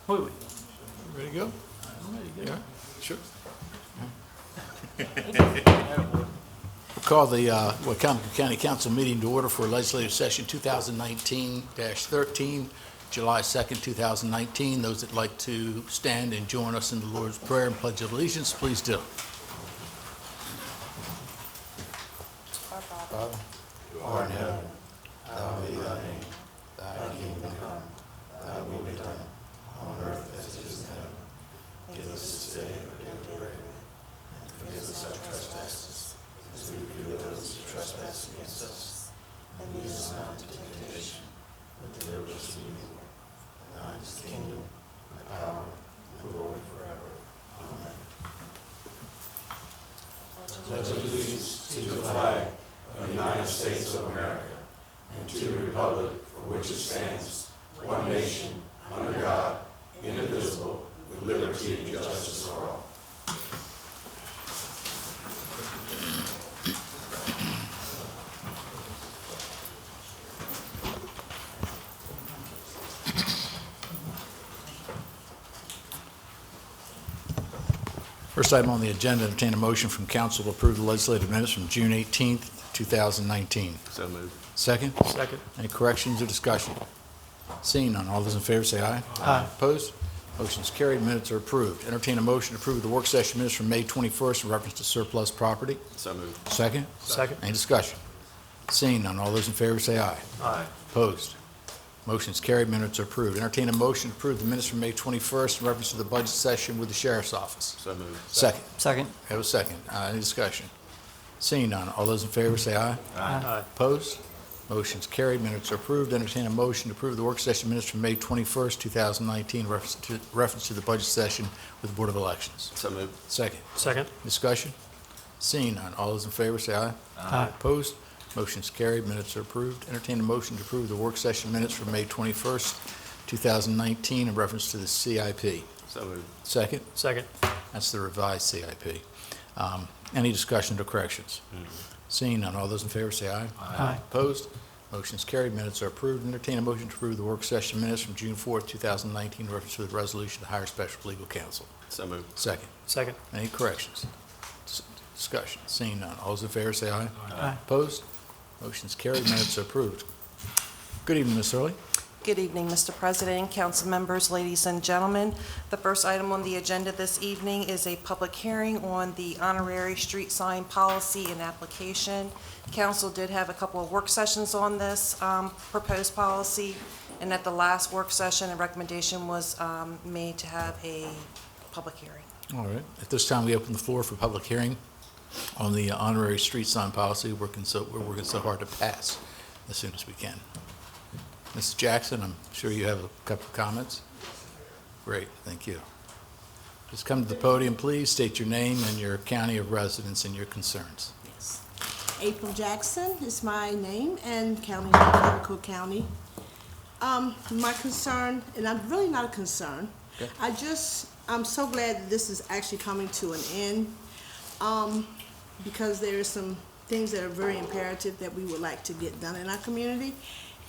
Wait. Ready to go? I'm ready to go. Yeah, sure. We'll call the Wicomico County Council meeting to order for legislative session 2019-13, July 2nd, 2019. Those that like to stand and join us in the Lord's Prayer and Pledge of Allegiance, please do. Father, who art in heaven, hallowed be thy name. Thy kingdom come, thy will be done, on earth as it is in heaven. Give us this day our daily bread, and forgive us our trespasses, as we forgive those who trespass against us. And lead us not into temptation, but deliver us from evil. For thine is the kingdom, the power, and the glory forever. Amen. Pledge allegiance to the flag of the United States of America, and to the republic for which it stands, one nation, under God, indivisible, with liberty and justice for all. First item on the agenda, entertain a motion from council to approve the legislative minutes from June 18th, 2019. So moved. Second? Second. Any corrections or discussion? Seeing none, all those in favor say aye. Aye. Opposed? Motion is carried, minutes are approved. Entertain a motion to approve the work session minutes from May 21st in reference to surplus property. So moved. Second? Second. Any discussion? Seeing none, all those in favor say aye. Aye. Opposed? Motion is carried, minutes are approved. Entertain a motion to approve the minutes from May 21st in reference to the budget session with the sheriff's office. So moved. Second? Second. Have a second. Any discussion? Seeing none, all those in favor say aye. Aye. Opposed? Motion's carried, minutes are approved. Entertain a motion to approve the work session minutes from May 21st, 2019, reference to the budget session with the Board of Elections. So moved. Second. Second. Discussion? Seeing none, all those in favor say aye. Aye. Opposed? Motion's carried, minutes are approved. Entertain a motion to approve the work session minutes from May 21st, 2019, in reference to the CIP. So moved. Second. Second. That's the revised CIP. Any discussion or corrections? Seeing none, all those in favor say aye. Aye. Opposed? Motion's carried, minutes are approved. Entertain a motion to approve the work session minutes from June 4th, 2019, in reference to the resolution to hire special legal counsel. So moved. Second. Second. Any corrections? Discussion? Seeing none, all those in favor say aye. Aye. Opposed? Motion's carried, minutes are approved. Good evening, Ms. Hurley. Good evening, Mr. President, council members, ladies and gentlemen. The first item on the agenda this evening is a public hearing on the honorary street sign policy and application. Council did have a couple of work sessions on this proposed policy, and at the last work session, a recommendation was made to have a public hearing. All right. At this time, we open the floor for public hearing on the honorary street sign policy. We're working so hard to pass as soon as we can. Mrs. Jackson, I'm sure you have a couple of comments. Great, thank you. Just come to the podium, please. State your name and your county of residence and your concerns. Yes. April Jackson is my name, and county is Wicomico County. My concern, and I'm really not a concern, Okay. I'm so glad that this is actually coming to an end, because there are some things that are very imperative that we would like to get done in our community.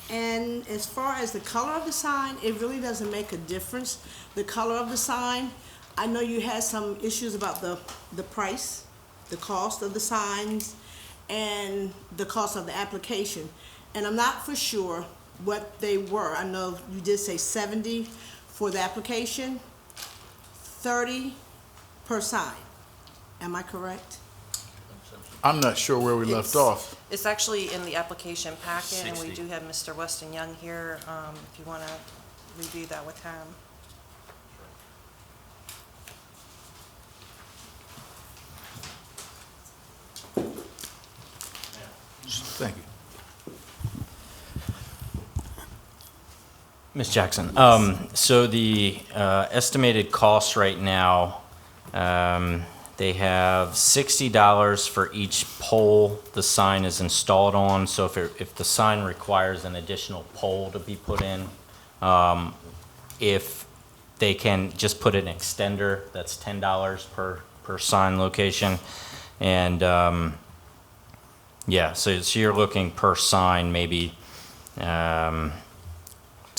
And as far as the color of the sign, it really doesn't make a difference. The color of the sign, I know you had some issues about the price, the cost of the signs, and the cost of the application. And I'm not for sure what they were. I know you did say 70 for the application, 30 per sign. Am I correct? I'm not sure where we left off. It's actually in the application packet, and we 60. do have Mr. Weston Young here, if you want to review that with him. Thank you. Ms. Jackson, so the estimated cost right now, they have $60 for each pole the sign is installed on. So if the sign requires an additional pole to be put in, if they can just put an extender, that's $10 per sign location. And yeah, so you're looking per sign maybe $60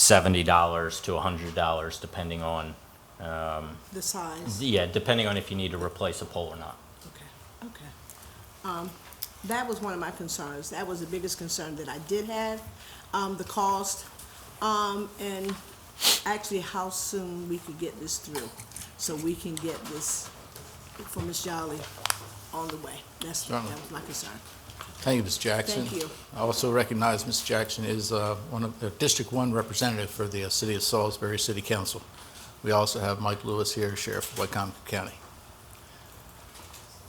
$70 to $100, depending on, The size. yeah, depending on if you need to replace a pole or not. Okay, okay. That was one of my concerns. That was the biggest concern that I did have, the cost, and actually how soon we could get this through, so we can get this for Ms. Jolly on the way. That was my concern. Thank you, Ms. Jackson. Thank you. I also recognize Ms. Jackson is one of the District 1 representative for the City of Salisbury City Council. We also have Mike Lewis here, Sheriff of Wicomico County.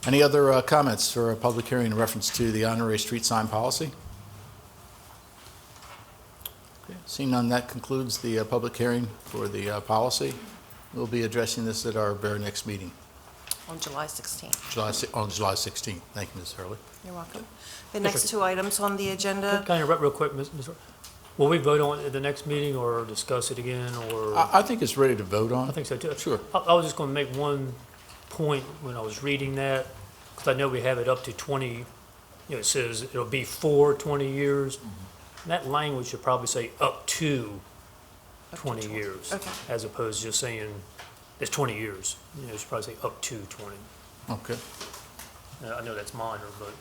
Any other comments for a public hearing in reference to the honorary street sign policy? Okay, seeing none, that concludes the public hearing for the policy. We'll be addressing this at our very next meeting, On July 16th. on July 16th. Thank you, Ms. Hurley. You're welcome. The next two items on the agenda, Can I interrupt real quick, Ms.? Will we vote on it at the next meeting or discuss it again, or? I think it's ready to vote on. I think so too. Sure. I was just gonna make one point when I was reading that, because I know we have it up to 20, it says it'll be for 20 years. That language should probably say up to Up to 20 20. years. Okay. As opposed to just saying it's 20 years. It should probably say up to 20. Okay. I know that's minor, but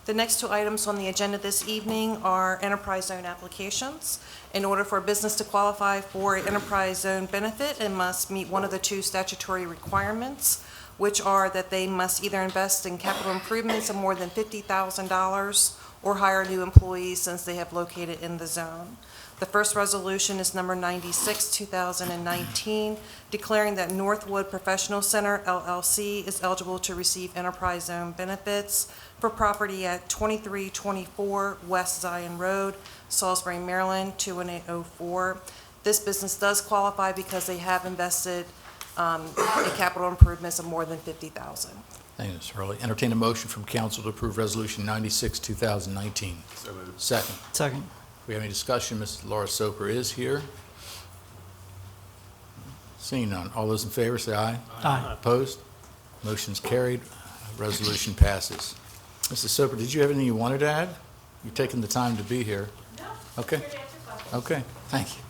the next two items on the agenda this evening are enterprise zone applications. In order for a business to qualify for an enterprise zone benefit, it must meet one of the two statutory requirements, which are that they must either invest in capital improvements of more than $50,000 or hire new employees since they have located in the zone. The first resolution is number 96, 2019, declaring that Northwood Professional Center LLC is eligible to receive enterprise zone benefits for property at 2324 West Zion Road, Salisbury, Maryland, 21804. This business does qualify because they have invested in capital improvements of more than $50,000. Thank you, Ms. Hurley. Entertain a motion from council to approve Resolution 96, 2019. So moved. Second. Second. If we have any discussion, Mrs. Laura Soper is here. Seeing none, all those in favor say aye. Aye. Opposed? Motion's carried. Resolution passes. Mrs. Soper, did you have anything you wanted to add? You've taken the time to be here. No. Okay. Okay, thank you.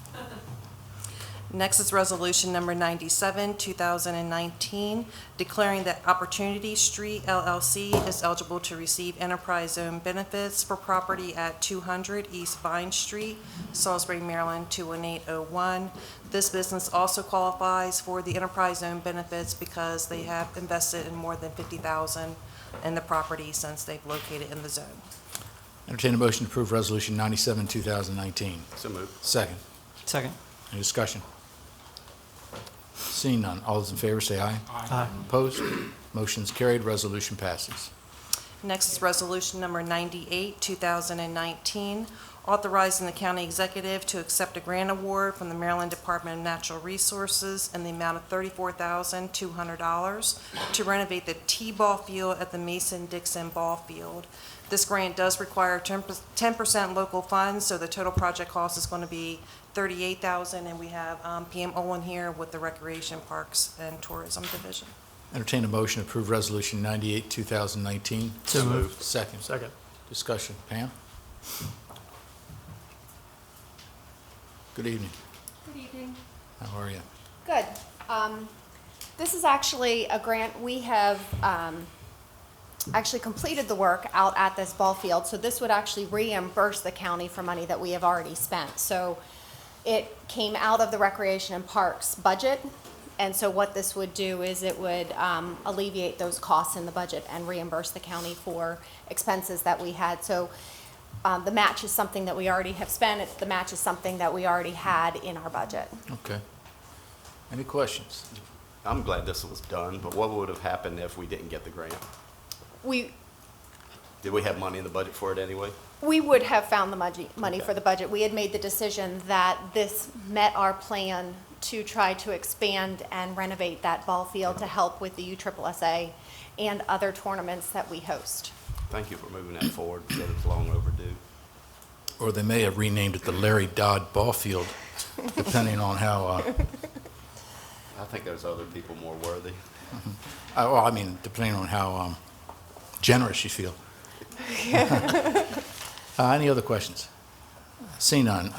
Next is Resolution Number 97, 2019, declaring that Opportunity Street LLC is eligible to receive enterprise zone benefits for property at 200 East Vine Street, Salisbury, Maryland, 21801. This business also qualifies for the enterprise zone benefits because they have invested in more than $50,000 in the property since they've located in the zone. Entertain a motion to approve Resolution 97, 2019. So moved. Second. Second. Any discussion? Seeing none, all those in favor say aye. Aye. Opposed? Motion's carried. Resolution passes. Next is Resolution Number 98, 2019, authorizing the county executive to accept a grant award from the Maryland Department of Natural Resources in the amount of $34,200 to renovate the T-ball field at the Mason-Dixon Ball Field. This grant does require 10% local funds, so the total project cost is going to be $38,000, and we have PM Olin here with the Recreation Parks and Tourism Division. Entertain a motion to approve Resolution 98, 2019. So moved. Second. second. Discussion. Pam? Good evening. Good evening. How are you? Good. This is actually a grant. We have actually completed the work out at this ball field, so this would actually reimburse the county for money that we have already spent. So it came out of the Recreation and Parks budget, and so what this would do is it would alleviate those costs in the budget and reimburse the county for expenses that we had. So the match is something that we already have spent. The match is something that we already had in our budget. Okay. Any questions? I'm glad this was done, but what would have happened if we didn't get the grant? Did we have money in the budget for it anyway? We would have found the money for the budget. We had made the decision that this met our plan to try to expand and renovate that ball field to help with the USSSA and other tournaments that we host. Thank you for moving that forward, because it's long overdue. Or they may have renamed it the Larry Dodd Ball Field, depending on how, I think there's other people more worthy. well, I mean, depending on how generous you feel. Any other questions? Seeing none,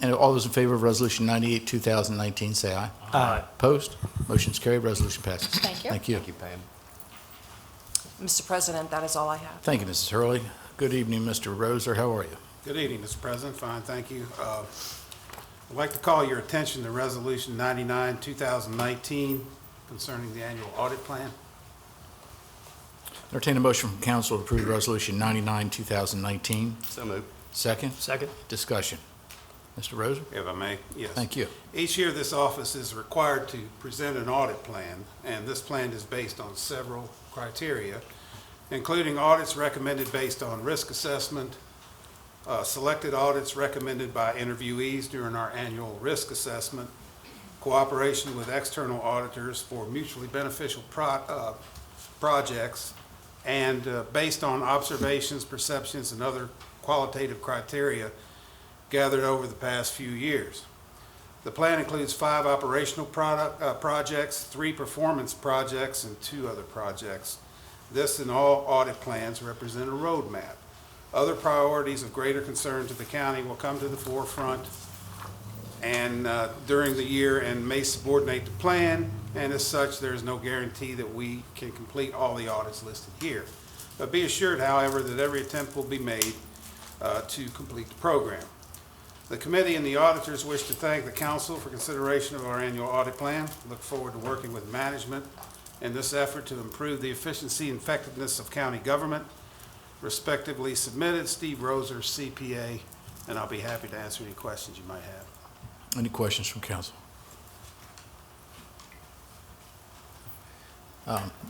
and all those in favor of Resolution 98, 2019, say aye. Aye. Opposed? Motion's carried, resolution passes. Thank you. Thank you. Thank you, Pam. Mr. President, that is all I have. Thank you, Mrs. Hurley. Good evening, Mr. Roser, how are you? Good evening, Mr. President. Fine, thank you. I'd like to call your attention to Resolution 99, 2019, concerning the annual audit plan. Entertain a motion from council to approve Resolution 99, 2019. So moved. Second, Second? discussion. Mr. Roser? If I may, yes. Thank you. Each year, this office is required to present an audit plan, and this plan is based on several criteria, including audits recommended based on risk assessment, selected audits recommended by interviewees during our annual risk assessment, cooperation with external auditors for mutually beneficial projects, and based on observations, perceptions, and other qualitative criteria gathered over the past few years. The plan includes 5 operational projects, 3 performance projects, and 2 other projects. This and all audit plans represent a roadmap. Other priorities of greater concern to the county will come to the forefront and during the year and may subordinate the plan, and as such, there is no guarantee that we can complete all the audits listed here. But be assured, however, that every attempt will be made to complete the program. The committee and the auditors wish to thank the council for consideration of our annual audit plan. Look forward to working with management in this effort to improve the efficiency and effectiveness of county government. Respectively submitted, Steve Roser, CPA, and I'll be happy to answer any questions you might have. Any questions from council?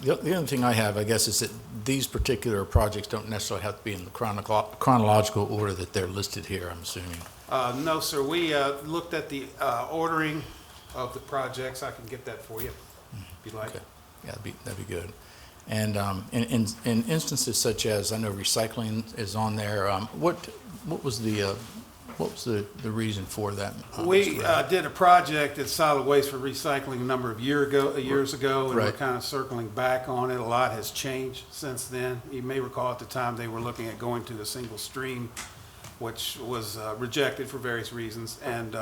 The other thing I have, I guess, is that these particular projects don't necessarily have to be in the chronological order that they're listed here, I'm assuming. No, sir, we looked at the ordering of the projects. I can get that for you, if you'd like. Okay. Yeah, that'd be good. And in instances such as, I know recycling is on there, what was the reason for that? We did a project at Solid Waste for Recycling a number of years ago, and we're Right. kind of circling back on it. A lot has changed since then. You may recall at the time they were looking at going to a single stream, which was rejected for various reasons. And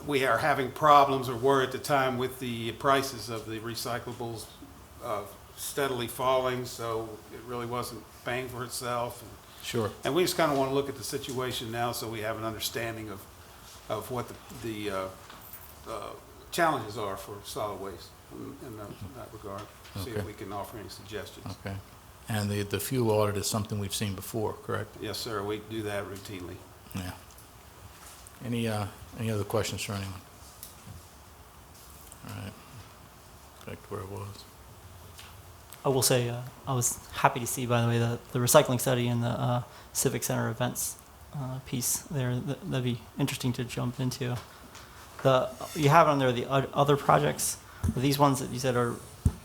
we are having problems, or were at the time, with the prices of the recyclables steadily falling, so it really wasn't paying for itself. Sure. And we just kind of want to look at the situation now so we have an understanding of what the challenges are for solid waste in that regard. See if Okay. we can offer any suggestions. Okay. And the fuel audit is something we've seen before, correct? Yes, sir, we do that routinely. Yeah. Any other questions for anyone? All right. Back to where it was. I will say, I was happy to see, by the way, the recycling study and the Civic Center events piece there. That'd be interesting to jump into. You have on there the other projects. Are these ones that you said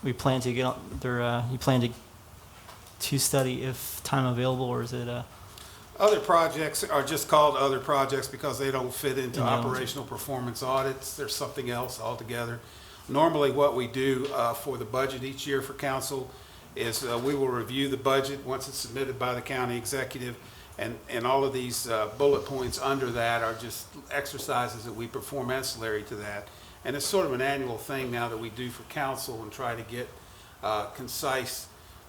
we plan to get on, you plan to study if time available, or is it Other projects are just called other projects because they don't fit into In the operational performance audits. There's something else altogether. Normally, what we do for the budget each year for council is we will review the budget once it's submitted by the county executive, and all of these bullet points under that are just exercises that we perform ancillary to that. And it's sort of an annual thing now that we do for council and try to get a concise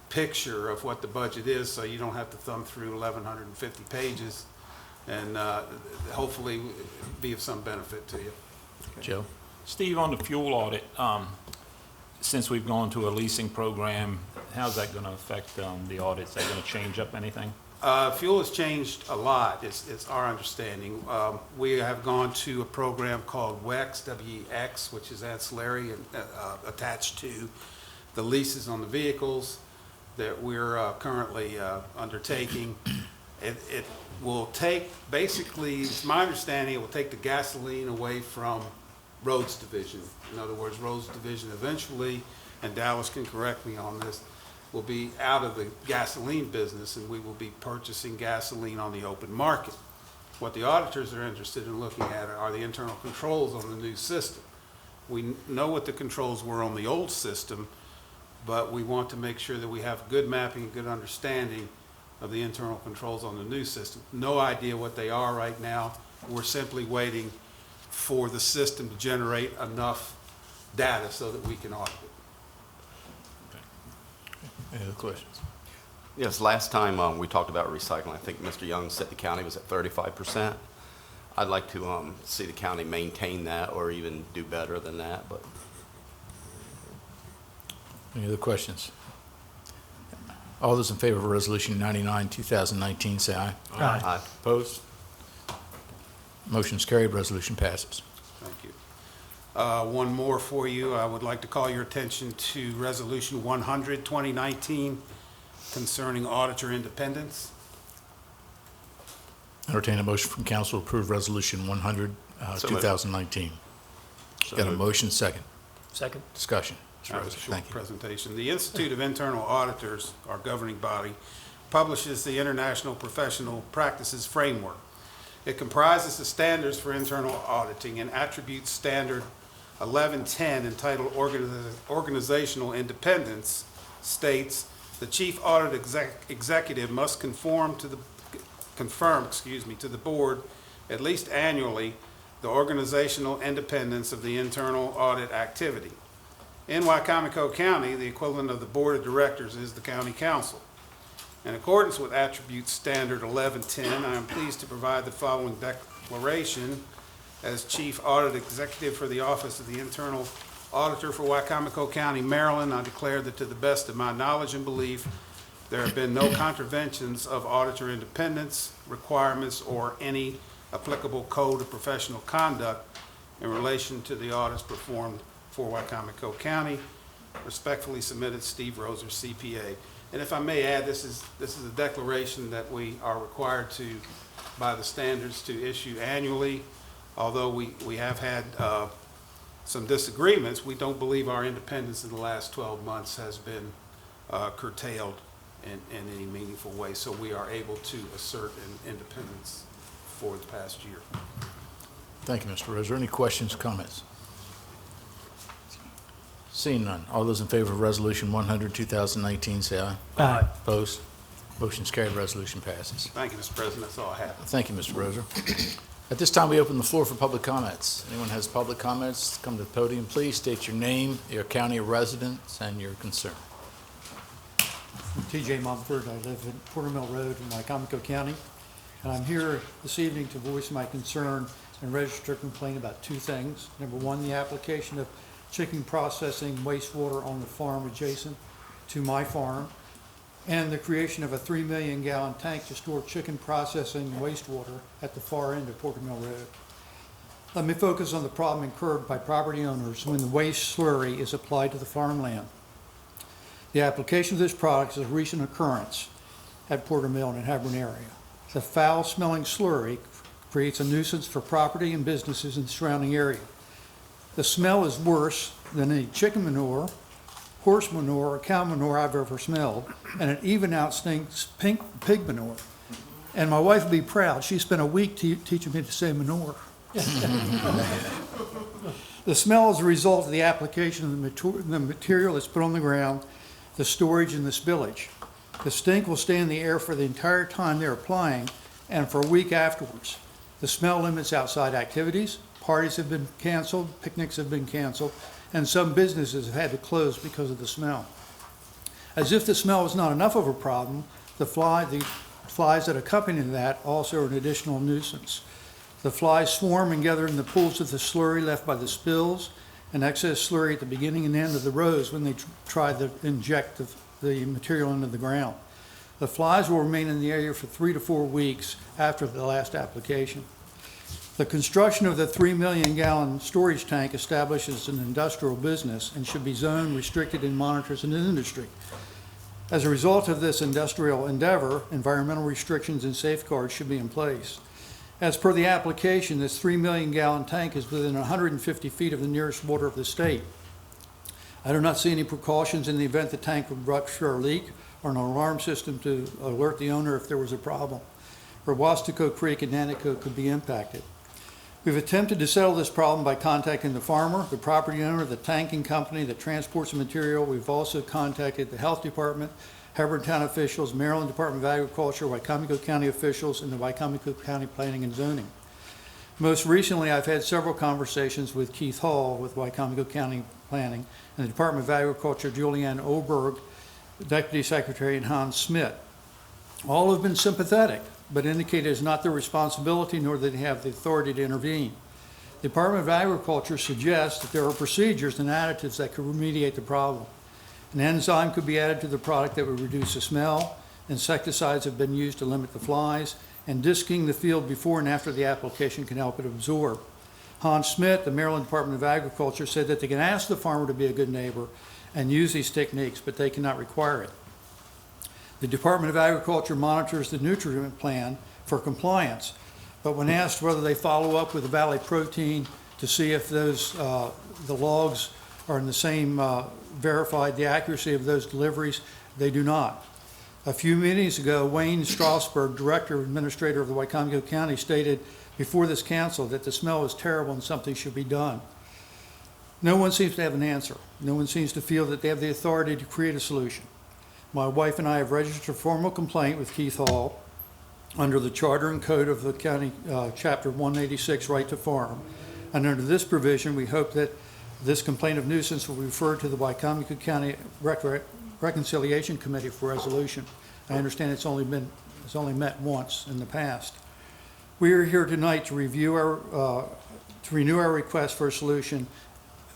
picture of what the budget is, so you don't have to thumb through 1,150 pages, and hopefully be of some benefit to you. Joe? Steve, on the fuel audit, since we've gone to a leasing program, how's that going to affect the audit? Is that going to change up anything? Fuel has changed a lot, it's our understanding. We have gone to a program called WEX, W-E-X, which is ancillary and attached to the leases on the vehicles that we're currently undertaking. It will take, basically, it's my understanding, it will take the gasoline away from Roads Division. In other words, Roads Division eventually, and Dallas can correct me on this, will be out of the gasoline business, and we will be purchasing gasoline on the open market. What the auditors are interested in looking at are the internal controls on the new system. We know what the controls were on the old system, but we want to make sure that we have good mapping and good understanding of the internal controls on the new system. No idea what they are right now. We're simply waiting for the system to generate enough data so that we can audit it. Any other questions? Yes, last time we talked about recycling, I think Mr. Young said the county was at 35%. I'd like to see the county maintain that or even do better than that, but Any other questions? All those in favor of Resolution 99, 2019, say aye. Aye. Opposed? Motion's carried, resolution passes. Thank you. One more for you. I would like to call your attention to Resolution 100, 2019, concerning auditor independence. Entertain a motion from council to approve Resolution 100, So moved. 2019. So Got a moved. motion, second. Second? Discussion. Mr. That was Rosa, a short thank you. presentation. The Institute of Internal Auditors, our governing body, publishes the International Professional Practices Framework. It comprises the standards for internal auditing and attributes standard 1110 entitled Organizational Independence states the chief audit executive must confirm to the board at least annually the organizational independence of the internal audit activity. In Wicomico County, the equivalent of the board of directors is the county council. In accordance with Attribute Standard 1110, I am pleased to provide the following declaration as Chief Audit Executive for the Office of the Internal Auditor for Wicomico County, Maryland. I declare that to the best of my knowledge and belief, there have been no contraventions of auditor independence requirements or any applicable code of professional conduct in relation to the audits performed for Wicomico County. Respectfully submitted, Steve Roser, CPA. And if I may add, this is a declaration that we are required to, by the standards, to issue annually. Although we have had some disagreements, we don't believe our independence in the last 12 months has been curtailed in any meaningful way. So we are able to assert an independence for the past year. Thank you, Mr. Rosa. Any questions, comments? Seeing none. All those in favor of Resolution 100, 2019, say aye. Aye. Opposed? Motion's carried, resolution passes. Thank you, Mr. President. That's all I have. Thank you, Mr. Roser. At this time, we open the floor for public comments. Anyone has public comments, come to the podium, please. State your name, your county of residence, and your concern. I'm T.J. Mumford. I live at Porter Mill Road in Wicomico County. And I'm here this evening to voice my concern and register a complaint about two things. Number one, the application of chicken processing wastewater on the farm adjacent to my farm, and the creation of a 3 million gallon tank to store chicken processing wastewater at the far end of Porter Mill Road. Let me focus on the problem incurred by property owners when the waste slurry is applied to the farmland. The application of this product is a recent occurrence at Porter Mill and Hebron area. The foul-smelling slurry creates a nuisance for property and businesses in the surrounding area. The smell is worse than any chicken manure, horse manure, or cow manure I've ever smelled, and it even outstinks pig manure. And my wife would be proud. She spent a week teaching me to say manure. The smell is a result of the application of the material that's put on the ground, the storage, and the spillage. The stink will stay in the air for the entire time they're applying and for a week afterwards. The smell limits outside activities. Parties have been canceled, picnics have been canceled, and some businesses have had to close because of the smell. As if the smell was not enough of a problem, the flies that accompany that also are an additional nuisance. The flies swarm and gather in the pools of the slurry left by the spills and excess slurry at the beginning and end of the rows when they try to inject the material into the ground. The flies will remain in the area for 3 to 4 weeks after the last application. The construction of the 3 million gallon storage tank establishes an industrial business and should be zoned, restricted, and monitored as an industry. As a result of this industrial endeavor, environmental restrictions and safeguards should be in place. As per the application, this 3 million gallon tank is within 150 feet of the nearest water of the state. I do not see any precautions in the event the tank would rupture or leak, or an alarm system to alert the owner if there was a problem, or Wastico Creek and Nanticoke could be impacted. We've attempted to settle this problem by contacting the farmer, the property owner, the tanking company that transports the material. We've also contacted the health department Hebron Town officials, Maryland Department of Agriculture, Wicomico County officials, and the Wicomico County Planning and Zoning. Most recently, I've had several conversations with Keith Hall with Wicomico County Planning and the Department of Agriculture, Julianne Oberg, Deputy Secretary, and Hans Smith. All have been sympathetic, but indicate it is not their responsibility nor do they have the authority to intervene. The Department of Agriculture suggests that there are procedures and additives that could remediate the problem. An enzyme could be added to the product that would reduce the smell. Insecticides have been used to limit the flies, and disking the field before and after the application can help it absorb. Hans Smith, the Maryland Department of Agriculture, said that they can ask the farmer to be a good neighbor and use these techniques, but they cannot require it. The Department of Agriculture monitors the nutrient plan for compliance, but when asked whether they follow up with the Valley Protein to see if those the logs are in the same verified the accuracy of those deliveries, they do not. A few meetings ago, Wayne Strasberg, Director Administrator of the Wicomico County, stated before this council that the smell is terrible and something should be done. No one seems to have an answer. No one seems to feel that they have the authority to create a solution. My wife and I have registered a formal complaint with Keith Hall under the Charter and Code of the County, Chapter 186, Right to Farm. And under this provision, we hope that this complaint of nuisance will be referred to the Wicomico County Reconciliation Committee for resolution. I understand it's only met once in the past. We are here tonight to renew our request for a solution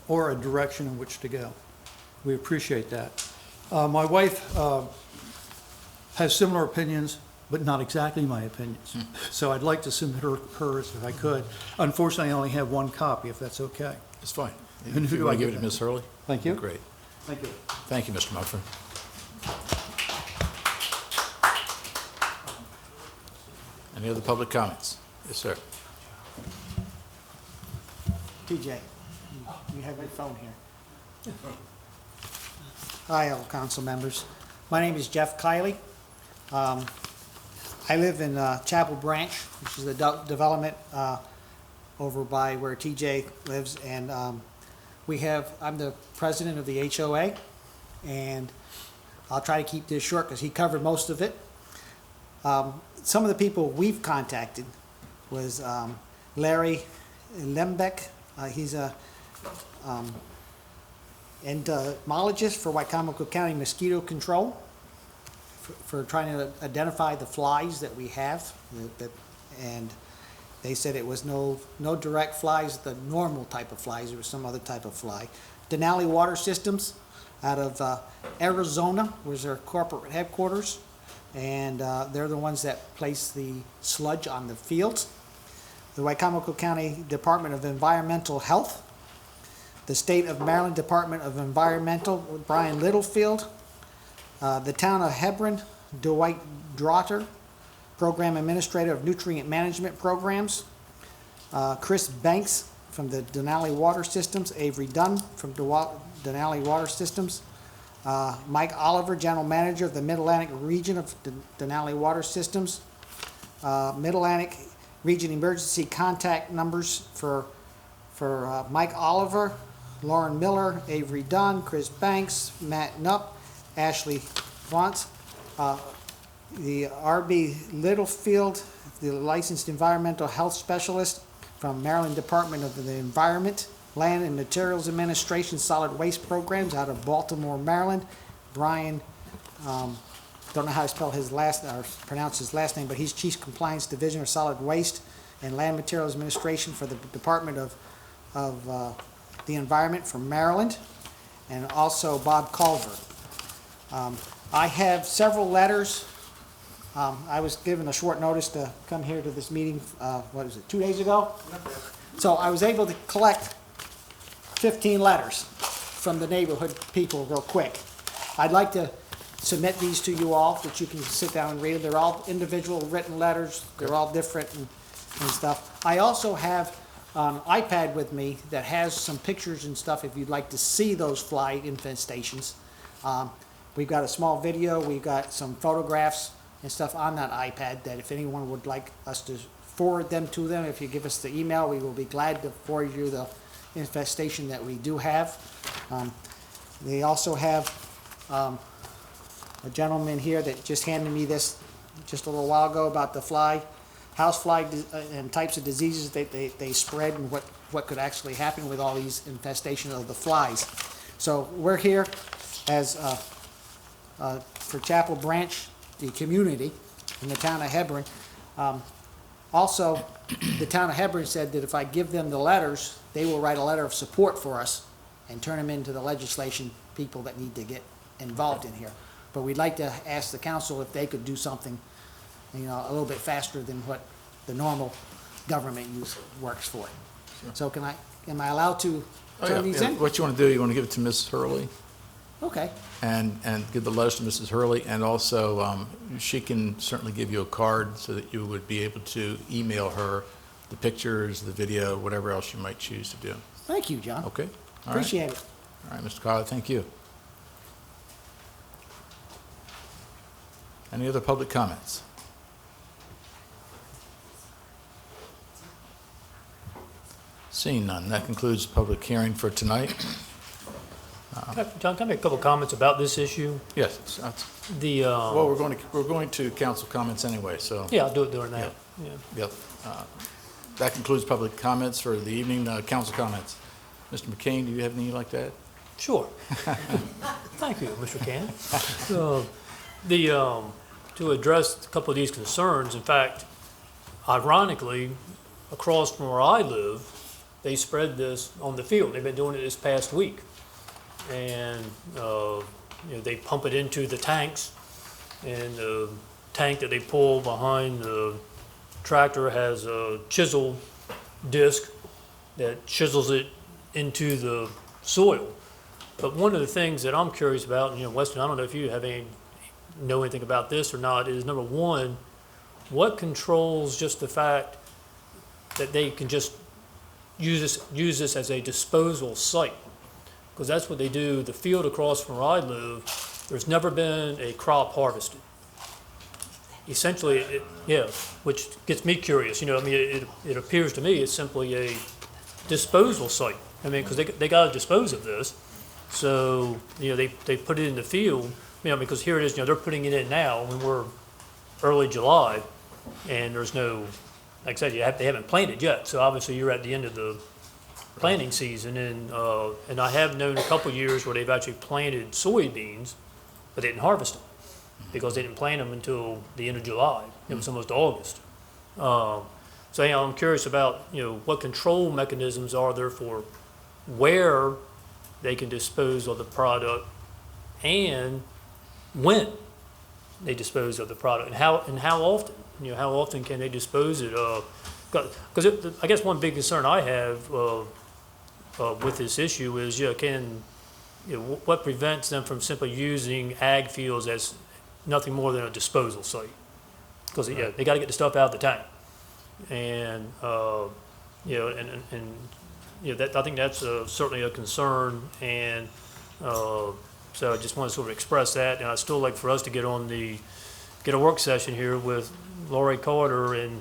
or a direction in which to go. We appreciate that. My wife has similar opinions, but not exactly my opinions. So I'd like to submit hers if I could. Unfortunately, I only have one copy, if that's okay. It's fine. And If who you do I want to give give it to it? Ms. Hurley? Thank you. Great. Thank you. Thank you, Mr. Mumford. Any other public comments? Yes, sir. TJ, you have your phone here. Hi, all council members. My name is Jeff Kiley. I live in Chapel Branch, which is the development over by where TJ lives, and I'm the president of the HOA, and I'll try to keep this short because he covered most of it. Some of the people we've contacted was Larry Lembeck. He's a entomologist for Wicomico County Mosquito Control for trying to identify the flies that we have, and they said it was no direct flies, the normal type of flies, it was some other type of fly. Denali Water Systems out of Arizona was their corporate headquarters, and they're the ones that place the sludge on the fields. The Wicomico County Department of Environmental Health, the State of Maryland Department of Environmental, Brian Littlefield, the Town of Hebron, Dwight Drotter, Program Administrator of Nutrient Management Programs, Chris Banks from the Denali Water Systems, Avery Dunn from Denali Water Systems, Mike Oliver, General Manager of the Mid-Atlantic Region of Denali Water Systems, Mid-Atlantic Region Emergency Contact Numbers for Mike Oliver, Lauren Miller, Avery Dunn, Chris Banks, Matt Knupp, Ashley Vance, the R.B. Littlefield, the Licensed Environmental Health Specialist from Maryland Department of the Environment, Land and Materials Administration Solid Waste Programs out of Baltimore, Maryland. Brian, don't know how to spell his pronounce his last name, but he's Chief Compliance Division of Solid Waste and Land Materials Administration for the Department of the Environment from Maryland, and also Bob Culver. I have several letters. I was given a short notice to come here to this meeting, 2 days ago? So I was able to collect 15 letters from the neighborhood people real quick. I'd like to submit these to you all, that you can sit down and read them. They're all individual written letters. They're all different and stuff. I also have an iPad with me that has some pictures and stuff if you'd like to see those fly infestations. We've got a small video, we've got some photographs and stuff on that iPad that if anyone would like us to forward them to them, if you give us the email, we will be glad to forward you the infestation that we do have. They also have a gentleman here that just handed me this just a little while ago about the house fly and types of diseases they spread and what could actually happen with all these infestation of the flies. So we're here as, for Chapel Branch, the community in the town of Hebron. Also, the town of Hebron said that if I give them the letters, they will write a letter of support for us and turn them into the legislation people that need to get involved in here. But we'd like to ask the council if they could do something, a little bit faster than what the normal government works for. So am I allowed to turn these in? What you want to do, you want to give it to Ms. Hurley Okay. and give the letters to Mrs. Hurley, and also she can certainly give you a card so that you would be able to email her the pictures, the video, whatever else you might choose to do. Thank you, John. Okay? All right. Appreciate it. All right, Mr. Colley, thank you. Any other public comments? Seeing none, that concludes the public hearing for tonight. John, can I make a couple comments about this issue? Yes, The, well, we're going to council comments anyway, so. yeah, I'll do it during that. Yeah. Yep. That concludes public comments for the evening. Council comments. Mr. McCain, do you have anything you'd like to add? Sure. Thank you, Mr. Cannon. To address a couple of these concerns, in fact, ironically, across from where I live, they spread this on the field. They've been doing it this past week. And, they pump it into the tanks, and the tank that they pull behind the tractor has a chisel disc that chisels it into the soil. But one of the things that I'm curious about, Weston, I don't know if you know anything about this or not, is number one, what controls just the fact that they can just use this as a disposal site? Because that's what they do. The field across from where I live, there's never been a crop harvested. Essentially, which gets me curious. It appears to me it's simply a disposal site. Because they got to dispose of this. So, they put it in the field, because here it is, they're putting it in now when we're early July, and there's no, like I said, they haven't planted yet. So obviously you're at the end of the planting season, and I have known a couple years where they've actually planted soybeans, but they didn't harvest them because they didn't plant them until the end of July. It was almost August. So I'm curious about, what control mechanisms are there for where they can dispose of the product and when they dispose of the product, and how often. How often can they dispose it of? Because I guess one big concern I have with this issue is, what prevents them from simply using ag fields as nothing more than a disposal site? Because they got to get the stuff out of the tank, and that I think that's certainly a concern, and so I just want to sort of express that, and I'd still like for us to get a work session here with Laurie Carter, and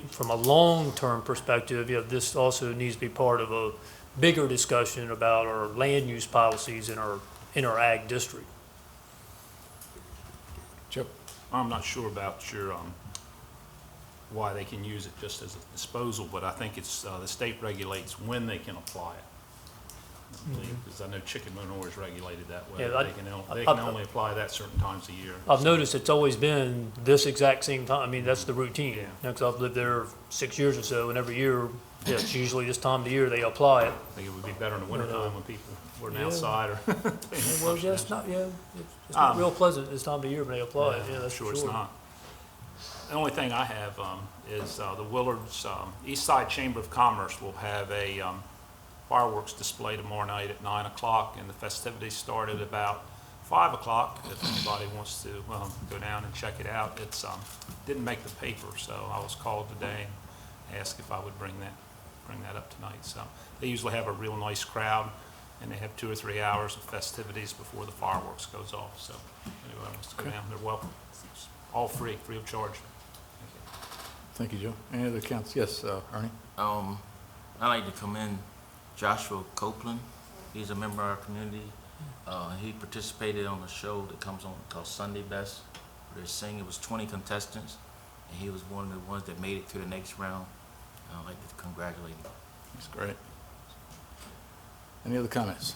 from a long-term perspective, this also needs to be part of a bigger discussion about our land use policies in our ag district. Chip? I'm not sure about your, why they can use it just as a disposal, but I think it's, the state regulates when they can apply it. Because I know chicken manure is regulated that way. Yeah, They can only apply that certain times a year. I've noticed it's always been this exact same time. That's the routine. Yeah. Because I've lived there 6 years or so, and every year, it's usually this time of the year they apply it. I think it would be better in the wintertime when people weren't outside or. Well, it's not real pleasant this time of the year when they apply it. Yeah, that's Sure for it's sure. not. The only thing I have is the Willards East Side Chamber of Commerce will have a fireworks display tomorrow night at 9 o'clock, and the festivities start at about 5 o'clock. If anybody wants to go down and check it out, it's didn't make the paper, so I was called today and asked if I would bring that up tonight. So they usually have a real nice crowd, and they have 2 or 3 hours of festivities before the fireworks goes off. So anybody wants to go down, they're welcome. It's all free of charge. Thank you, Joe. Any other counts? Yes, Ernie? I'd like to commend Joshua Copeland. He's a member of our community. He participated on a show that comes on called Sunday Best. They're singing. It was 20 contestants, and he was one of the ones that made it to the next round. I'd like to congratulate him. That's great. Any other comments?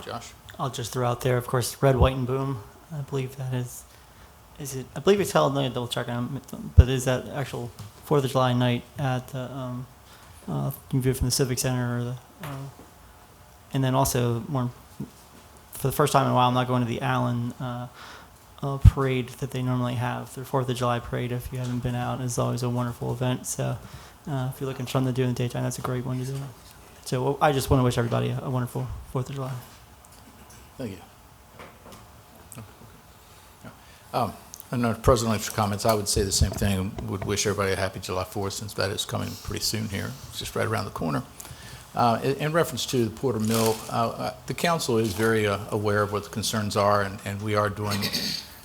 Josh? I'll just throw out there, of course, Red, White, and Boom. I believe that is it? I believe it's held. Let me double check on it. But is that actual 4th of July night at the? You can view it from the Civic Center, or the, and then also more for the first time in a while, I'm not going to the Allen parade that they normally have. Their 4th of July parade. If you haven't been out, is always a wonderful event. So if you're looking for something to do in the daytime, that's a great one to do. So I just want to wish everybody a wonderful 4th of July. Thank you. And President's comments, I would say the same thing. Would wish everybody a happy July 4th, since that is coming pretty soon here. It's just right around the corner. In reference to the Porter Mill, the council is very aware of what the concerns are, and we are doing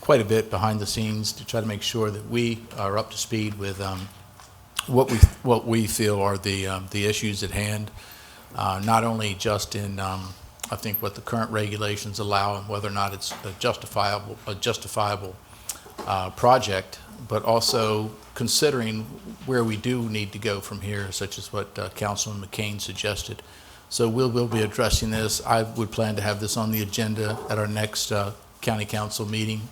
quite a bit behind the scenes to try to make sure that we are up to speed with what we feel are the issues at hand, not only just in I think what the current regulations allow and whether or not it's a justifiable project, but also considering where we do need to go from here, such as what Councilman McCain suggested. So we'll be addressing this. I would plan to have this on the agenda at our next county council meeting.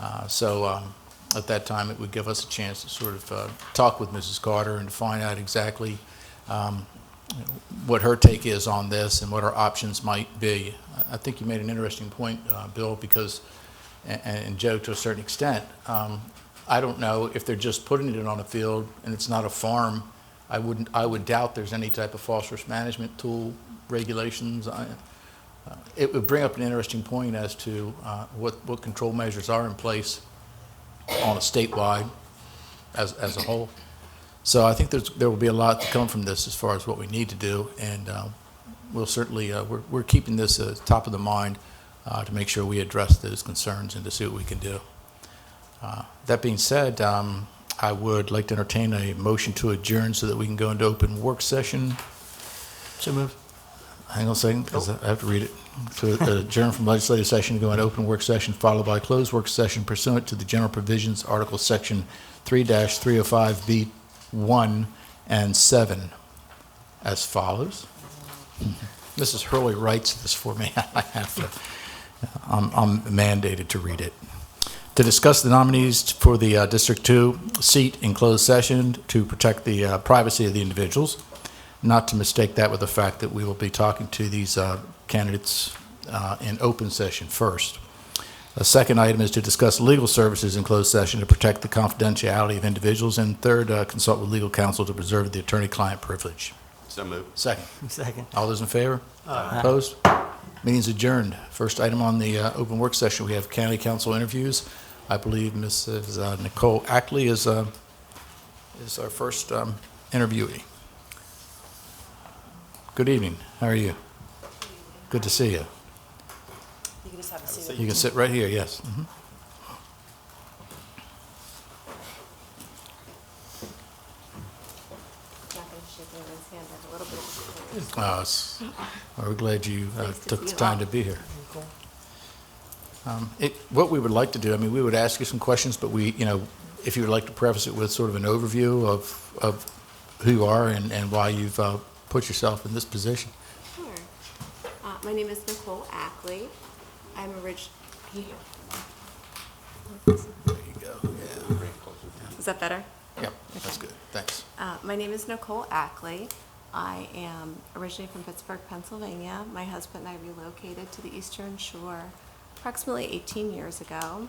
At that time, it would give us a chance to sort of talk with Mrs. Carter and find out exactly what her take is on this and what our options might be. I think you made an interesting point, Bill, because, and Joe to a certain extent, I don't know if they're just putting it on a field and it's not a farm. I would doubt there's any type of phosphorus management tool regulations. It would bring up an interesting point as to what control measures are in place on a statewide as a whole. So I think there will be a lot to come from this as far as what we need to do, and we'll certainly we're keeping this top of the mind to make sure we address those concerns and to see what we can do. That being said, I would like to entertain a motion to adjourn so that we can go into open work session. So moved. Hang on a second, because I have to read it. To adjourn from legislative session to go into open work session, followed by closed work session pursuant to the general provisions, Article Section 3-305B1 and 7, as follows. Mrs. Hurley writes this for me. I have to. I'm mandated to read it. To discuss the nominees for the District 2 seat in closed session to protect the privacy of the individuals, not to mistake that with the fact that we will be talking to these candidates in open session first. The second item is to discuss legal services in closed session to protect the confidentiality of individuals, and third, consult with legal counsel to preserve the attorney-client privilege. So moved. Second. Second. All those in favor? Opposed? Meeting's adjourned. First item on the open work session, we have county council interviews. I believe Mrs. Nicole Ackley is our first interviewee. Good evening. How are you? Good to see you. You can just have a seat. You can sit right here, yes. Mhm. Not going to shake anyone's hand. I have a little bit of We're glad you Nice to took see the you time all. to be here. What we would like to do, I mean, we would ask you some questions, but if you would like to preface it with sort of an overview of who you are and why you've put yourself in this position. Sure. My name is Nicole Ackley. I'm originally. There you go. Yeah. Is that better? Yep, that's good. Thanks. My name is Nicole Ackley. I am originally from Pittsburgh, Pennsylvania. My husband and I relocated to the Eastern Shore approximately 18 years ago.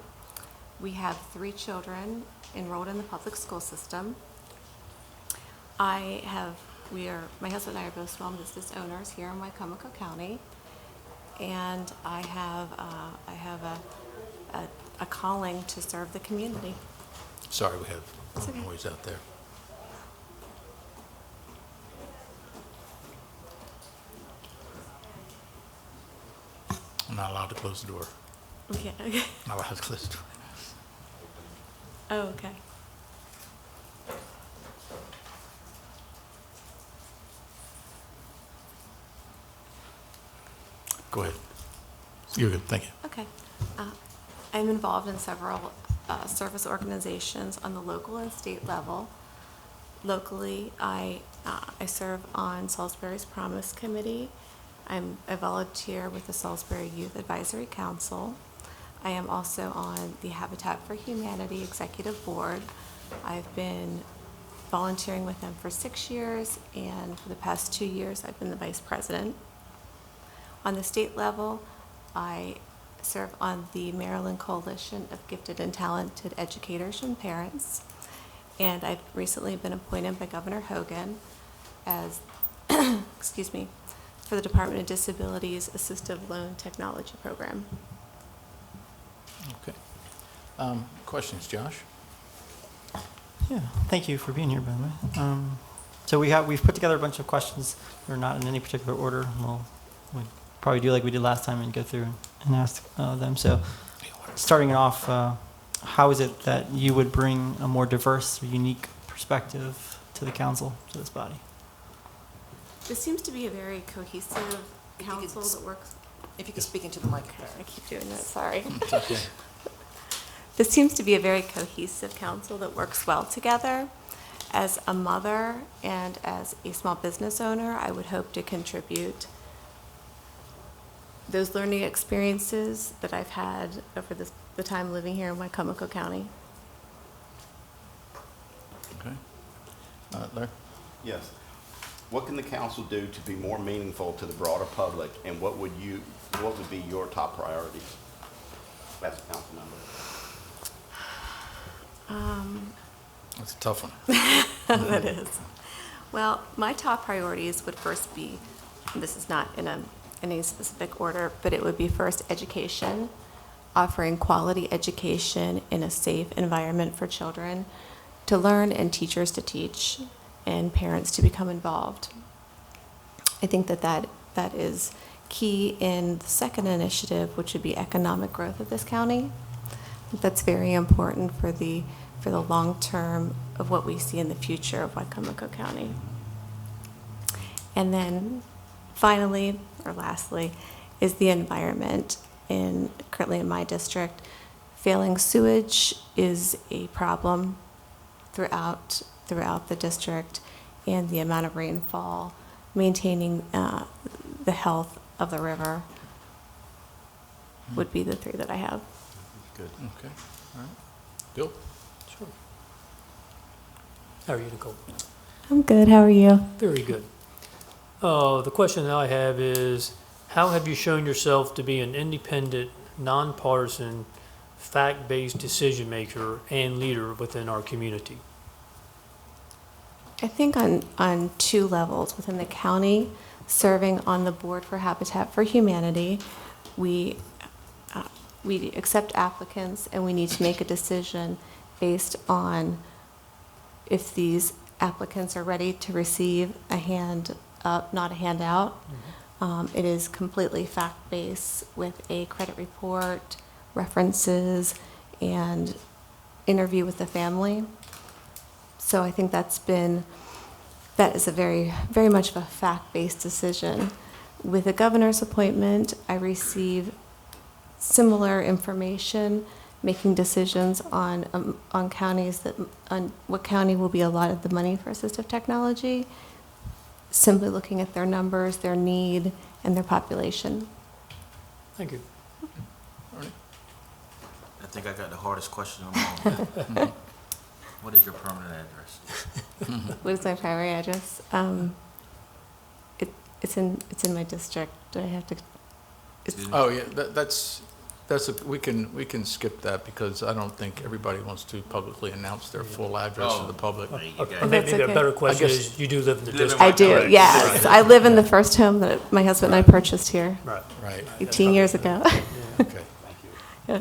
We have 3 children enrolled in the public school system. My husband and I are both small business owners here in Wicomico County, and I have a calling to serve the community. Sorry, we have It's okay. noise out there. I'm not allowed to close the door. Okay. Not allowed to close the door. Oh, okay. Go ahead. You're good, thank you. Okay. I'm involved in several service organizations on the local and state level. Locally, I serve on Salisbury's Promise Committee. I'm a volunteer with the Salisbury Youth Advisory Council. I am also on the Habitat for Humanity Executive Board. I've been volunteering with them for 6 years, and for the past 2 years, I've been the vice president. On the state level, I serve on the Maryland Coalition of Gifted and Talented Educators and Parents, and I've recently been appointed by Governor Hogan as, excuse me, for the Department of Disabilities Assistive Loan Technology Program. Okay. Questions, Josh? Yeah, thank you for being here, by the way. So we've put together a bunch of questions. They're not in any particular order. We'll probably do like we did last time and go through and ask them. So starting off, how is it that you would bring a more diverse or unique perspective to the council, to this body? This seems to be a very cohesive council that works. If you could speak into the mic. I keep doing that, sorry. It's okay. This seems to be a very cohesive council that works well together. As a mother and as a small business owner, I would hope to contribute those learning experiences that I've had over the time living here in Wicomico County. Okay. Larry? Yes. What can the council do to be more meaningful to the broader public, and what would be your top priorities as a council member? That's a tough one. That is. Well, my top priorities would first be, and this is not in any specific order, but it would be first education, offering quality education in a safe environment for children to learn and teachers to teach and parents to become involved. I think that is key in the second initiative, which would be economic growth of this county. That's very important for the long term of what we see in the future of Wicomico County. And then finally, or lastly, is the environment. Currently in my district, failing sewage is a problem throughout the district, and the amount of rainfall, maintaining the health of the river would be the three that I have. Good. Okay, all right. Bill? Sure. How are you, Nicole? I'm good, how are you? Very good. The question that I have is, how have you shown yourself to be an independent, nonpartisan, fact-based decision maker and leader within our community? I think on two levels. Within the county, serving on the board for Habitat for Humanity, we accept applicants and we need to make a decision based on if these applicants are ready to receive a hand up, not a handout. Mm-hmm. It is completely fact-based with a credit report, references, and interview with the family. So I think that is a very, very much of a fact-based decision. With the governor's appointment, I receive similar information, making decisions on counties on what county will be allotted the money for assistive technology, simply looking at their numbers, their need, and their population. Thank you. I think I got the hardest question of them all. What is your permanent address? What is my primary address? It's in my district. Do I have to? Oh, yeah, we can skip that because I don't think everybody wants to publicly announce their full address to the public. Maybe a better question is, you do live in the district. I do, yes. I live in the first home that my husband and I purchased here. Right. 18 years ago. Okay. Thank you. Yeah.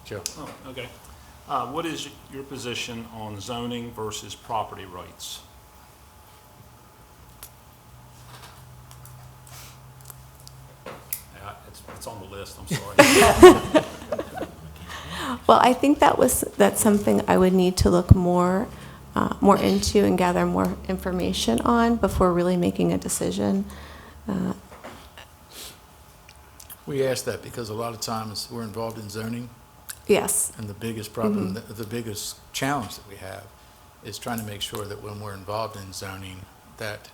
Joe? Oh, okay. What is your position on zoning versus property rights? Yeah, it's on the list, I'm sorry. Well, I think that's something I would need to look more into and gather more information on before really making a decision. We ask that because a lot of times we're involved in zoning, Yes. and the biggest problem, the biggest challenge that we have is trying to make sure that when we're involved in zoning, that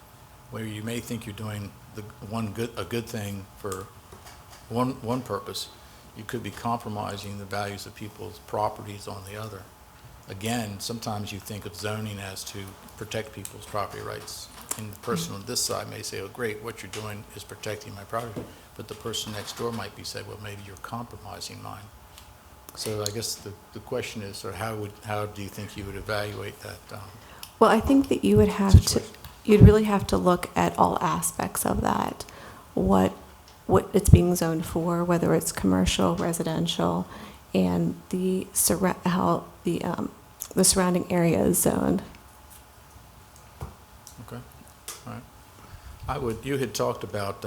where you may think you're doing a good thing for one purpose, you could be compromising the values of people's properties on the other. Again, sometimes you think of zoning as to protect people's property rights. And the person on this side may say, oh, great, what you're doing is protecting my property. But the person next door might be saying, well, maybe you're compromising mine. So I guess the question is, or how do you think you would evaluate that? Well, I think that you would have Situation. you'd really have to look at all aspects of that. What it's being zoned for, whether it's commercial, residential, and how the surrounding area is zoned. Okay, all right. You had talked about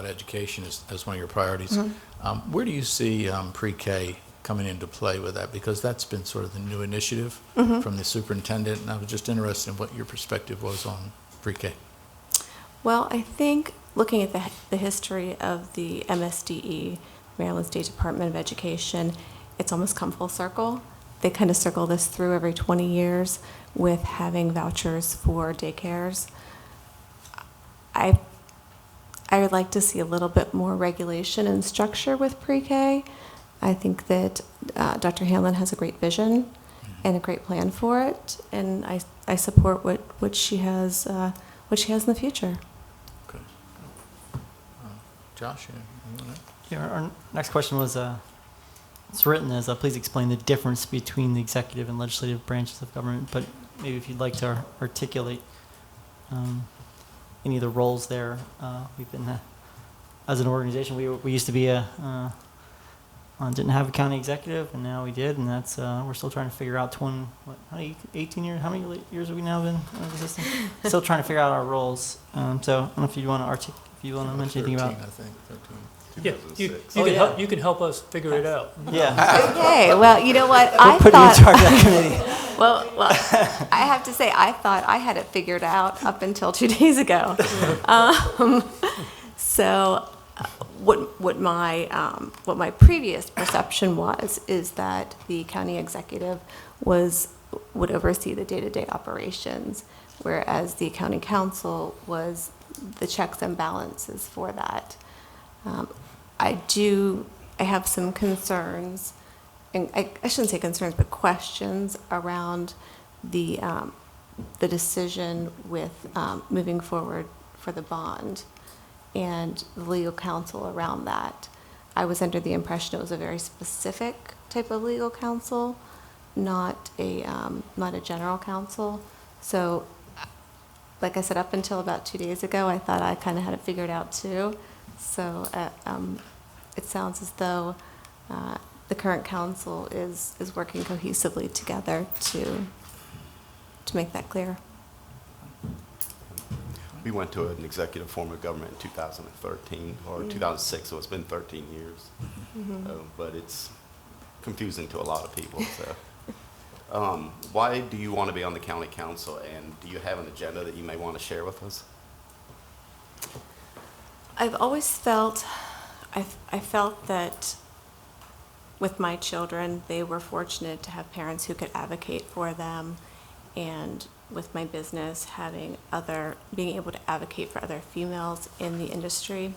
education as one of your priorities. Where do you see pre-K coming into play with that? Because that's been sort of the new initiative from the superintendent, and I was just interested in what your perspective was on pre-K. Well, I think looking at the history of the MSDE, Maryland State Department of Education, it's almost come full circle. They kind of circle this through every 20 years with having vouchers for daycares. I would like to see a little bit more regulation and structure with pre-K. I think that Dr. Hanlon has a great vision and a great plan for it, and I support what she has in the future. Okay. Josh, you want to? Yeah, our next question was, it's written as, please explain the difference between the executive and legislative branches of government, but maybe if you'd like to articulate any of the roles there. We've been, as an organization, we used to be didn't have a county executive, and now we did, and that's, we're still trying to figure out 18 years, how many years have we now been in the system? Still trying to figure out our roles. So I don't know if you want to mention anything about. 13, I think, 13. Yeah, you can help us figure it out. Yeah. Okay, well, you know what? We'll put you in charge of that committee. Well, I have to say, I thought I had it figured out up until 2 days ago. So, what my previous perception is that the county executive would oversee the day-to-day operations, whereas the county council was the checks and balances for that. I have some concerns, and I shouldn't say concerns, but questions around the decision with moving forward for the bond and the legal counsel around that. I was under the impression it was a very specific type of legal counsel, not a general counsel. So, like I said, up until about 2 days ago, I thought I kind of had it figured out too. So it sounds as though the current council is working cohesively together to make that clear. We went to an executive form of government in 2013, or 2006, so it's been 13 years. But it's confusing to a lot of people. So, why do you want to be on the county council, and do you have an agenda that you may want to share with us? I've always felt, I felt that with my children, they were fortunate to have parents who could advocate for them, and with my business, being able to advocate for other females in the industry.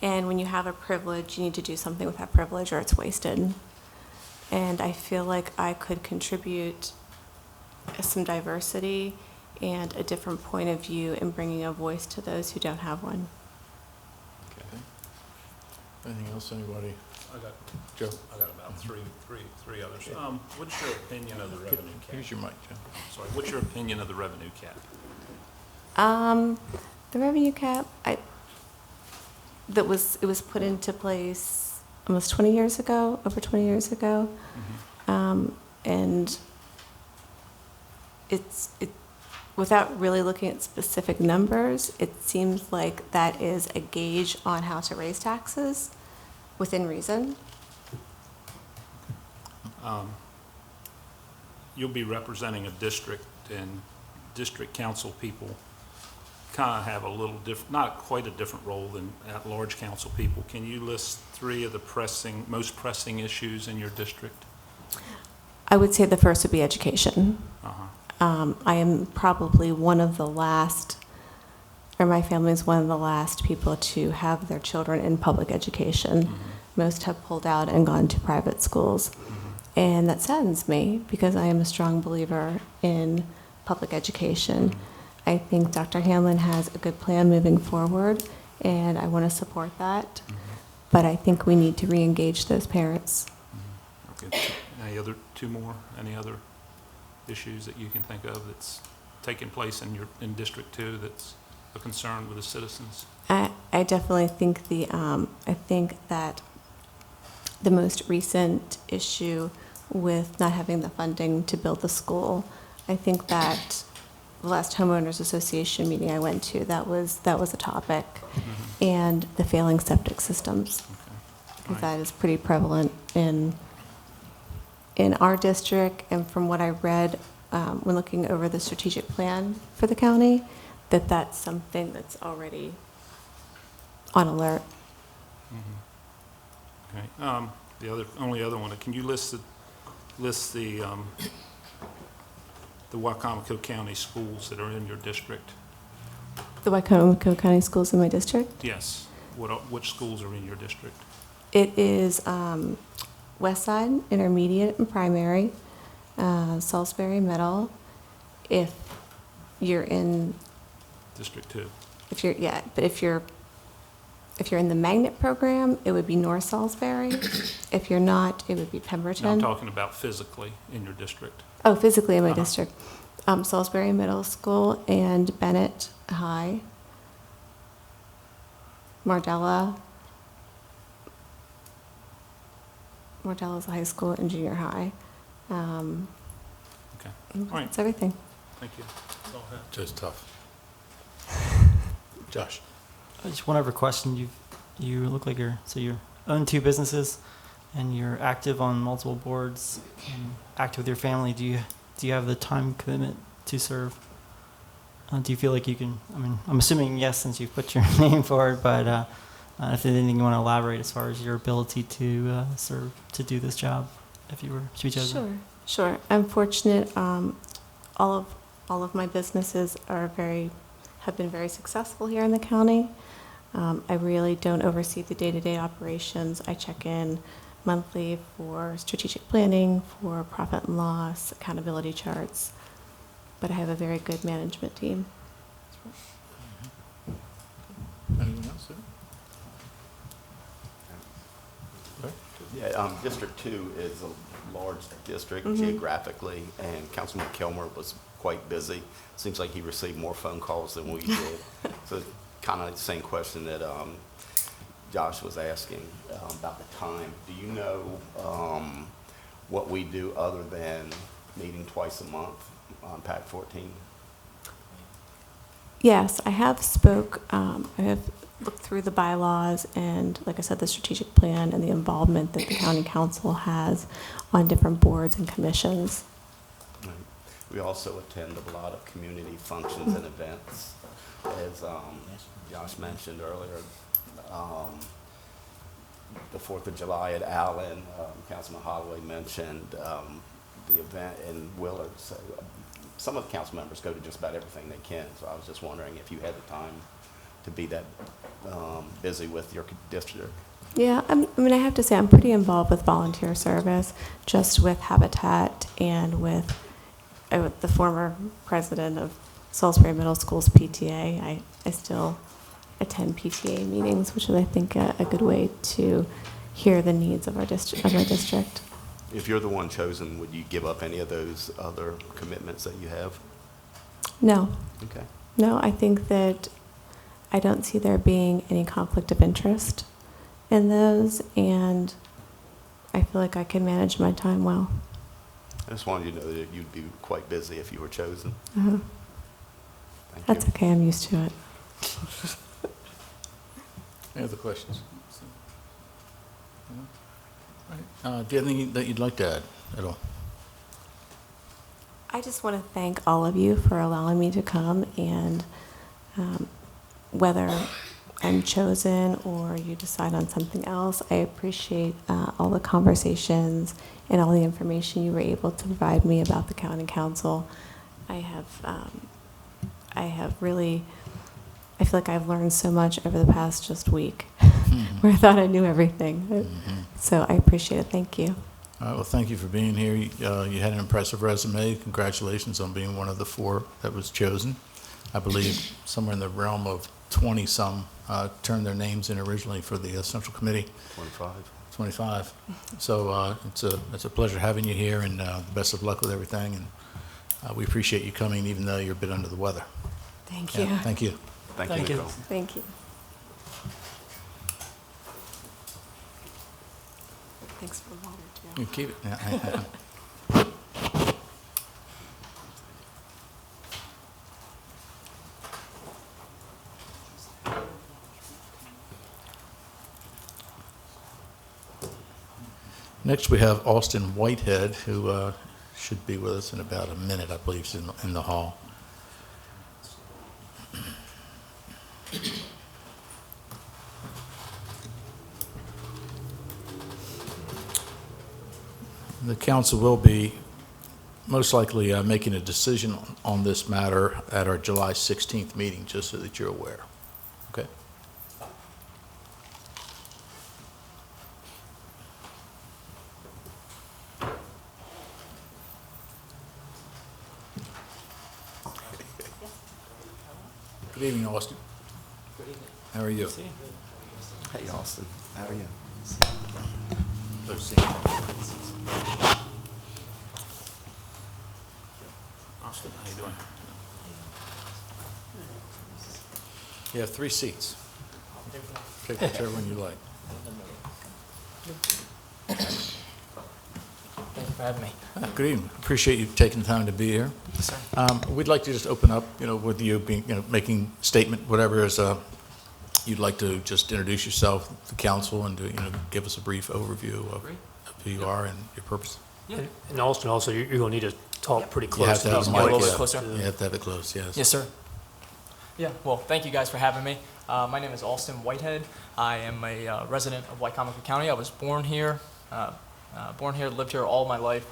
And when you have a privilege, you need to do something with that privilege or it's wasted. And I feel like I could contribute some diversity and a different point of view in bringing a voice to those who don't have one. Okay. Anything else, anybody? Joe? I got about three others. What's your opinion of the revenue cap? Here's your mic, Joe. Sorry, what's your opinion of the revenue cap? The revenue cap, it was put into place almost 20 years ago, over 20 years ago. And without really looking at specific numbers, it seems like that is a gauge on how to raise taxes within reason. You'll be representing a district, and district council people kind of have a little different, not quite a different role than at-large council people. Can you list 3 of the most pressing issues in your district? I would say the first would be education. I am probably one of the last, or my family is one of the last people to have their children in public education. Most have pulled out and gone to private schools. And that saddens me because I am a strong believer in public education. I think Dr. Hanlon has a good plan moving forward, and I want to support that. But I think we need to re-engage those parents. Okay. Any other 2 more? Any other issues that you can think of that's taking place in District 2 that's a concern with the citizens? I definitely think I think that the most recent issue with not having the funding to build the school, I think that the last homeowners association meeting I went to, that was a topic, and the failing septic systems, because that is pretty prevalent in our district, and from what I read when looking over the strategic plan for the county, that's something that's already on alert. Okay. The only other one, can you list the Wicomico County schools that are in your district? The Wicomico County schools in my district? Yes. Which schools are in your district? It is West Side, Intermediate and Primary, Salisbury Middle. If you're in District 2. But if you're in the magnet program, it would be North Salisbury. If you're not, it would be Pemberton. No, I'm talking about physically in your district. Oh, physically in my district. Salisbury Middle School and Bennett High. Mardella's a high school and junior high. Okay. All right. That's everything. Thank you. Just tough. Josh? Just one other question. You look like you own 2 businesses, and you're active on multiple boards, and active with your family. Do you have the time commitment to serve? Do you feel like you can? I mean, I'm assuming yes, since you've put your name forward. But if there's anything you want to elaborate as far as your ability to serve, to do this job, if you were to be chosen. Sure. I'm fortunate. All of my businesses have been very successful here in the county. I really don't oversee the day-to-day operations. I check in monthly for strategic planning, for profit and loss, accountability charts, but I have a very good management team. Anyone else? Yeah, District 2 is a large district geographically, and Councilman Kilmer was quite busy. Seems like he received more phone calls than we did. So kind of the same question that Josh was asking about the time. Do you know what we do other than meeting twice a month on PAC 14? Yes, I have I have looked through the bylaws and, like I said, the strategic plan and the involvement that the county council has on different boards and commissions. Right. We also attend a lot of community functions and events, as Josh mentioned earlier. The 4th of July at Allen, Councilman Holloway mentioned the event in Willard. So, some of the council members go to just about everything they can, so I was just wondering if you had the time to be that busy with your district. Yeah, I have to say I'm pretty involved with volunteer service, just with Habitat and with the former president of Salisbury Middle School's PTA. I still attend PTA meetings, which is, I think, a good way to hear the needs of our district. If you're the one chosen, would you give up any of those other commitments that you have? No. Okay. No, I think that I don't see there being any conflict of interest in those, and I feel like I can manage my time well. I just wanted you to know that you'd be quite busy if you were chosen. Uh-huh. Thank That's you. okay, I'm used to it. Any other questions? Do you have anything that you'd like to add at all? I just want to thank all of you for allowing me to come and Whether I'm chosen or you decide on something else, I appreciate all the conversations and all the information you were able to provide me about the county council. I have really, I feel like I've learned so much over the past just week, where I thought I knew everything. So I appreciate it. Thank you. All right, well, thank you for being here. You had an impressive resume. Congratulations on being one of the 4 that was chosen. I believe somewhere in the realm of 20-some turned their names in originally for the Central Committee. 25. So it's a pleasure having you here, and the best of luck with everything. And we appreciate you coming, even though you're a bit under the weather. Thank you. Yeah, thank you. Thank you, Nicole. Thank you. Thanks for the water, too. You can keep it. Yeah. Next, we have Austin Whitehead, who should be with us in about a minute. I believe he's in the hall. The council will be most likely making a decision on this matter at our July 16th meeting, just so that you're aware. Okay? Good evening, Austin. Good evening. How are you? Hey, Austin. How are you? Austin, how you doing? You have 3 seats. Take whichever one you like. Thank you for having me. Good evening. Appreciate you taking the time to be here. Yes, sir. We'd like to just open up, with you being, making statement, whatever is you'd like to just introduce yourself to council and to, give us a brief overview of who you are and your purpose. Yeah. And Austin, also, you're going to need to talk pretty You have close. to have the Get a mic. little bit Yeah. closer. You have to have it close, yes. Yes, sir. Yeah, well, thank you guys for having me. My name is Austin Whitehead. I am a resident of Wicomico County. I was born here, lived here all my life.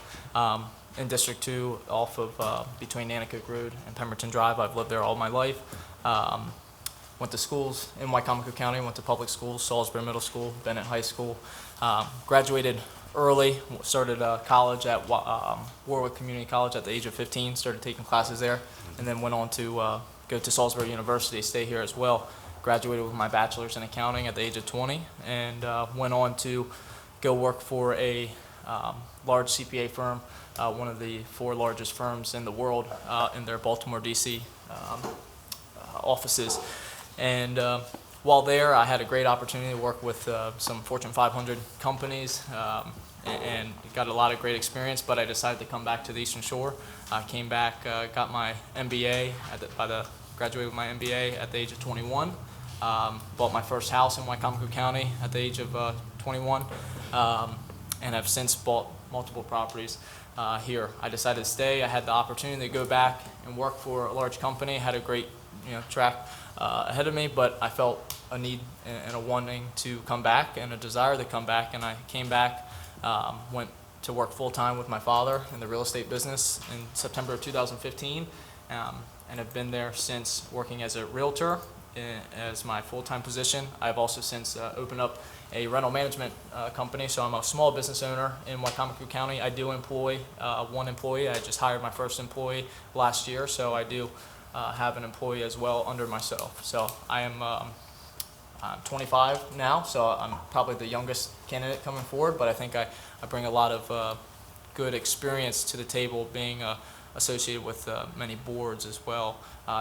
In District 2, off of between Nanticoke Road and Pemberton Drive. I've lived there all my life. Went to schools in Wicomico County, went to public schools, Salisbury Middle School, Bennett High School. Graduated early, started college at Warwick Community College at the age of 15, started taking classes there, and then went on to go to Salisbury University, stay here as well. Graduated with my bachelor's in accounting at the age of 20, and went on to go work for a large CPA firm, one of the 4 largest firms in the world, in their Baltimore, D.C. Offices. And while there, I had a great opportunity to work with some Fortune 500 companies and got a lot of great experience, but I decided to come back to the Eastern Shore. I came back, got my MBA, graduated with my MBA at the age of 21, bought my first house in Wicomico County at the age of 21, and have since bought multiple properties here. I decided to stay. I had the opportunity to go back and work for a large company, had a great track ahead of me, but I felt a need and a wanting to come back and a desire to come back, and I came back, went to work full-time with my father in the real estate business in September of 2015, and have been there since, working as a realtor as my full-time position. I've also since opened up a rental management company, so I'm a small business owner in Wicomico County. I do employ 1 employee. I just hired my first employee last year, so I do have an employee as well under myself. So I am I'm 25 now, so I'm probably the youngest candidate coming forward, but I think I bring a lot of good experience to the table, being associated with many boards as well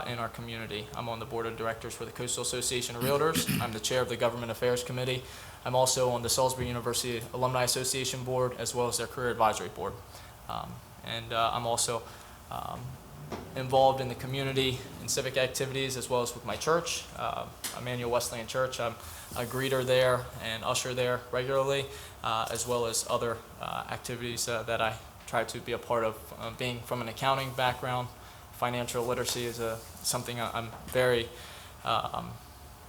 in our community. I'm on the board of directors for the Coastal Association of Realtors. I'm the chair of the Government Affairs Committee. I'm also on the Salisbury University Alumni Association Board, as well as their Career Advisory Board. I'm also involved in the community and civic activities, as well as with my church, Emmanuel Wesleyan Church. I'm a greeter there and usher there regularly, as well as other activities that I try to be a part of. Being from an accounting background, financial literacy is something I'm very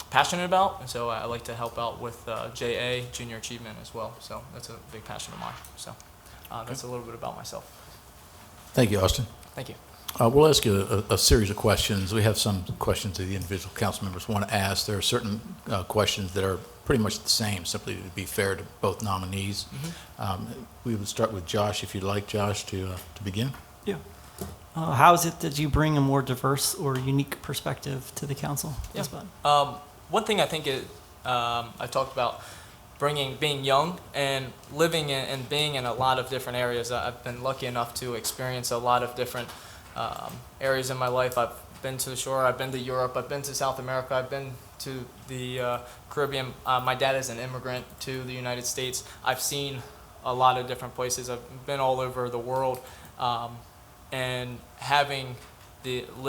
passionate about, and so I like to help out with JA, Junior Achievement, as well. So that's a big passion of mine. So that's a little bit about myself. Thank you, Austin. Thank you. We'll ask you a series of questions. We have some questions that the individual council members want to ask. There are certain questions that are pretty much the same, simply to be fair to both nominees. We would start with Josh, if you'd like, Josh, to begin. Yeah. How is it that you bring a more diverse or unique perspective to the council? Yeah. Yes, One thing I think I talked about being young and living and being in a lot of different areas. I've been lucky enough to experience a lot of different areas in my life. I've been to the shore, I've been to Europe, I've been to South America, I've been to the Caribbean. My dad is an immigrant to the United States. I've seen a lot of different places. I've been all over the world, and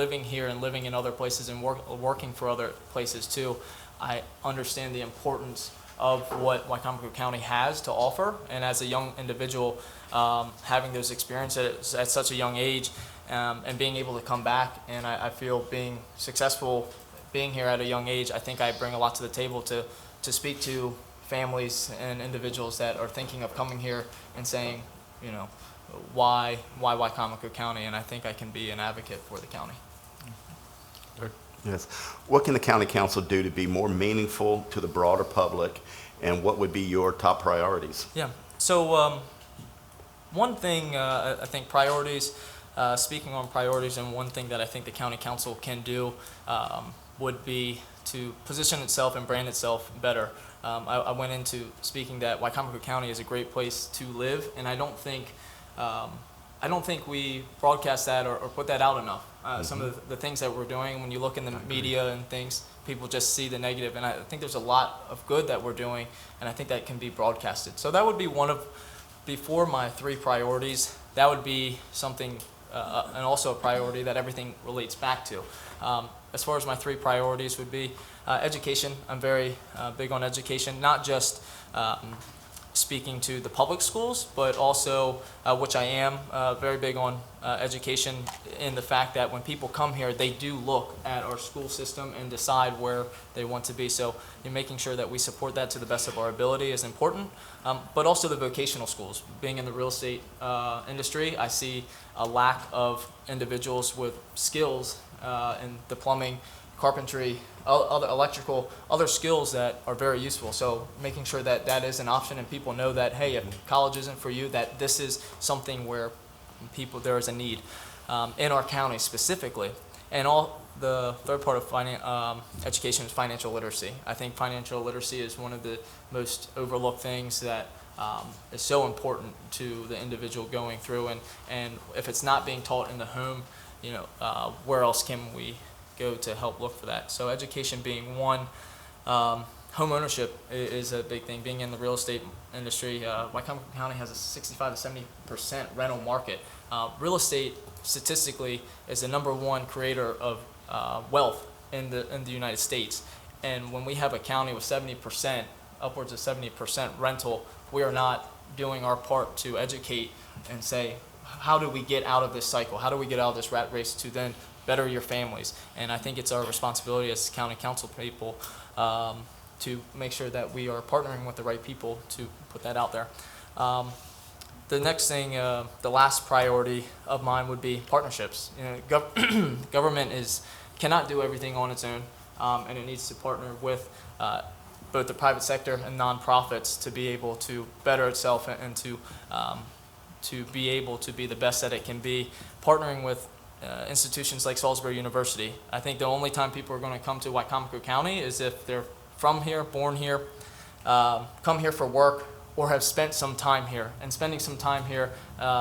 living here and living in other places and working for other places too, I understand the importance of what Wicomico County has to offer. And as a young individual, having those experiences at such a young age, and being able to come back, and I feel being successful being here at a young age, I think I bring a lot to the table to speak to families and individuals that are thinking of coming here and saying, why Wicomico County? And I think I can be an advocate for the county. Yes. What can the county council do to be more meaningful to the broader public, and what would be your top priorities? Yeah. So one thing, I think priorities, speaking on priorities, and one thing that I think the county council can do would be to position itself and brand itself better. I went into speaking that Wicomico County is a great place to live, and I don't think we broadcast that or put that out enough. Some of the things that we're doing, when you look in the media and things, people just see the negative, and I think there's a lot of good that we're doing, and I think that can be broadcasted. So that would be before my 3 priorities, that would be something, and also a priority that everything relates back to. As far as my 3 priorities would be education. I'm very big on education, not just speaking to the public schools, but also, which I am, very big on education in the fact that when people come here, they do look at our school system and decide where they want to be. So you're making sure that we support that to the best of our ability is important, but also the vocational schools. Being in the real estate industry, I see a lack of individuals with skills in the plumbing, carpentry, other electrical, other skills that are very useful. So making sure that that is an option and people know that, hey, if college isn't for you, that this is something where there is a need in our county specifically. And the third part of education is financial literacy. I think financial literacy is one of the most overlooked things that is so important to the individual going through. And if it's not being taught in the home, where else can we go to help look for that? So education being one. Home ownership is a big thing. Being in the real estate industry, Wicomico County has a 65 to 70% rental market. Real estate statistically is the #1 creator of wealth in the United States. And when we have a county with 70%, upwards of 70% rental, we are not doing our part to educate and say, how do we get out of this cycle? How do we get out of this rat race to then better your families? And I think it's our responsibility as county council people to make sure that we are partnering with the right people to put that out there. The next thing, the last priority of mine would be partnerships. Government cannot do everything on its own, and it needs to partner with both the private sector and nonprofits to be able to better itself and to be able to be the best that it can be. Partnering with institutions like Salisbury University. I think the only time people are going to come to Wicomico County is if they're from here, born here, come here for work, or have spent some time here. And spending some time here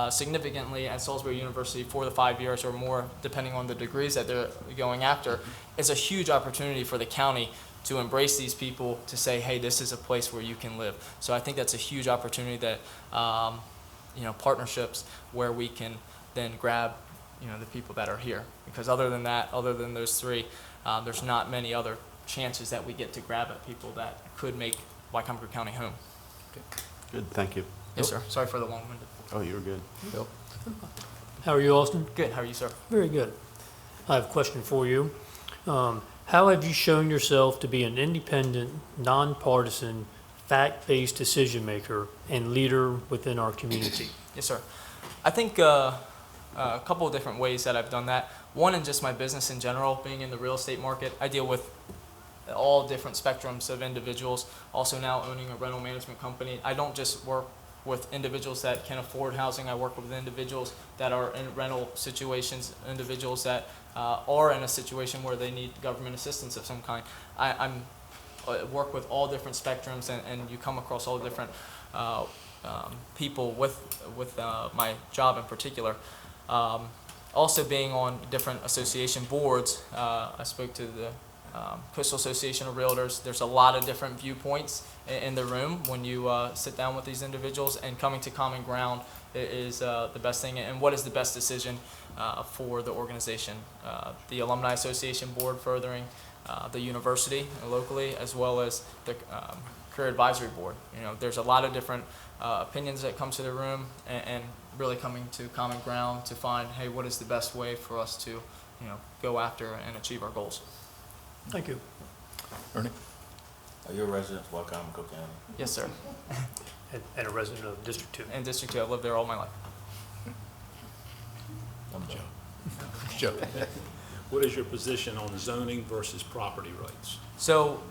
significantly at Salisbury University for the 5 years or more, depending on the degrees that they're going after, is a huge opportunity for the county to embrace these people, to say, hey, this is a place where you can live. So I think that's a huge opportunity that, partnerships where we can then grab the people that are here. Because other than that, other than those 3, there's not many other chances that we get to grab at people that could make Wicomico County home. Good, thank you. Yes, sir. Sorry for the long-winded. Oh, you were good. Bill? How are you, Austin? Good. How are you, sir? Very good. I have a question for you. How have you shown yourself to be an independent, nonpartisan, fact-based decision maker and leader within our community? Yes, sir. I think a couple of different ways that I've done that. One, in just my business in general, being in the real estate market, I deal with all different spectrums of individuals. Also now owning a rental management company, I don't just work with individuals that can afford housing. I work with individuals that are in rental situations, individuals that are in a situation where they need government assistance of some kind. I work with all different spectrums, and you come across all different people with my job in particular. Also being on different association boards, I spoke to the Coastal Association of Realtors. There's a lot of different viewpoints in the room when you sit down with these individuals, and coming to common ground is the best thing, and what is the best decision for the organization. The Alumni Association Board furthering the university locally, as well as the Career Advisory Board. You know, there's a lot of different opinions that come to the room, and really coming to common ground to find, hey, what is the best way for us to, you know, go after and achieve our goals. Thank you. Ernie? Are you a resident of Wicomico County? Yes, sir. And a resident of District 2. In District 2, I've lived there all my life. I'm Joe. Joe? What is your position on zoning versus property rights? So,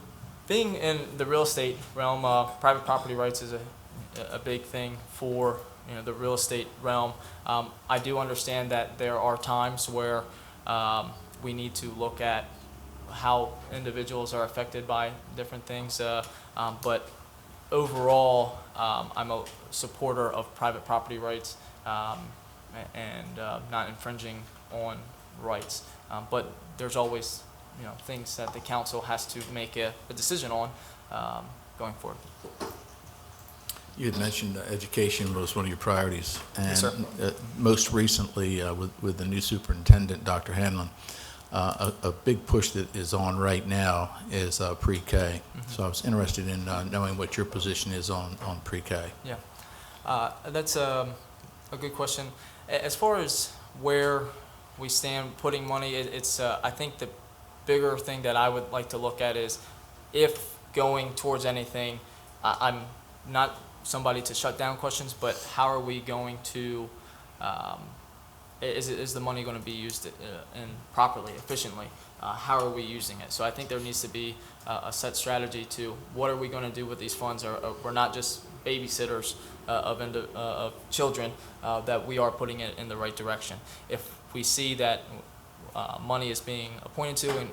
being in the real estate realm, private property rights is a big thing for, you know, the real estate realm. I do understand that there are times where we need to look at how individuals are affected by different things, but overall, I'm a supporter of private property rights and not infringing on rights. But there's always, you know, things that the council has to make a decision on going forward. You had mentioned education was one of your priorities. And Yes, sir. Most recently, with the new superintendent, Dr. Hanlon, a big push that is on right now is pre-K. Mm-hmm. So I was interested in knowing what your position is on pre-K. Yeah, that's a good question. As far as where we stand putting money, it's I think the bigger thing that I would like to look at is, if going towards anything, I'm not somebody to shut down questions, but how are we going to, is the money going to be used properly, efficiently? How are we using it? So I think there needs to be a set strategy to what are we going to do with these funds. We're not just babysitters of children, that we are putting it in the right direction. If we see that money is being appointed to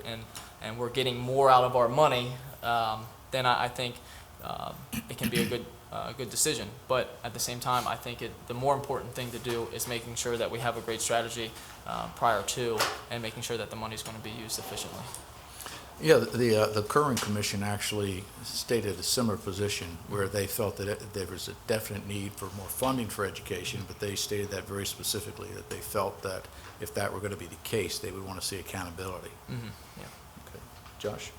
and we're getting more out of our money, then I think it can be a good decision. But at the same time, I think the more important thing to do is making sure that we have a great strategy prior to, and making sure that the money is going to be used efficiently. Yeah, the current commission actually stated a similar position, where they felt that there was a definite need for more funding for education, but they stated that very specifically, that they felt that if that were going to be the case, they would want to see accountability. Mm-hmm. Yeah. Okay. Josh?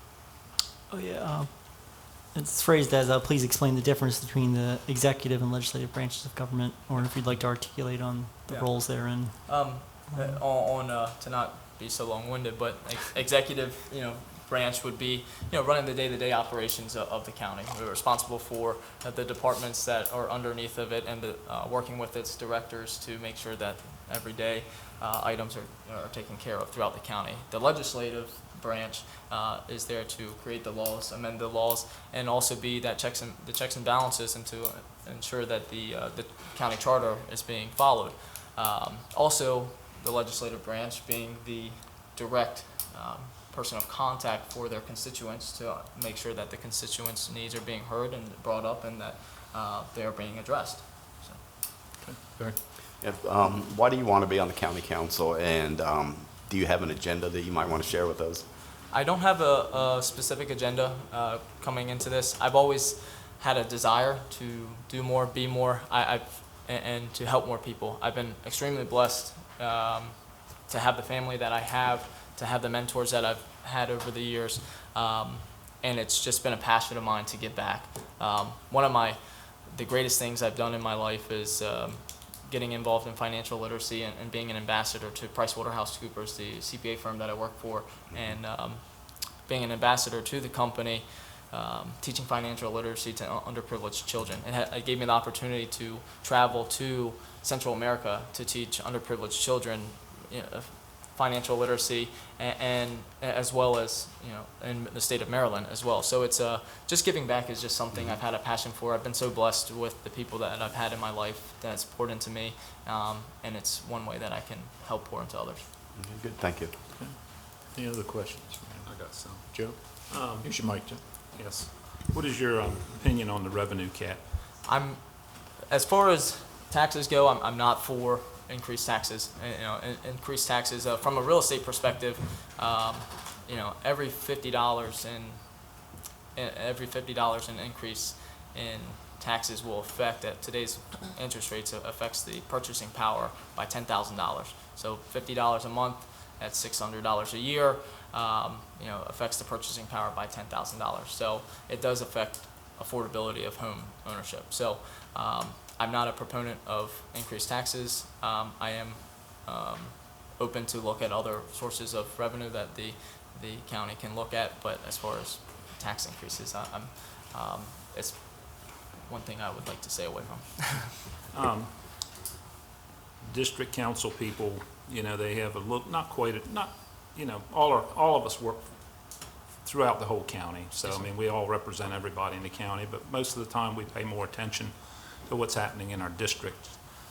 Oh, yeah. It's phrased as, please explain the difference between the executive and legislative branches of government, or if you'd like to articulate on the Yeah. roles therein. To not be so long-winded, but executive, you know, branch would be, you know, running the day-to-day operations of the county. We're responsible for the departments that are underneath of it, and working with its directors to make sure that everyday items are taken care of throughout the county. The legislative branch is there to create the laws, amend the laws, and also be that checks and balances, and to ensure that the county charter is being followed. Also, the legislative branch being the direct person of contact for their constituents, to make sure that the constituents' needs are being heard and brought up, and that they are being addressed. So. Okay. Barry? Yeah, why do you want to be on the county council, and do you have an agenda that you might want to share with us? I don't have a specific agenda coming into this. I've always had a desire to do more, be more, and to help more people. I've been extremely blessed to have the family that I have, to have the mentors that I've had over the years, and it's just been a passion of mine to give back. One of the greatest things I've done in my life is getting involved in financial literacy and being an ambassador to PricewaterhouseCoopers, the CPA firm that I work for, and being an ambassador to the company, teaching financial literacy to underprivileged children. It gave me the opportunity to travel to Central America to teach underprivileged children, financial literacy, and as well as, in the state of Maryland as well. So it's just giving back is just something I've had a passion for. I've been so blessed with the people that I've had in my life that's poured into me, and it's one way that I can help pour into others. Okay, good, thank you. Any other questions? I got some. Joe? Here's your mic, Joe. Yes. What is your opinion on the revenue cap? As far as taxes go, I'm not for increased taxes. Increased taxes from a real estate perspective. Every $50 in increase in taxes will affect, at today's interest rates, affects the purchasing power by $10,000. So $50 a month, that's $600 a year. Affects the purchasing power by $10,000. So it does affect affordability of home ownership. So I'm not a proponent of increased taxes. I am open to look at other sources of revenue that the county can look at, but as far as tax increases, it's one thing I would like to stay away from. District council people, they have a look, all of us work throughout the whole county. So, I mean, we all represent everybody in the county, but most of the time we pay more attention to what's happening in our district.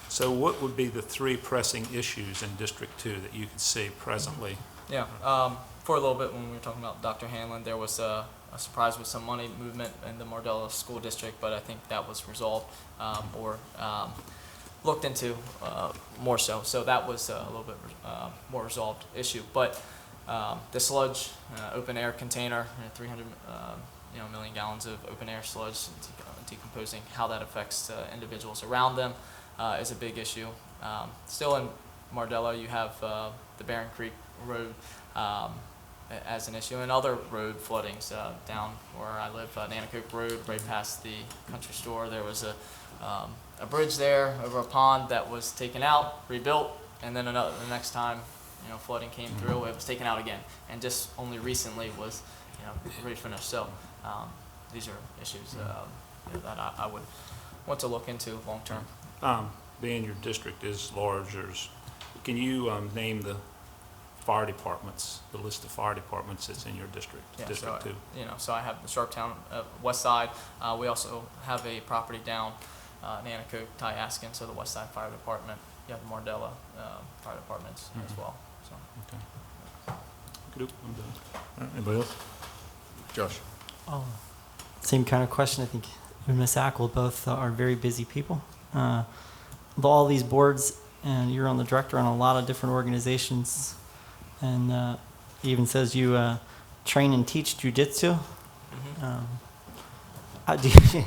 So what would be the 3 pressing issues in District 2 that you could see presently? Yeah, for a little bit when we were talking about Dr. Hanlon, there was a surprise with some money movement in the Mardella School District, but I think that was resolved or looked into more so. So that was a little bit more resolved issue. But the sludge, open air container, 300 million gallons of open air sludge decomposing, how that affects individuals around them is a big issue. Still in Mardella, you have the Barron Creek Road as an issue, and other road floodings down where I live, Nanacoke Road, right past the country store. There was a bridge there over a pond that was taken out, rebuilt, and then the next time flooding came through, it was taken out again, and just only recently was refinished. So these are issues that I would want to look into long term. Being your district is large, can you name the fire departments, the list of fire departments that's in your district, Yeah, District 2? So I have the Sharptown West Side. We also have a property down Nanacoke, Tyaskin, so the West Side Fire Department. You have the Mardella Fire Departments as well. So. Okay. Good. I'm done. All right, anybody else? Josh? Oh, same kind of question. I think you and Ms. Ackle both are very busy people. With all these boards, and you're on the director on a lot of different organizations, and it even says you train and teach jujitsu. How do you?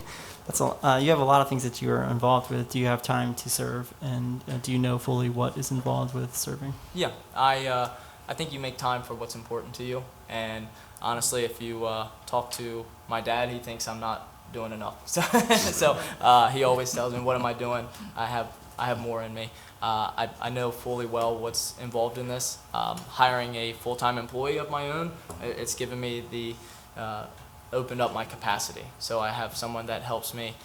You have a lot of things that you are involved with. Do you have time to serve, and do you know fully what is involved with serving? Yeah, I think you make time for what's important to you, and honestly, if you talk to my dad, he thinks I'm not doing enough. So he always tells me, "What am I doing? I have more in me." I know fully well what's involved in this. Hiring a full-time employee of my own, it's given me the opened up my capacity. So I have someone that helps me,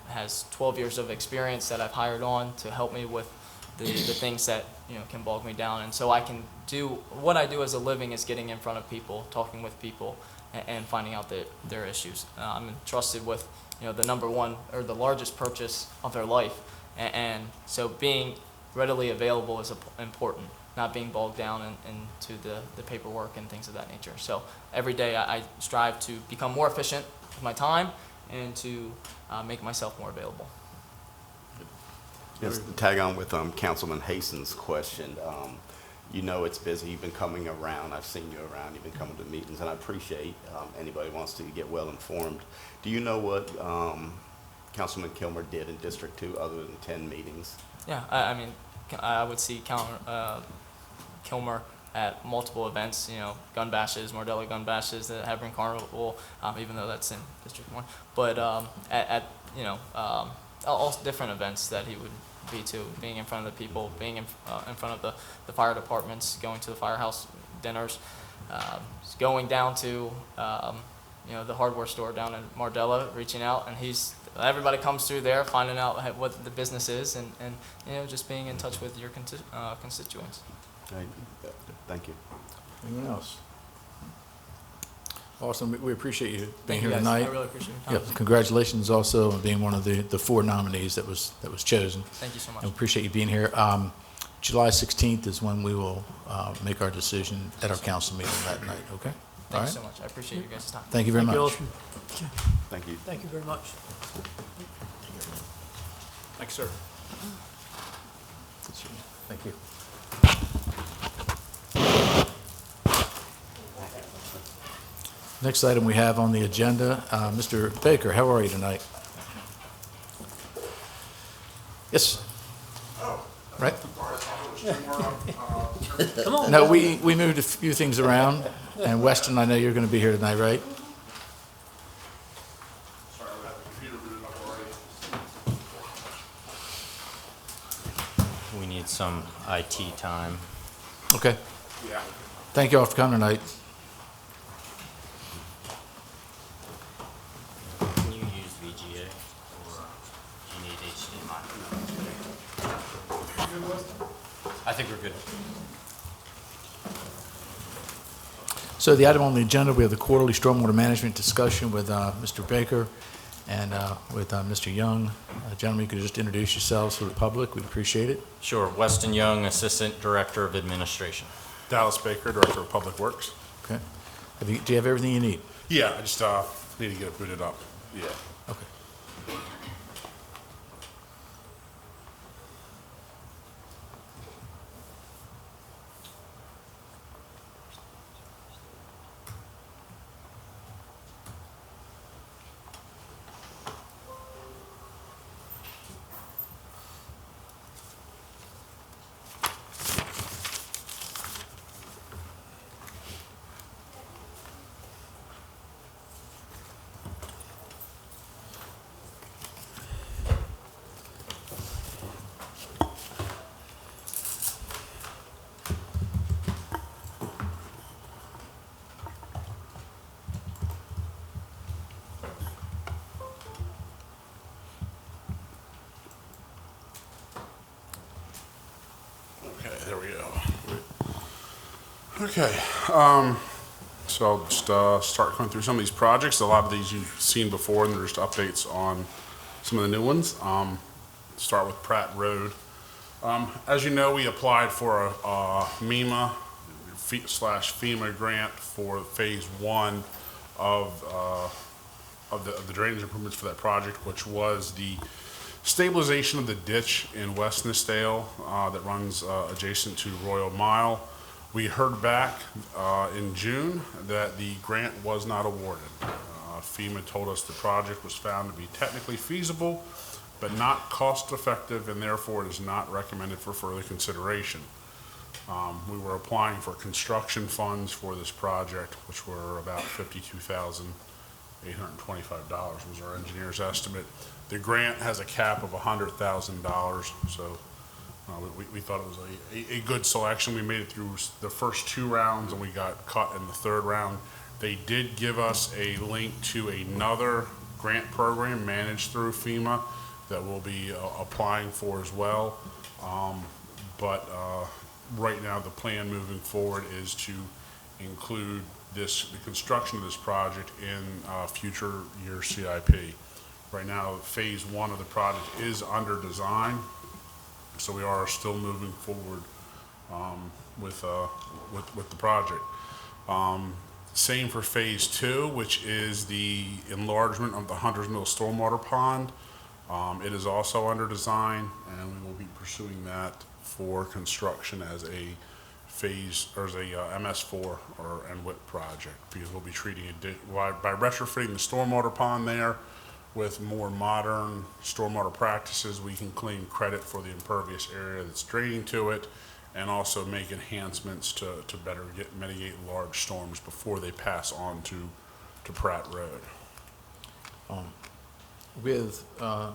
has 12 years of experience that I've hired on to help me with the things that can bog me down. And so I can do what I do as a living is getting in front of people, talking with people, and finding out their issues. I'm entrusted with the number one or the largest purchase of their life, and so being readily available is important. Not being bogged down into the paperwork and things of that nature. So every day I strive to become more efficient with my time and to make myself more available. Yes, to tag on with Councilman Hason's question. It's busy. You've been coming around. I've seen you around. You've been coming to meetings, and I appreciate anybody who wants to get well informed. Do you know what Councilman Kilmer did in District 2 other than 10 meetings? Yeah, I mean, I would see Kilmer at multiple events, gun bashes, Mardella gun bashes, the Hebron Carnival, even though that's in District 1. But at all different events that he would be too, being in front of the people, being in front of the fire departments, going to the firehouse dinners, going down to the hardware store down in Mardella, reaching out, and everybody comes through there, finding out what the business is, and just being in touch with your constituents. Thank you. Anyone else? Awesome. We appreciate you being Thank here you guys. tonight. I really appreciate your time. Yep. Congratulations also on being one of the 4 nominees that was chosen. Thank you so much. And we appreciate you being here. July 16th is when we will make our decision at our council meeting that night, okay? Thank you so much. I appreciate you guys' time. Thank you very much. Thank you. Thank you very much. Thanks, sir. Thank you. Next item we have on the agenda, Mr. Baker, how are you tonight? Yes. Right? Come on. No, we moved a few things around, and Weston, I know you're going to be here tonight, right? We need some IT time. Okay. Thank you all for coming tonight. Can you use VGA or do you need HDMI? I think we're good. So the item on the agenda, we have the quarterly stormwater management discussion with Mr. Baker and with Mr. Young. Gentlemen, you could just introduce yourselves to the public. We'd appreciate it. Sure. Weston Young, Assistant Director of Administration. Dallas Baker, Director of Public Works. Okay. Do you have everything you need? Yeah, I just need to get it booted up. Yeah. Okay. Okay, there we go. Okay, so I'll just start going through some of these projects. A lot of these you've seen before, and there's just updates on some of the new ones. Start with Pratt Road. As you know, we applied for a MEMA/FEMA grant for phase 1 of the drainage improvements for that project, which was the stabilization of the ditch in West Nistale that runs adjacent to Royal Mile. We heard back in June that the grant was not awarded. FEMA told us the project was found to be technically feasible, but not cost effective, and therefore it is not recommended for further consideration. We were applying for construction funds for this project, which were about $52,825 was our engineer's estimate. The grant has a cap of $100,000, so we thought it was a good selection. We made it through the first 2 rounds, and we got cut in the 3rd round. They did give us a link to another grant program managed through FEMA that we'll be applying for as well. But right now, the plan moving forward is to include the construction of this project in future year CIP. Right now, phase 1 of the project is under design, so we are still moving forward with the project. Same for phase 2, which is the enlargement of the Hunters Mill Stormwater Pond. It is also under design, and we will be pursuing that for construction as a phase, or as a MS4 or NWIP project, because we'll be treating it by retrofitting the stormwater pond there with more modern stormwater practices. We can claim credit for the impervious area that's draining to it, and also make enhancements to better mitigate large storms before they pass on to Pratt Road. With the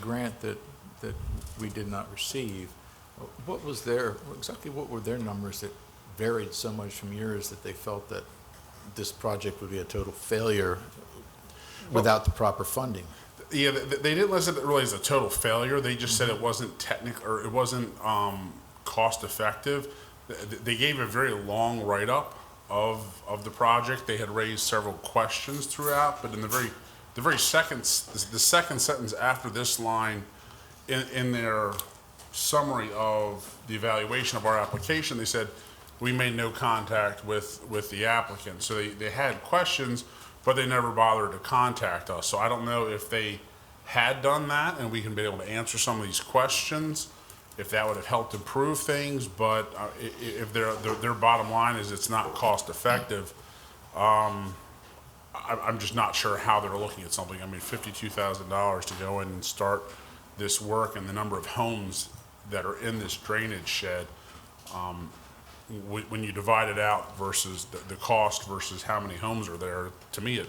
grant that that we did not receive, exactly what were their numbers that varied so much from yours that they felt that this project would be a total failure without the proper funding? Yeah, they didn't list it really as a total failure. They just said it wasn't technical, or it wasn't cost effective. They gave a very long write-up of the project. They had raised several questions throughout, but in the second sentence after this line in their summary of the evaluation of our application, they said, we made no contact with the applicant. So they had questions, but they never bothered to contact us. So I don't know if they had done that and we can be able to answer some of these questions, if that would have helped improve things. But if their bottom line is it's not cost effective, I'm just not sure how they're looking at something. I mean, $52,000 to go in and start this work, and the number of homes that are in this drainage shed, when you divide it out versus the cost versus how many homes are there, to me, it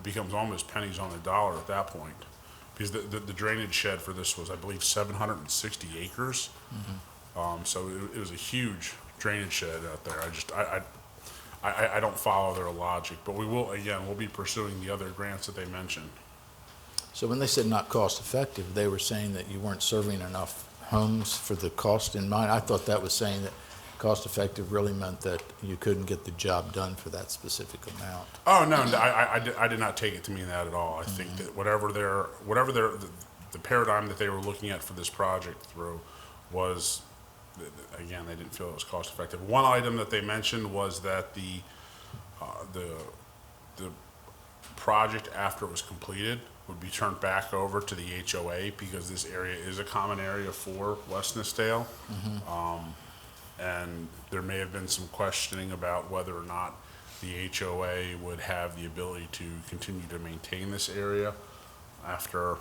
becomes almost pennies on the dollar at that point. Because the drainage shed for this was, I believe, 760 acres. So it was a huge drainage shed out there. I don't follow their logic, but we'll be pursuing the other grants that they mentioned. So when they said not cost effective, they were saying that you weren't serving enough homes for the cost in mind. I thought that was saying that cost effective really meant that you couldn't get the job done for that specific amount. Oh, no, I did not take it to mean that at all. I think that whatever the paradigm that they were looking at for this project through was, again, they didn't feel it was cost effective. One item that they mentioned was that the project, after it was completed, would be turned back over to the HOA because this area is a common area for West Nithsdale. And there may have been some questioning about whether or not the HOA would have the ability to continue to maintain this area after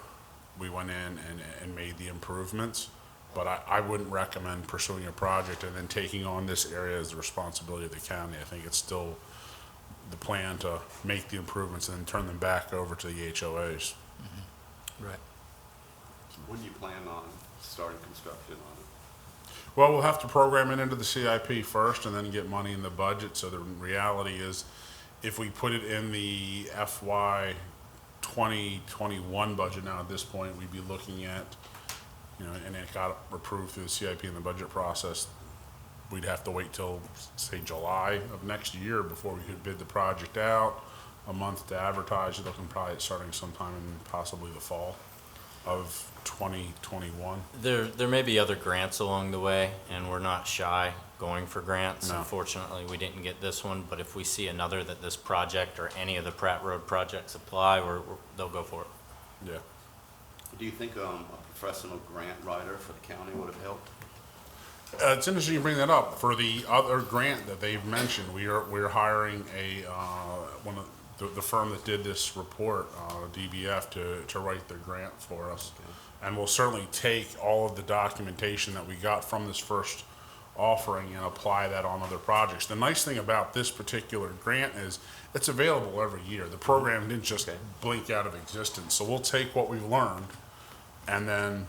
we went in and made the improvements. But I wouldn't recommend pursuing a project and then taking on this area as the responsibility of the county. I think it's still the plan to make the improvements and then turn them back over to the HOAs. Right. When do you plan on starting construction on it? Well, we'll have to program it into the CIP first and then get money in the budget. So the reality is, if we put it in the FY 2021 budget now at this point, we'd be looking at, and it got approved through the CIP in the budget process, we'd have to wait till, say, July of next year before we could bid the project out, a month to advertise. You're looking probably at starting sometime in possibly the fall of 2021. There may be other grants along the way, and we're not shy going for grants. No. Unfortunately, we didn't get this one, but if we see another that this project or any of the Pratt Road projects apply, they'll go for it. Yeah. Do you think a professional grant writer for the county would have helped? It's interesting you bring that up. For the other grant that they've mentioned, we're hiring one of the firm that did this report, DBF, to write the grant for us. Okay. And we'll certainly take all of the documentation that we got from this first offering and apply that on other projects. The nice thing about this particular grant is it's available every year. The program didn't just blink out of existence. So we'll take what we've learned and then,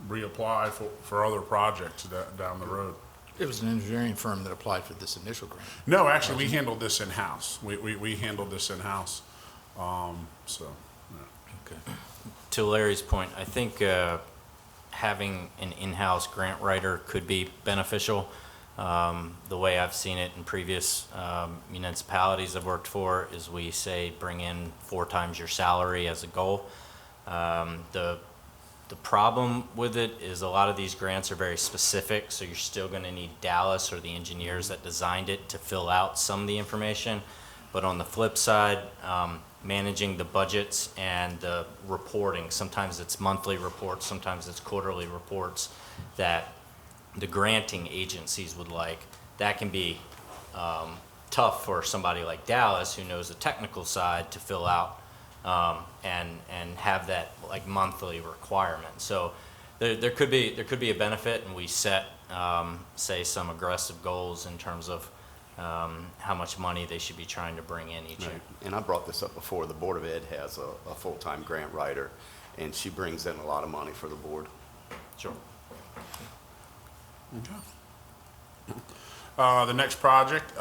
reapply for other projects down the road. It was an engineering firm that applied for this initial grant. No, actually, we handled this in-house. We handled this in-house. Okay. To Larry's point, I think having an in-house grant writer could be beneficial. The way I've seen it in previous municipalities I've worked for is we say bring in 4 times your salary as a goal. The problem with it is a lot of these grants are very specific, so you're still going to need Dallas or the engineers that designed it to fill out some of the information. But on the flip side, managing the budgets and the reporting, sometimes it's monthly reports, sometimes it's quarterly reports that the granting agencies would like, that can be tough for somebody like Dallas who knows the technical side to fill out and have that like monthly requirement. So there could be a benefit, and we set say some aggressive goals in terms of how much money they should be trying to bring in each year. And I brought this up before. The Board of Ed has a full-time grant writer, and she brings in a lot of money for the board. Sure. The next project,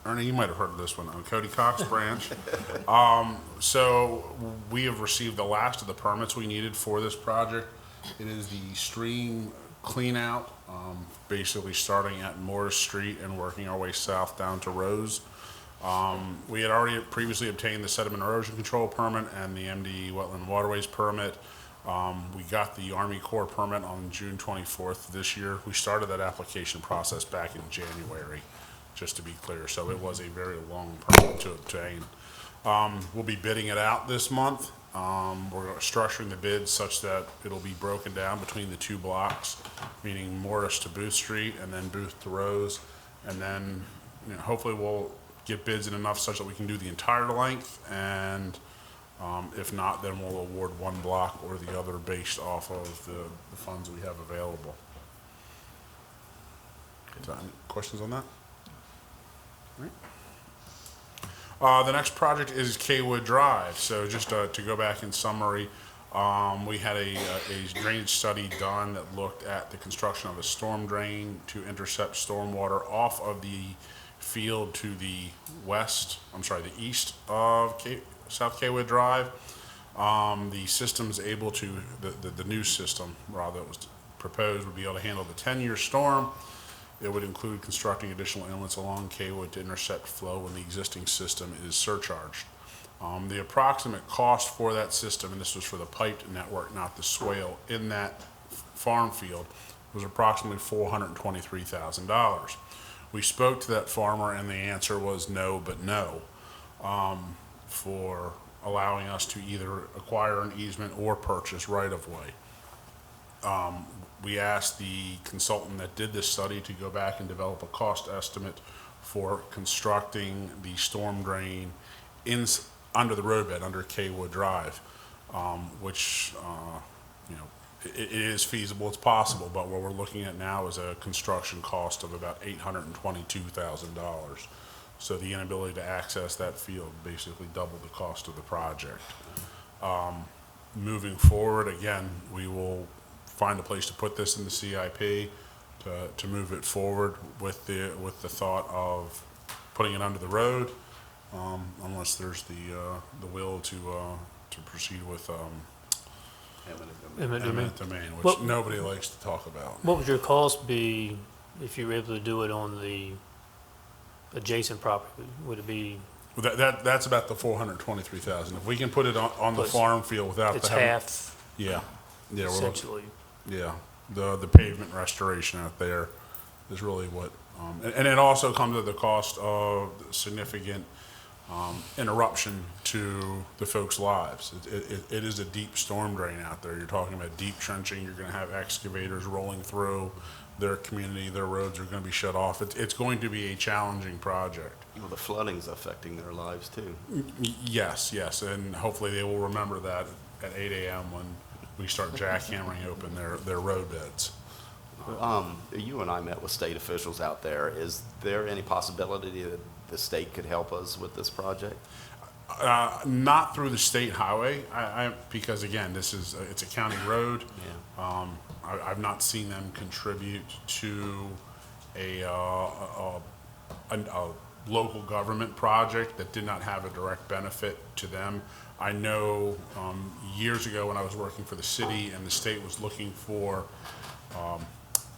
Ernie, you might have heard of this one, on Cody Cox Branch. So we have received the last of the permits we needed for this project. It is the stream clean out, basically starting at Morris Street and working our way south down to Rose. We had already previously obtained the sediment erosion control permit and the MDE wetland waterways permit. We got the Army Corps permit on June 24th this year. We started that application process back in January, just to be clear. So it was a very long permit to obtain. We'll be bidding it out this month. We're structuring the bids such that it'll be broken down between the two blocks, meaning Morris to Booth Street and then Booth to Rose. And then, hopefully we'll get bids in enough such that we can do the entire length, and if not, then we'll award one block or the other based off of the funds we have available. Any questions on that? The next project is Kaywood Drive. So just to go back in summary, we had a drainage study done that looked at the construction of a storm drain to intercept stormwater off of the field to the east of South Kaywood Drive. The system's able to, the new system, rather, that was proposed, would be able to handle the 10-year storm. It would include constructing additional inlets along Kaywood to intercept flow when the existing system is surcharged. The approximate cost for that system, and this was for the piped network, not the swale, in that farm field, was approximately $423,000. We spoke to that farmer, and the answer was no, but no, for allowing us to either acquire an easement or purchase right-of-way. We asked the consultant that did this study to go back and develop a cost estimate for constructing the storm drain under the roadbed, under Kaywood Drive, which, it is feasible, it's possible, but what we're looking at now is a construction cost of about $822,000. So the inability to access that field basically doubled the cost of the project. Moving forward, again, we will find a place to put this in the CIP to move it forward with the thought of putting it under the road, unless there's the will to proceed with eminent domain, which nobody likes to talk about. What would your cost be if you were able to do it on the adjacent property? Would it be? Well, that's about the $423,000. If we can put it on the farm field without it's the half. Yeah, Essentially. The pavement restoration out there is really what, and it also comes at the cost of significant interruption to the folks' lives. It is a deep storm drain out there. You're talking about deep trenching. You're going to have excavators rolling through their community. Their roads are going to be shut off. It's going to be a challenging project. Well, the flooding's affecting their lives too. Yes, and hopefully they will remember that at 8 a.m. when we start jackhammering open their road beds. You and I met with state officials out there. Is there any possibility that the state could help us with this project? Not through the state highway, because again, it's a county road. Yeah. I've not seen them contribute to a local government project that did not have a direct benefit to them. I know years ago when I was working for the city and the state was looking for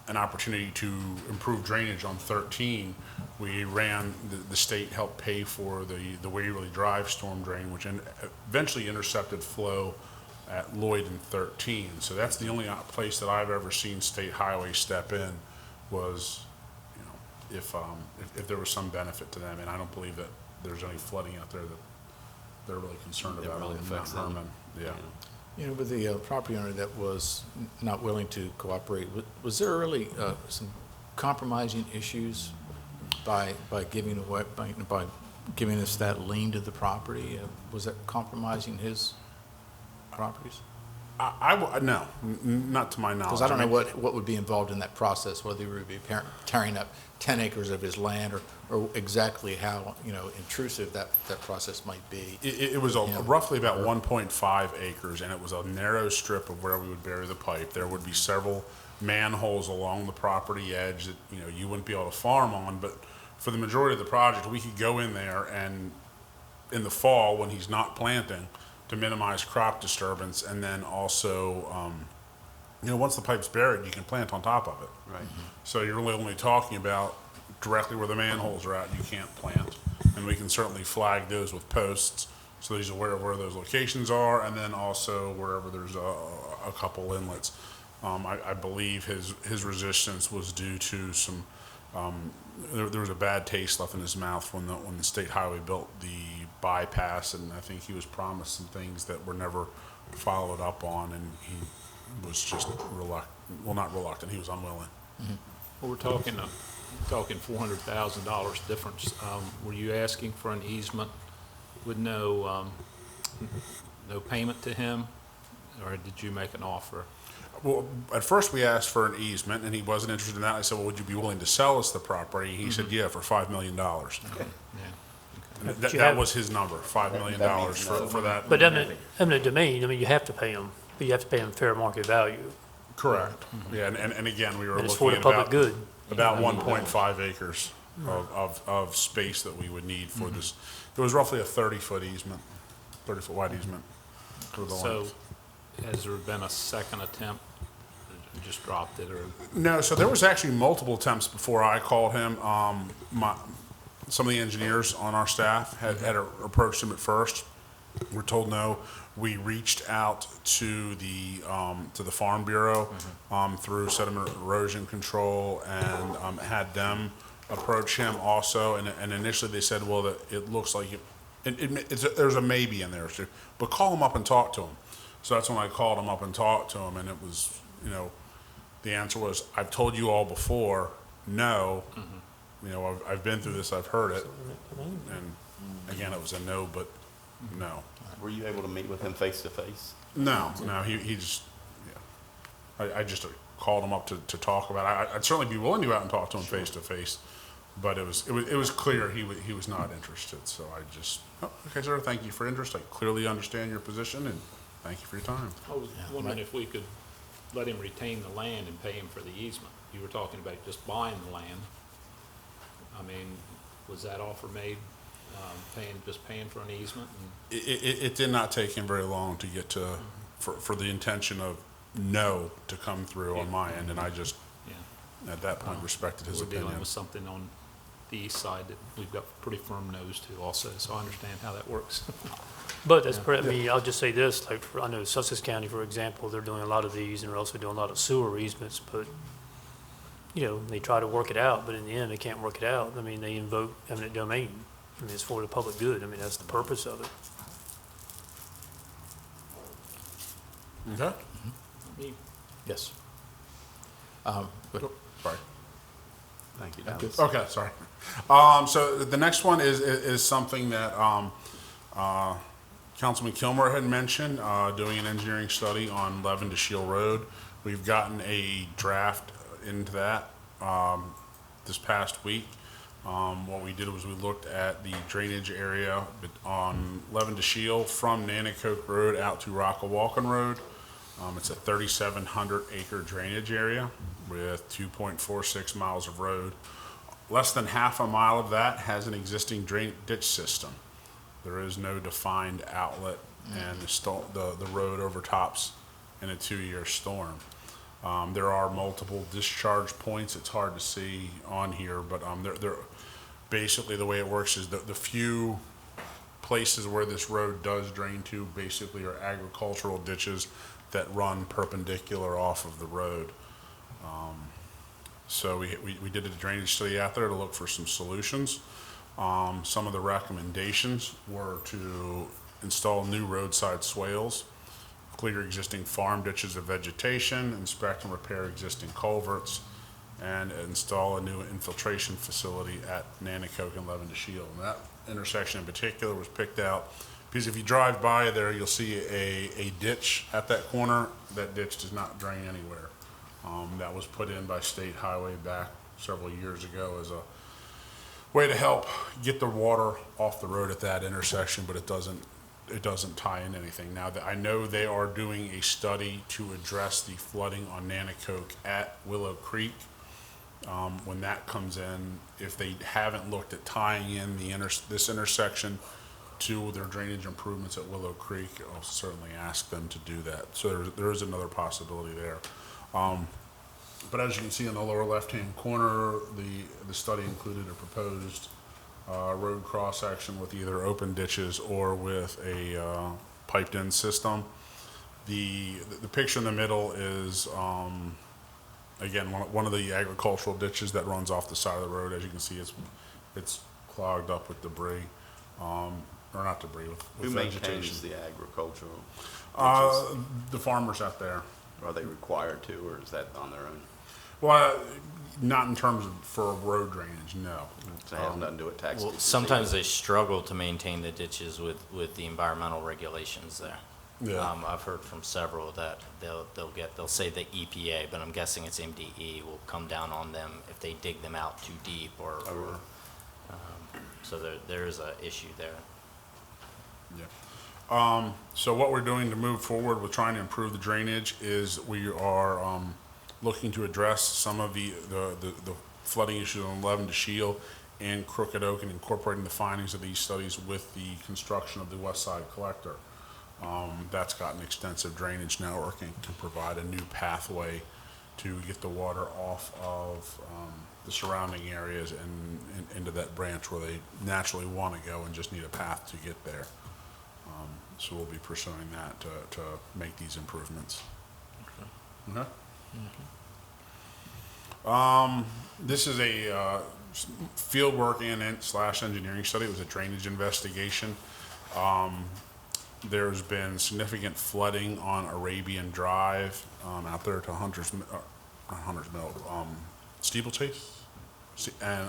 an opportunity to improve drainage on 13, we ran, the state helped pay for the Waverly Drive storm drain, which eventually intercepted flow at Lloyd and 13. So that's the only place that I've ever seen state highway step in, was, if there was some benefit to them. And I don't believe that there's any flooding out there that they're really concerned about. It really affects them. Yeah. With the property owner that was not willing to cooperate, was there really some compromising issues by giving away, by giving us that lien to the property? Was that compromising his properties? No, not to my knowledge. Because I don't know mean, what would be involved in that process, whether he would be tearing up 10 acres of his land or exactly how, intrusive that process might be. It was roughly about 1.5 acres, and it was a narrow strip of where we would bury the pipe. There would be several manholes along the property edge that, you wouldn't be able to farm on, but for the majority of the project, we could go in there and in the fall, when he's not planting, to minimize crop disturbance, and then also, once the pipe's buried, you can plant on top of it. Right. So you're really only talking about directly where the manholes are at, you can't plant. And we can certainly flag those with posts, so he's aware of where those locations are, and then also wherever there's a couple inlets. I believe his resistance was due to some, there was a bad taste left in his mouth when the state highway built the bypass, and I think he was promised some things that were never followed up on, and he was just not reluctant, he was unwilling. Well, we're talking $400,000 difference. Were you asking for an easement with no payment to him, or did you make an offer? Well, at first we asked for an easement, and he wasn't interested in that. I said, well, would you be willing to sell us the property? He said, yeah, for $5 million. Okay. Yeah. That was his number, $5 million for that. But eminent domain, I mean, you have to pay them, but you have to pay them fair market value. Correct. Yeah, and again, we were And it's for looking the at public good. about 1.5 acres of space that we would need for this. It was roughly a 30-foot easement, 30-foot wide easement for the So, length. has there been a second attempt? You just dropped it, or? No, so there was actually multiple attempts before I called him. Some of the engineers on our staff had approached him at first. We're told no. We reached out to the Farm Bureau through sediment erosion control and had them approach him also. And initially they said, well, that it looks like there's a maybe in there, but call him up and talk to him. So that's when I called him up and talked to him, and it was, the answer was, I've told you all before, no. I've been through this, I've heard it. And again, it was a no, but no. Were you able to meet with him face to face? No, he just, I just called him up to talk about it. I'd certainly be willing to go out and talk to him face to face, but it was clear he was not interested. So I just, okay, sir, thank you for interest. I clearly understand your position, and thank you for your time. I was wondering if we could let him retain the land and pay him for the easement. You were talking about just buying the land. I mean, was that offer made, paying for an easement? It did not take him very long to get to, for the intention of no to come through on my end, and I just, at that point, respected his opinion. We're dealing with something on the east side that we've got pretty firm nose to also, so I understand how that works. But that's, I mean, I'll just say this, like, I know Sussex County, for example, they're doing a lot of these, and they're also doing a lot of sewer easements, but, they try to work it out, but in the end, they can't work it out. I mean, they invoke eminent domain. I mean, it's for the public good. I mean, that's the purpose of it. Okay. Yes. Sorry. Thank you, Good. Dallas. Okay, sorry. So the next one is something that Councilman Kilmer had mentioned, doing an engineering study on Levin to Shield Road. We've gotten a draft into that this past week. What we did was we looked at the drainage area on Levin to Shield from Nanacoke Road out to Rockawalken Road. It's a 3,700 acre drainage area with 2.46 miles of road. Less than half a mile of that has an existing ditch system. There is no defined outlet, and the road overtops in a 2-year storm. There are multiple discharge points. It's hard to see on here, but they're basically the way it works is the few places where this road does drain to basically are agricultural ditches that run perpendicular off of the road. So we did a drainage study out there to look for some solutions. Some of the recommendations were to install new roadside swales, clear existing farm ditches of vegetation, inspect and repair existing culverts, and install a new infiltration facility at Nanacoke and Levin to Shield. And that intersection in particular was picked out Because if you drive by there, you'll see a ditch at that corner. That ditch does not drain anywhere. That was put in by State Highway back several years ago as a way to help get the water off the road at that intersection, but it doesn't tie in anything. Now, I know they are doing a study to address the flooding on Nanacoke at Willow Creek. When that comes in, if they haven't looked at tying in this intersection to their drainage improvements at Willow Creek, I'll certainly ask them to do that. So there is another possibility there. But as you can see in the lower left-hand corner, the study included a proposed road cross-section with either open ditches or with a piped-in system. The picture in the middle is, again, one of the agricultural ditches that runs off the side of the road. As you can see, it's clogged up with debris, or not debris, with Who vegetation. maintains the agricultural? The farmers out there. Are they required to, or is that on their own? Well, not in terms of for road drainage, no. So it has nothing to do with tax. Well, sometimes they struggle to maintain the ditches with the environmental regulations there. Yeah. I've heard from several that they'll say the EPA, but I'm guessing it's MDE will come down on them if they dig them out too deep so there is a issue there. Yeah. So what we're doing to move forward with trying to improve the drainage is we are looking to address some of the flooding issues on 11 to Shield and Crooked Oak, and incorporating the findings of these studies with the construction of the West Side Collector. That's got an extensive drainage network and can provide a new pathway to get the water off of the surrounding areas and into that branch where they naturally want to go and just need a path to get there. So we'll be pursuing that to make these improvements. Okay. This is a field work and / engineering study. It was a drainage investigation. There's been significant flooding on Arabian Drive out there to Steeplechase. And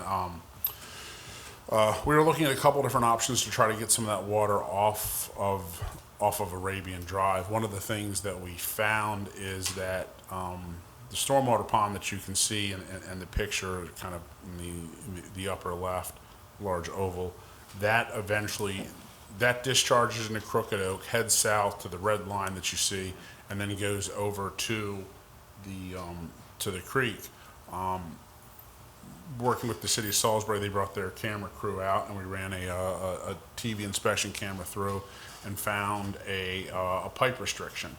we were looking at a couple different options to try to get some of that water off of Arabian Drive. One of the things that we found is that the stormwater pond that you can see in the picture, kind of in the upper left, large oval, that discharges into Crooked Oak, heads south to the red line that you see, and then goes over to the creek. Working with the city of Salisbury, they brought their camera crew out, and we ran a TV inspection camera through and found a pipe restriction.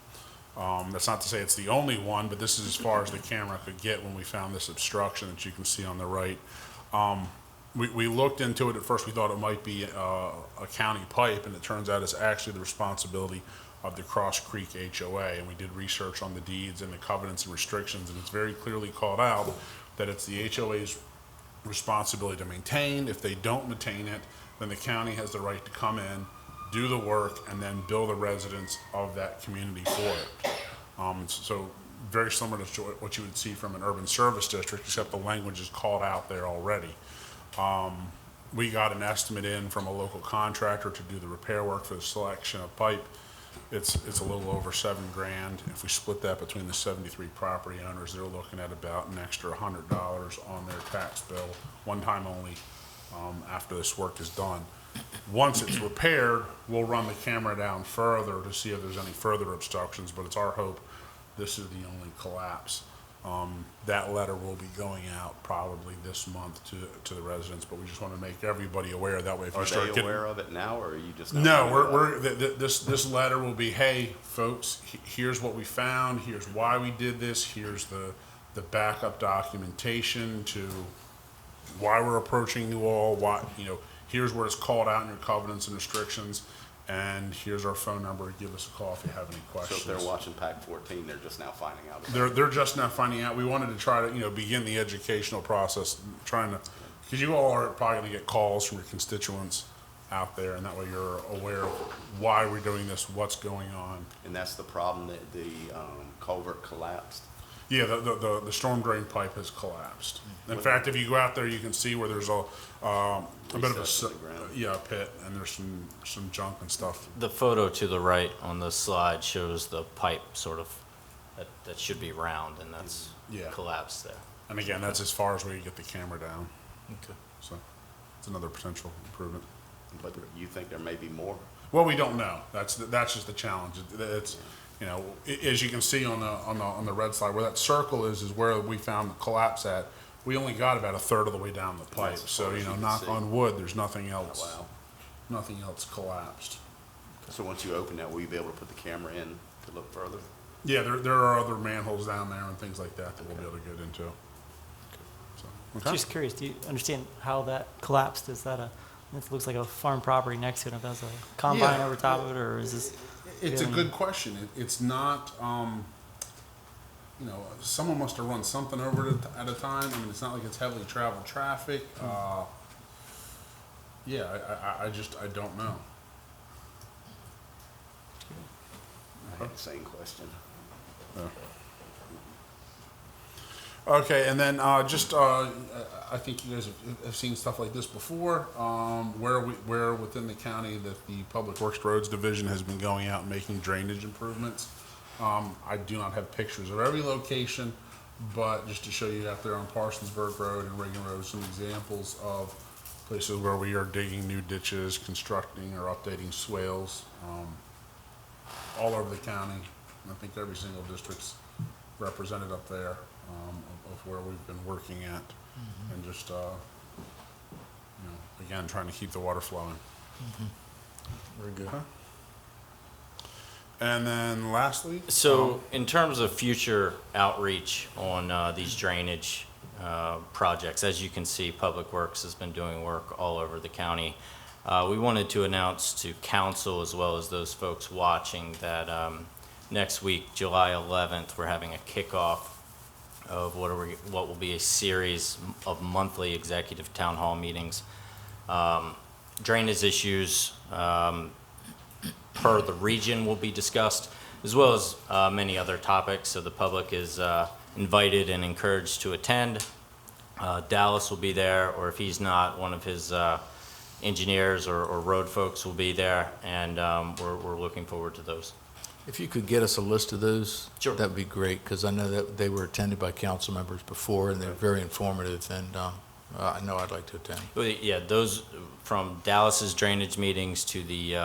That's not to say it's the only one, but this is as far as the camera could get when we found this obstruction that you can see on the right. We looked into it. At first we thought it might be a county pipe, and it turns out it's actually the responsibility of the Cross Creek HOA, and we did research on the deeds and the covenants and restrictions, and it's very clearly called out that it's the HOA's responsibility to maintain. If they don't maintain it, then the county has the right to come in, do the work, and then bill the residents of that community for it. So very similar to what you would see from an urban service district, except the language is called out there already. We got an estimate in from a local contractor to do the repair work for the selection of pipe. It's a little over $7,000. If we split that between the 73 property owners, they're looking at about an extra $100 on their tax bill, one time only, after this work is done. Once it's repaired, we'll run the camera down further to see if there's any further obstructions, but it's our hope this is the only collapse. That letter will be going out probably this month to the residents, but we just want to make everybody aware. That way, if you start Are they aware of it now, or are you just not? No, this letter will be, hey, folks, here's what we found. Here's why we did this. Here's the backup documentation to why we're approaching you all. Why, here's where it's called out in your covenants and restrictions. And here's our phone number. Give us a call if you have any questions. So if they're watching PAC 14, they're just now finding out. They're just now finding out. We wanted to try to begin the educational process, because you all are probably going to get calls from your constituents out there, and that way you're aware of why we're doing this, what's going on. And that's the problem, that the culvert collapsed. Yeah, the storm drain pipe has collapsed. In fact, if you go out there, you can see where there's a bit of Recess in the ground. a pit, and there's some junk and stuff. The photo to the right on the slide shows the pipe sort of, that should be round, and that's Yeah. collapsed there. And again, that's as far as we can get the camera down. Okay. So it's another potential improvement. But you think there may be more? Well, we don't know. That's just the challenge. It's, you know, as you can see on the red slide, where that circle is where we found the collapse at. We only got about a third of the way down the pipe. That's as So, far you as know, you can knock see. on wood, there's nothing else. Oh, wow. Nothing else collapsed. So once you open that, will you be able to put the camera in to look further? Yeah, there are other manholes down there and things like that we'll be able to get into. So, okay. Just curious, do you understand how that collapsed? Is that it looks like a farm property next to it, if that's a combine Yeah. over top of it, or is this? It's a feeling- good question. It's not, you know, someone must have run something over it at a time. I mean, it's not like it's heavily traveled traffic. Yeah, I don't know. I had the same question. Okay, and then I think you guys have seen stuff like this before, where within the county that the Public Works Roads Division has been going out and making drainage improvements. I do not have pictures of every location, but just to show you out there on Parsonsburg Road and Reagan Road, some examples of places where we are digging new ditches, constructing or updating swales, all over the county. I think every single district's represented up there, of where we've been working at, and just, you know, again, trying to keep the water flowing. Very good. And then lastly. So in terms of future outreach on these drainage projects, as you can see, Public Works has been doing work all over the county. We wanted to announce to council as well as those folks watching that next week, July 11th, we're having a kickoff of what will be a series of monthly executive town hall meetings. Drainage issues per the region will be discussed, as well as many other topics. So the public is invited and encouraged to attend. Dallas will be there, or if he's not, one of his engineers or road folks will be there, and we're looking forward to those. If you could get us a list of those, Sure. that'd be great, because I know that they were attended by council members before, and they're very informative, and I know I'd like to attend. Well, yeah, those from Dallas's drainage meetings to the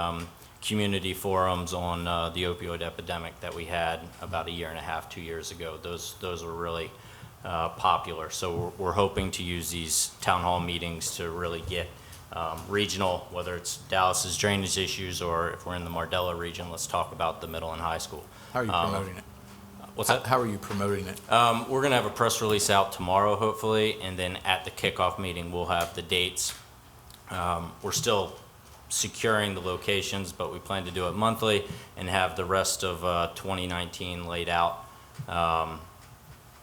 community forums on the opioid epidemic that we had about a year and a half, 2 years ago. Those were really popular. So we're hoping to use these town hall meetings to really get regional, whether it's Dallas's drainage issues, or if we're in the Mardella region, let's talk about the middle and high school. How are you promoting it? What's that? How are you promoting it? We're gonna have a press release out tomorrow, hopefully, and then at the kickoff meeting, we'll have the dates. We're still securing the locations, but we plan to do it monthly and have the rest of 2019 laid out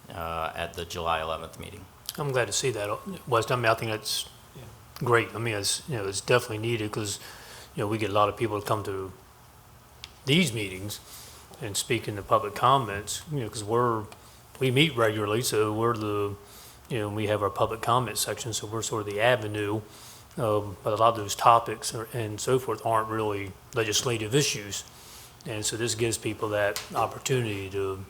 at the July 11th meeting. I'm glad to see that, West. I mean, I think that's great. I mean, it's, you know, it's definitely needed because, you know, we get a lot of people to come to these meetings and speak in the public comments, you know, because we meet regularly, so we're the, you know, we have our public comment section, so we're sort of the avenue. But a lot of those topics and so forth aren't really legislative issues. And so this gives people that opportunity to,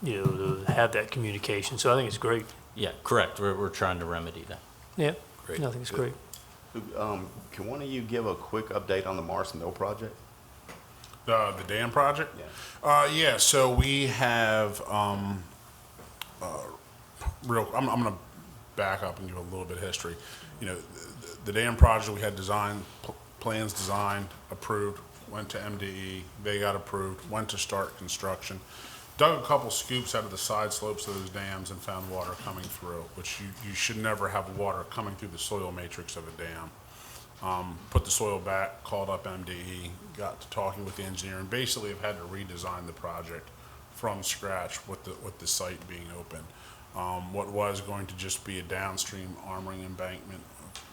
you know, to have that communication. So I think it's great. Yeah, correct. We're trying to remedy that. Yeah, Great. I think it's great. Can one of you give a quick update on the Mars Mill project? The dam project? Yeah. Yeah, so we have, I'm gonna back up and give a little bit of history. You know, the dam project, we had plans designed, approved, went to MDE, they got approved, went to start construction. Dug a couple scoops out of the side slopes of those dams and found water coming through, which you should never have water coming through the soil matrix of a dam. Put the soil back, called up MDE, got to talking with the engineer, and basically have had to redesign the project from scratch with the site being open. What was going to just be a downstream armoring embankment,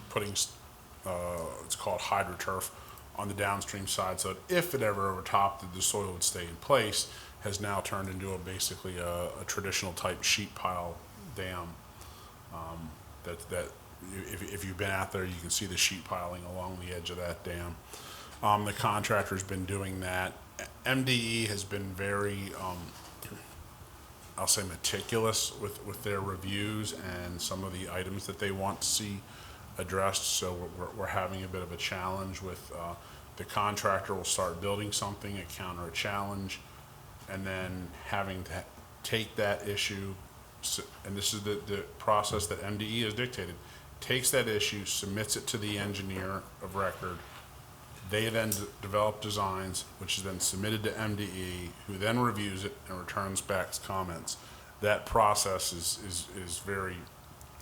putting, it's called hydroturf, on the downstream side, so that if it ever overtopped, the soil would stay in place, has now turned into basically a traditional type sheet pile dam. That if you've been out there, you can see the sheet piling along the edge of that dam. The contractor's been doing that. MDE has been very, I'll say, meticulous with their reviews and some of the items that they want to see addressed. So we're having a bit of a challenge with the contractor will start building something, encounter a challenge, and then having to take that issue, and this is the process that MDE has dictated, takes that issue, submits it to the engineer of record. They then develop designs, which is then submitted to MDE, who then reviews it and returns back comments. That process is very,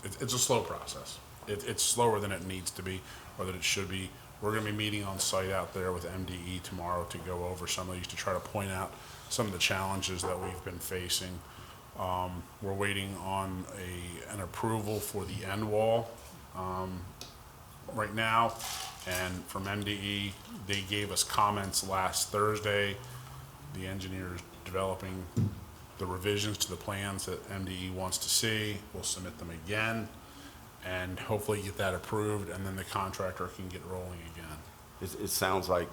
it's a slow process. It's slower than it needs to be, or that it should be. We're gonna be meeting on site out there with MDE tomorrow to go over some of these, to try to point out some of the challenges that we've been facing. We're waiting on an approval for the end wall right now, and from MDE, they gave us comments last Thursday. The engineer is developing the revisions to the plans that MDE wants to see. We'll submit them again and hopefully get that approved, and then the contractor can get rolling again. It sounds like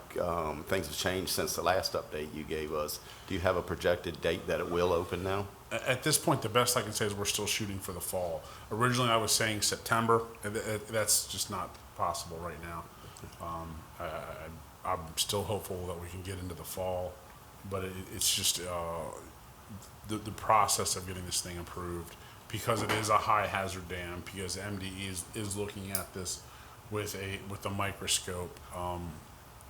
things have changed since the last update you gave us. Do you have a projected date that it will open now? At this point, the best I can say is we're still shooting for the fall. Originally, I was saying September, and that's just not possible right now. I'm still hopeful that we can get into the fall, but it's just the process of getting this thing approved, because it is a high hazard dam, because MDE is looking at this with a microscope.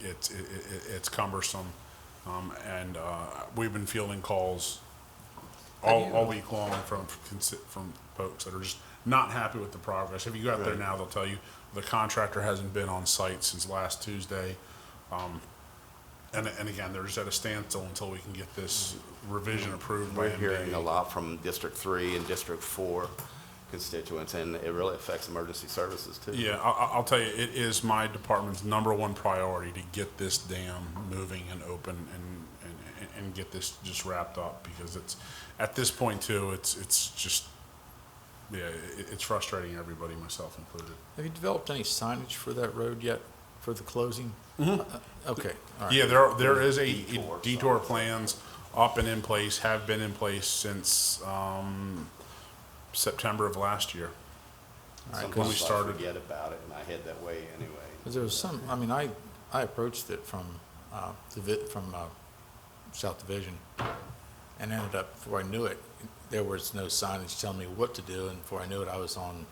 It's cumbersome, and we've been fielding calls all week long from folks that are just not happy with the progress. If you go out there now, they'll tell you the contractor hasn't been on site since last Tuesday. And again, they're just at a standstill until we can get this revision approved by We're MDE. hearing a lot from District 3 and District 4 constituents, and it really affects emergency services too. Yeah, I'll tell you, it is my department's #1 priority to get this dam moving and open and get this just wrapped up, because it's, at this point too, it's just, yeah, it's frustrating everybody, myself included. Have you developed any signage for that road yet, for the closing? Okay, all right. Yeah, there is a detour plans up and in place, have been in place since September of last year. All right, When we Sometimes I started. forget about it, and I head that way anyway. Because there was some, I mean, I approached it from South Division, and ended up, before I knew it, there was no signage telling me what to do, and before I knew it, I was on,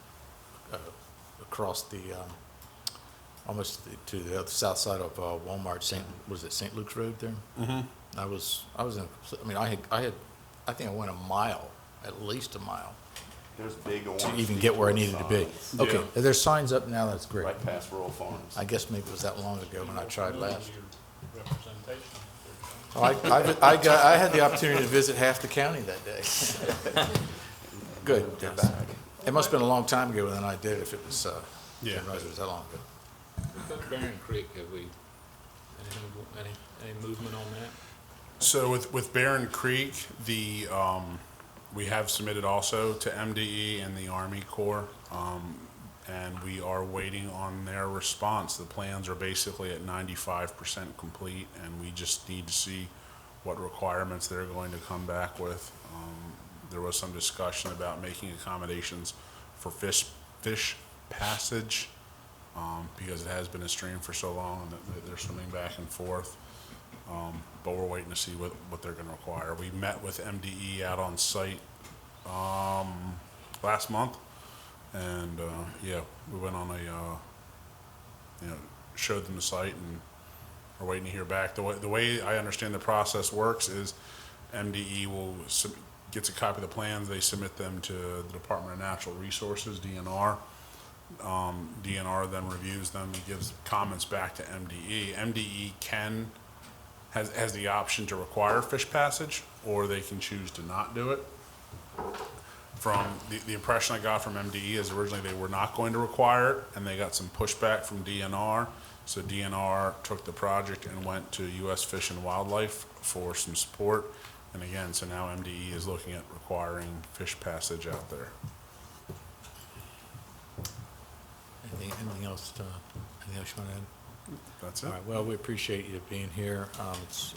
across the, almost to the other south side of Walmart, St. Luke's Road there? Mm-hmm. I was in, I mean, I think I went a mile, at least a mile, There's big orange to even get where I needed to be. signs Okay, Yeah. if there's signs up now, that's great. right past rural farms. I guess maybe it was that long ago when I tried last. Representation. Oh, I had the opportunity to visit half the county that day. Good. They're back. It must have been a long time ago when I did it, if it was, Yeah. didn't realize it was that long ago. Barron Creek, have we, any movement on that? So with Barron Creek, we have submitted also to MDE and the Army Corps, and we are waiting on their response. The plans are basically at 95% complete, and we just need to see what requirements they're going to come back with. There was some discussion about making accommodations for fish passage, because it has been a stream for so long and that they're swimming back and forth. But we're waiting to see what they're gonna require. We met with MDE out on site, last month, and, yeah, we went on showed them the site, and we're waiting to hear back. The way I understand the process works is MDE gets a copy of the plans, they submit them to the Department of Natural Resources, DNR. DNR then reviews them and gives comments back to MDE. MDE has the option to require fish passage, or they can choose to not do it. From the impression I got from MDE is originally they were not going to require it, and they got some pushback from DNR. So DNR took the project and went to U.S. Fish and Wildlife for some support. And again, so now MDE is looking at requiring fish passage out there. Anything else you want to add? That's it. All right, well, we appreciate you being here. It's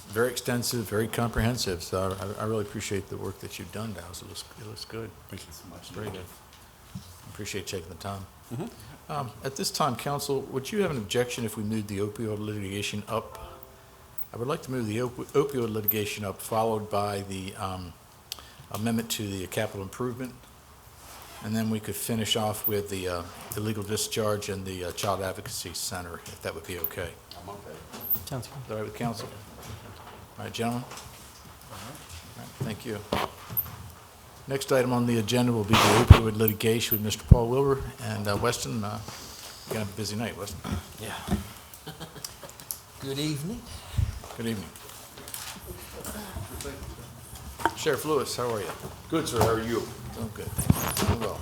very extensive, very comprehensive, so I really appreciate the work that you've done, Dallas. It looks good. Thank you so much. Very good. Appreciate you taking the time. At this time, council, would you have an objection if we moved the opioid litigation up? I would like to move the opioid litigation up, followed by the amendment to the capital improvement. And then we could finish off with the illegal discharge and the Child Advocacy Center, if that would be okay. I'm okay. Sounds good. Is that all right with council? All right, gentlemen? All right, thank you. Next item on the agenda will be the opioid litigation with Mr. Paul Wilbur. And Weston, you're going to have a busy night, Weston. Yeah. Good evening. Good evening. Sheriff Lewis, how are you? Good, sir. How are you? Doing good, thank you. Doing well.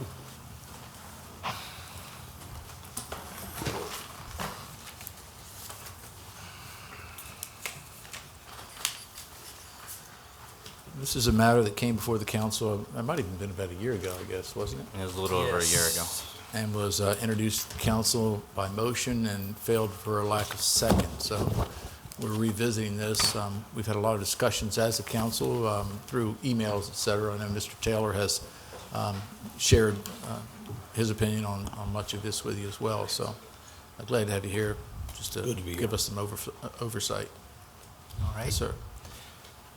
This is a matter that came before the council, it might have even been about a year ago, I guess, wasn't it? It was a little over a year ago. And was introduced to the council by motion and failed for a lack of second. So we're revisiting this. We've had a lot of discussions as a council through emails, et cetera. I know Mr. Taylor has shared his opinion on much of this with you as well. So I'm glad to have you here just to give us some oversight. All right. Yes, sir.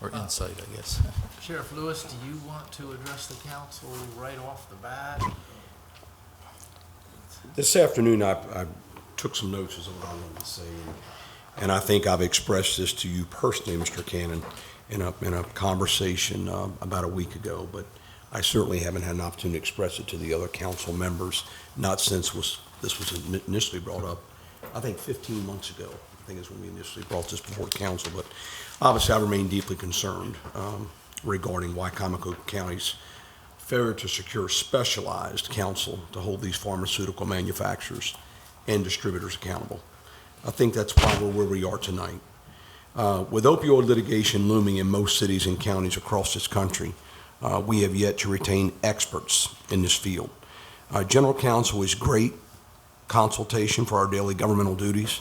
Or insight, I guess. Sheriff Lewis, do you want to address the council right off the bat? This afternoon, I took some notes as to what I wanted to say, and I think I've expressed this to you personally, Mr. Cannon, in a conversation about a week ago, but I certainly haven't had an opportunity to express it to the other council members, not since this was initially brought up, I think 15 months ago. I think is when we initially brought this before the council, but obviously I remain deeply concerned regarding Wicomico County's failure to secure specialized counsel to hold these pharmaceutical manufacturers and distributors accountable. I think that's why we're where we are tonight. With opioid litigation looming in most cities and counties across this country, we have yet to retain experts in this field. General counsel is great consultation for our daily governmental duties,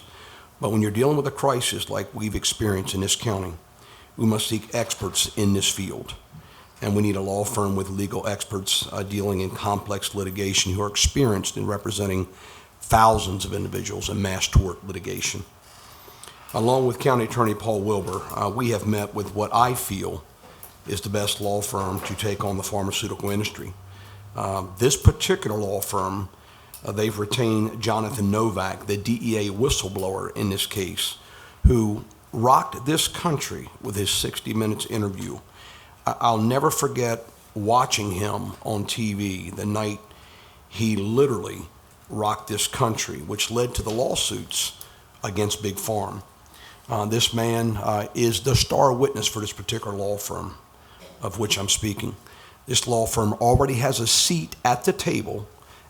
but when you're dealing with a crisis like we've experienced in this county, we must seek experts in this field. And we need a law firm with legal experts dealing in complex litigation who are experienced in representing thousands of individuals in mass tort litigation. Along with County Attorney Paul Wilbur, we have met with what I feel is the best law firm to take on the pharmaceutical industry. This particular law firm, they've retained Jonathan Novak, the DEA whistleblower in this case, who rocked this country with his 60 Minutes interview. I'll never forget watching him on TV the night he literally rocked this country, which led to the lawsuits against Big Farm. This man is the star witness for this particular law firm of which I'm speaking. This law firm already has a seat at the table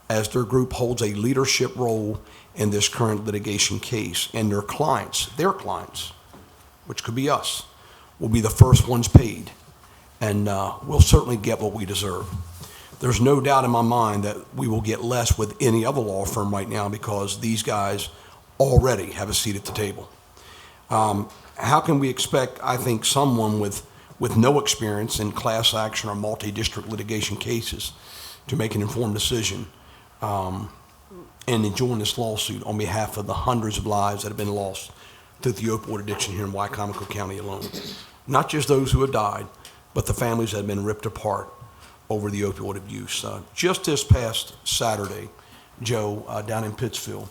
as their group holds a leadership role in this current litigation case, and their clients, which could be us, will be the first ones paid, and we'll certainly get what we deserve. There's no doubt in my mind that we will get less with any other law firm right now because these guys already have a seat at the table. How can we expect, I think, someone with no experience in class action or multi-district litigation cases to make an informed decision and enjoin this lawsuit on behalf of the hundreds of lives that have been lost through the opioid addiction here in Wicomico County alone? Not just those who have died, but the families that have been ripped apart over the opioid abuse. Just this past Saturday, Joe, down in Pittsfield,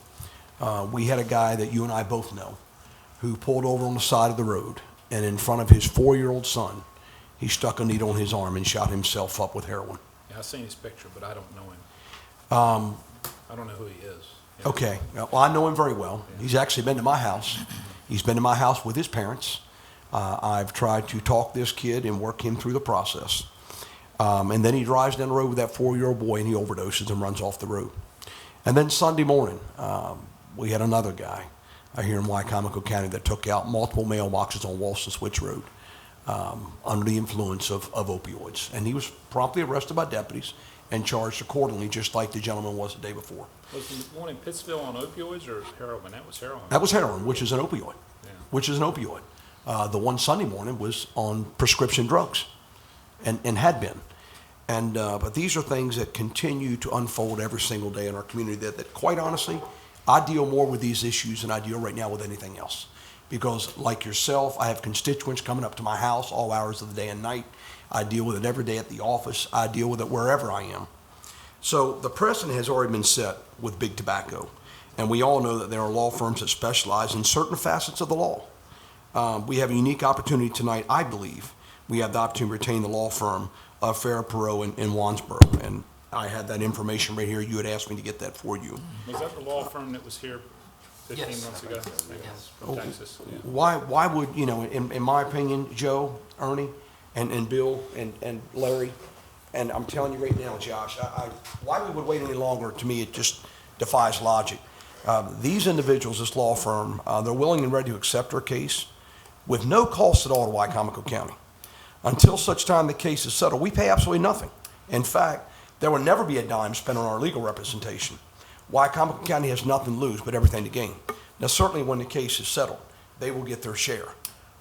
we had a guy that you and I both know who pulled over on the side of the road, and in front of his 4-year-old son, he stuck a needle in his arm and shot himself up with heroin. Yeah, I've seen his picture, but I don't know him. I don't know who he is. Yeah. Okay, well, I know him very well. He's actually been to my house. He's been to my house with his parents. I've tried to talk this kid and work him through the process. And then he drives down the road with that 4-year-old boy and he overdoses and runs off the road. And then Sunday morning, we had another guy here in Wicomico County that took out multiple mailboxes on Walston Switch Road. under the influence of opioids. And he was promptly arrested by deputies and charged accordingly, just like the gentleman was the day before. Was the one in Pittsville on opioids or heroin? That was heroin. That was heroin, which is an opioid. Yeah. Which is an opioid. The one Sunday morning was on prescription drugs, and had been. And but these are things that continue to unfold every single day in our community. That quite honestly, I deal more with these issues than I deal right now with anything else. Because like yourself, I have constituents coming up to my house all hours of the day and night. I deal with it every day at the office. I deal with it wherever I am. So the precedent has already been set with big tobacco. And we all know that there are law firms that specialize in certain facets of the law. We have a unique opportunity tonight, I believe. We have the opportunity to retain the law firm of Farrah Perot in Wansboro. And I had that information right here. You had asked me to get that for you. Was that the law firm that was here 15 months ago? Yes. From Texas? Yeah. Why would, you know, in my opinion, Joe, Ernie, and Bill, and Larry, and I'm telling you right now, Josh, why we would wait any longer, to me, it just defies logic. These individuals, this law firm, they're willing and ready to accept our case with no cost at all to Wicomico County. Until such time the case is settled, we pay absolutely nothing. In fact, there will never be a dime spent on our legal representation. Wicomico County has nothing to lose but everything to gain. Now, certainly when the case is settled, they will get their share.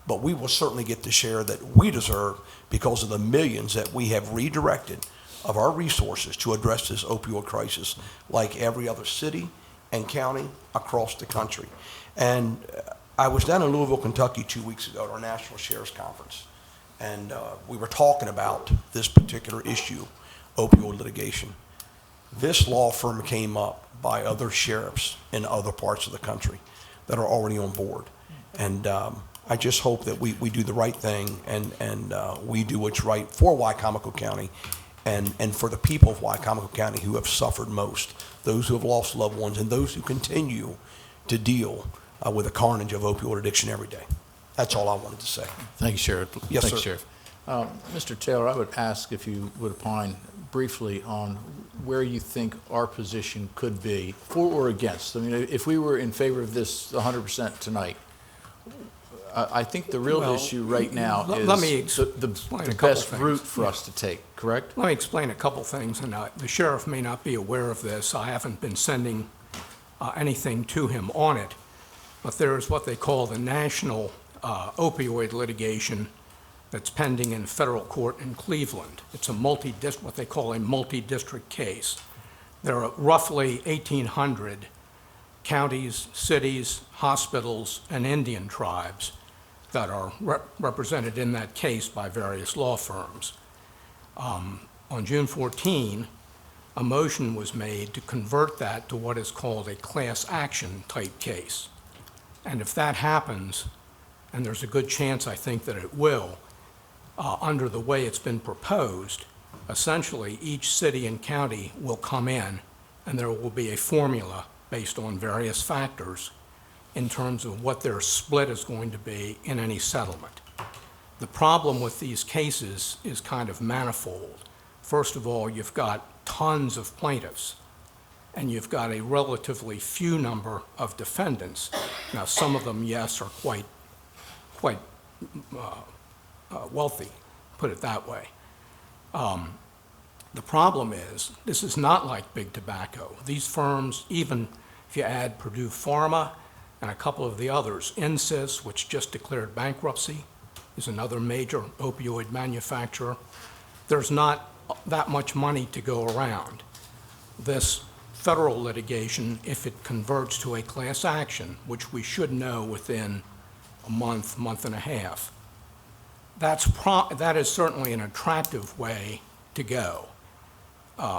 But we will certainly get the share that we deserve because of the millions that we have redirected of our resources to address this opioid crisis, like every other city and county across the country. And I was down in Louisville, Kentucky 2 weeks ago at our National Sheriff's Conference, and we were talking about this particular issue, opioid litigation. This law firm came up by other sheriffs in other parts of the country that are already on board. And I just hope that we do the right thing and we do what's right for Wicomico County and for the people of Wicomico County who have suffered most, those who have lost loved ones, and those who continue to deal with the carnage of opioid addiction every day. That's all I wanted to say. Thank you, Sheriff. Yes, Thank you, sir. Sheriff. Mr. Taylor, I would ask if you would opine briefly on where you think our position could be, for or against. I mean, if we were in favor of this 100% tonight, I think the real issue right now is let me the explain a couple best things. route for us to take, correct? Let me explain a couple things, and the sheriff may not be aware of this. I haven't been sending anything to him on it, but there is what they call the national opioid litigation that's pending in federal court in Cleveland. It's a what they call a multi-district case. There are roughly 1,800 counties, cities, hospitals, and Indian tribes that are represented in that case by various law firms. On June 14, a motion was made to convert that to what is called a class action type case. And if that happens, and there's a good chance I think that it will, under the way it's been proposed, essentially each city and county will come in and there will be a formula based on various factors in terms of what their split is going to be in any settlement. The problem with these cases is kind of manifold. First of all, you've got tons of plaintiffs, and you've got a relatively few number of defendants. Now, some of them, yes, are quite wealthy, put it that way. The problem is, this is not like big tobacco. These firms, even if you add Purdue Pharma and a couple of the others, Insys, which just declared bankruptcy, is another major opioid manufacturer. There's not that much money to go around. This federal litigation, if it converts to a class action, which we should know within a month, month and a half, that is certainly an attractive way to go,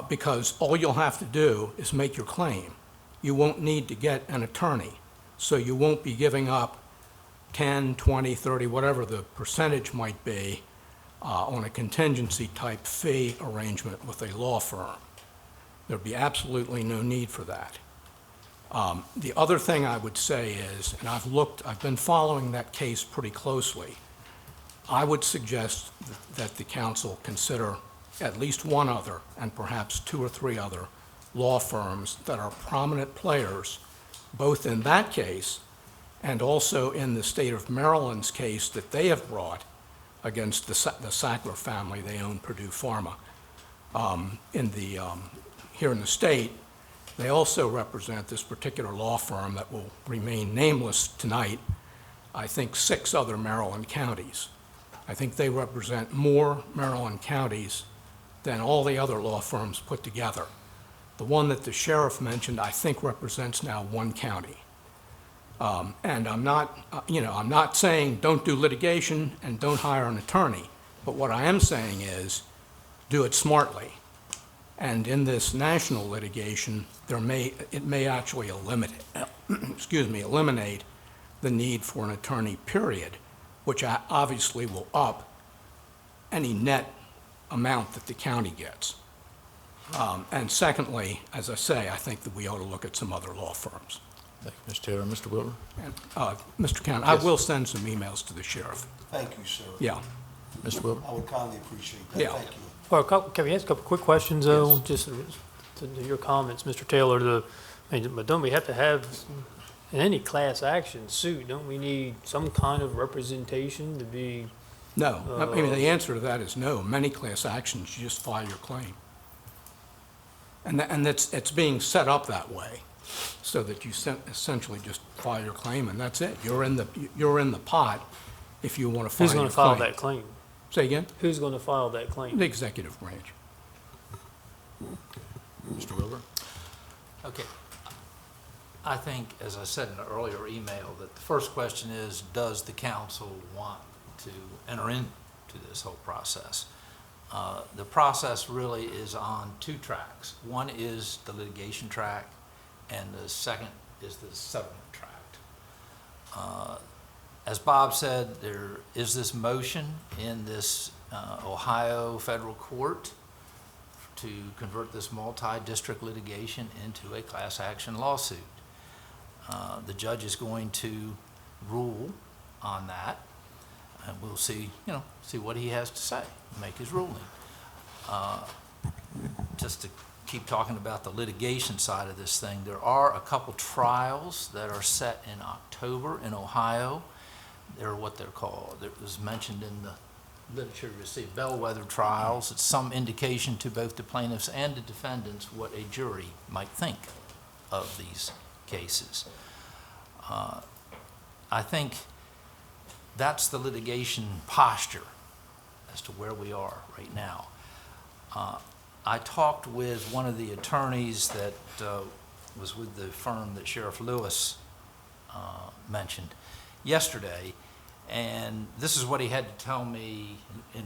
because all you'll have to do is make your claim. You won't need to get an attorney, so you won't be giving up 10, 20, 30, whatever the percentage might be on a contingency type fee arrangement with a law firm. There'd be absolutely no need for that. The other thing I would say is, and I've been following that case pretty closely, I would suggest that the council consider at least one other, and perhaps 2 or 3 other law firms that are prominent players, both in that case and also in the state of Maryland's case that they have brought, against the Sackler family. They own Purdue Pharma. Here in the state, they also represent this particular law firm that will remain nameless tonight, I think 6 other Maryland counties. I think they represent more Maryland counties than all the other law firms put together. The one that the sheriff mentioned, I think, represents now 1 county. And I'm not saying don't do litigation and don't hire an attorney, but what I am saying is do it smartly. And in this national litigation, it may actually eliminate the need for an attorney, period, which obviously will up any net amount that the county gets. And secondly, as I say, I think that we ought to look at some other law firms. Thank you, Mr. Taylor. Mr. Wilbur? And, Mr. Cannon, I will send some emails to the sheriff. Thank you, sir. Yeah. Mr. Wilbur? I would kindly appreciate that. Yeah. Thank you. Well, can we ask a couple quick questions, though? Just to your comments, Mr. Taylor, but don't we have to have, in any class action suit, don't we need some kind of representation to be? No. I mean, the answer to that is no. Many class actions, you just file your claim. And it's being set up that way, so that you essentially just file your claim, and that's it. You're in the pot if you want to file your claim. Who's going to file that claim? Say again? Who's going to file that claim? The executive branch. Mr. Wilbur? Okay. I think, as I said in an earlier email, that the first question is, does the council want to enter into this whole process? The process really is on 2 tracks. One is the litigation track, and the second is the settlement track. As Bob said, there is this motion in this Ohio federal court to convert this multi-district litigation into a class action lawsuit. The judge is going to rule on that, and we'll see what he has to say, make his ruling. Just to keep talking about the litigation side of this thing, there are a couple trials that are set in October in Ohio. They're what they're called. It was mentioned in the literature received, bellwether trials. It's some indication to both the plaintiffs and the defendants what a jury might think of these cases. I think that's the litigation posture as to where we are right now. I talked with one of the attorneys that was with the firm that Sheriff Lewis mentioned yesterday, and this is what he had to tell me in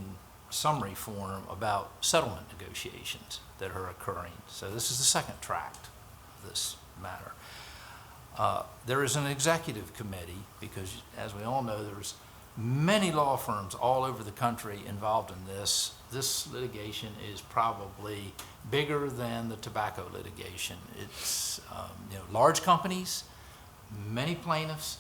summary form about settlement negotiations that are occurring. So this is the second tract of this matter. There is an executive committee because, as we all know, there's many law firms all over the country involved in this. This litigation is probably bigger than the tobacco litigation. It's large companies, many plaintiffs,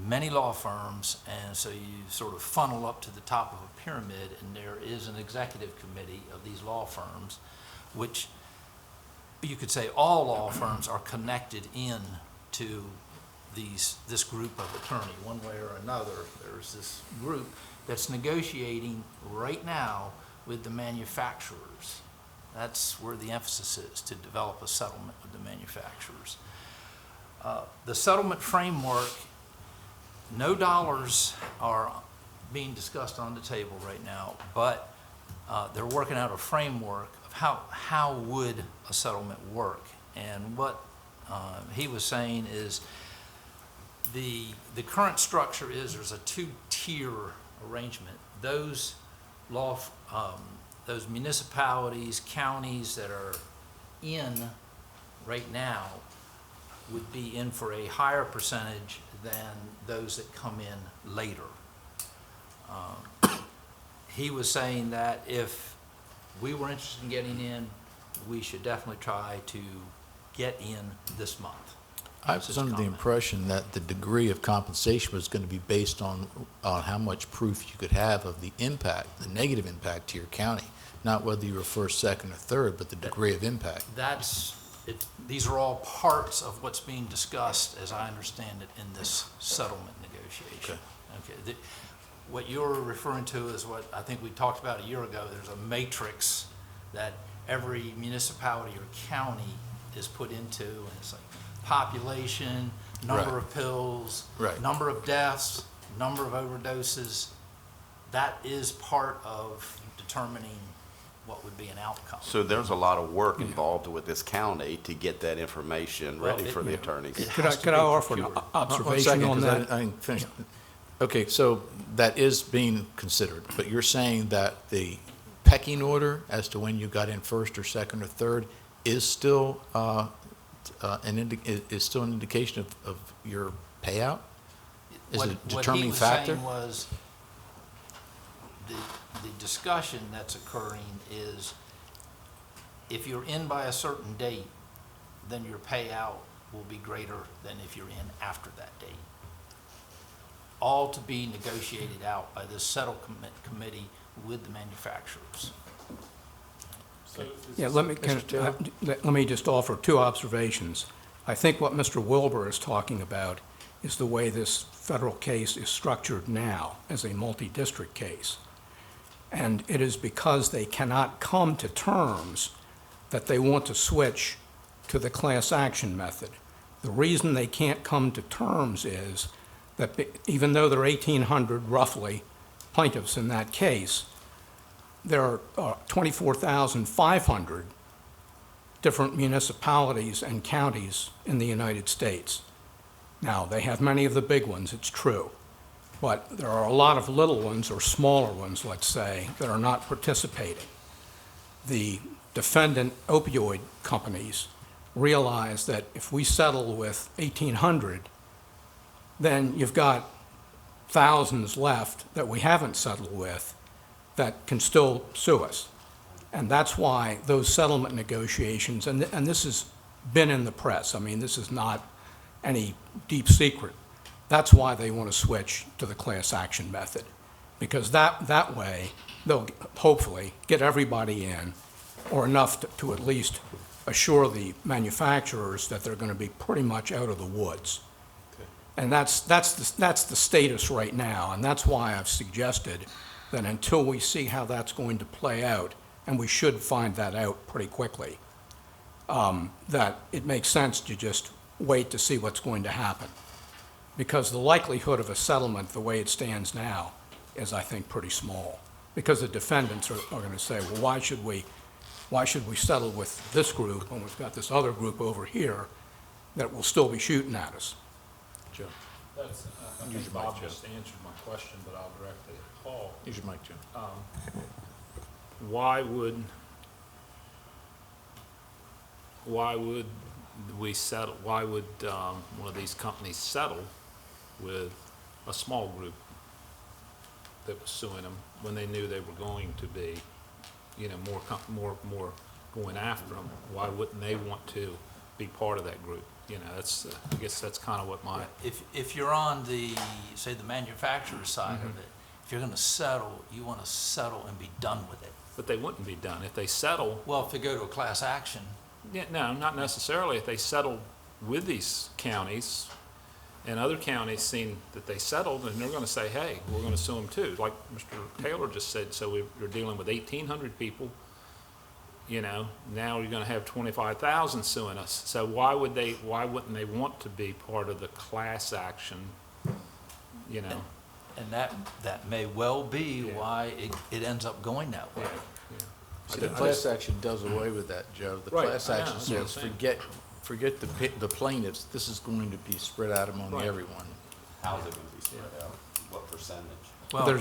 many law firms, and so you sort of funnel up to the top of a pyramid, and there is an executive committee of these law firms, which you could say all law firms are connected in to this group of attorney, one way or another. There's this group that's negotiating right now with the manufacturers. That's where the emphasis is, to develop a settlement with the manufacturers. The settlement framework, no dollars are being discussed on the table right now, but they're working out a framework of how would a settlement work. And what he was saying is the current structure is there's a 2-tier arrangement. Those municipalities, counties that are in right now would be in for a higher percentage than those that come in later. He was saying that if we were interested in getting in, we should definitely try to get in this month. I was under the impression that the degree of compensation was going to be based on how much proof you could have of the impact, the negative impact to your county, not whether you were first, second, or third, but the degree of impact. These are all parts of what's being discussed, as I understand it, in this settlement negotiation. Okay. what you're referring to is what I think we talked about a year ago. There's a matrix that every municipality or county is put into, and it's like population, number Right. of pills, Right. number of deaths, number of overdoses. That is part of determining what would be an outcome. So there's a lot of work involved with this county to get that information Well, ready for the attorneys. Could I offer an observation on that? I can finish. Okay, so that is being considered, but you're saying that the pecking order as to when you got in first or second or third is still is still an indication of your payout? Is it a determining factor? What he was saying was the discussion that's occurring is if you're in by a certain date, then your payout will be greater than if you're in after that date. All to be negotiated out by this committee with the manufacturers. Yeah, let me just offer two observations. I think what Mr. Wilbur is talking about is the way this federal case is structured now as a multi-district case. And it is because they cannot come to terms that they want to switch to the class action method. The reason they can't come to terms is that even though there are 1,800 roughly plaintiffs in that case, there are 24,500 different municipalities and counties in the United States. Now, they have many of the big ones, it's true, but there are a lot of little ones or smaller ones, let's say, that are not participating. The defendant opioid companies realize that if we settle with 1,800, then you've got thousands left that we haven't settled with that can still sue us. And that's why those settlement negotiations, and this has been in the press, I mean, this is not any deep secret. That's why they want to switch to the class action method, because that way they'll hopefully get everybody in, or enough to at least assure the manufacturers that they're going to be pretty much out of the woods. And that's the status right now, and that's why I've suggested that until we see how that's going to play out, and we should find that out pretty quickly, that it makes sense to just wait to see what's going to happen. Because the likelihood of a settlement, the way it stands now, is, I think, pretty small. Because the defendants are going to say, well, why should we settle with this group when we've got this other group over here that will still be shooting at us? Joe. That's, I think Bob just answered my question, but I'll direct it at Paul. Use your mic, Joe. Why would we settle, why would one of these companies settle with a small group that was suing them when they knew they were going to be, more going after them? Why wouldn't they want to be part of that group? That's, I guess that's kind of what my... If you're on the, say, the manufacturer side of it, if you're going to settle, you want to settle and be done with it. But they wouldn't be done. If they settle... Well, if they go to a class action... Yeah, no, not necessarily. If they settle with these counties, and other counties seen that they settled, and they're going to say, hey, we're going to sue them too. Like Mr. Taylor just said, so we're dealing with 1,800 people. Now you're going to have 25,000 suing us. So why wouldn't they want to be part of the class action, And that may well be why it ends up going that way. See, the class action does away with that, Joe. The Right, class I know, action that's what I'm says, saying. forget the plaintiffs, this is going to be spread out among Right. everyone. How's it going to be spread out? What percentage? Well, I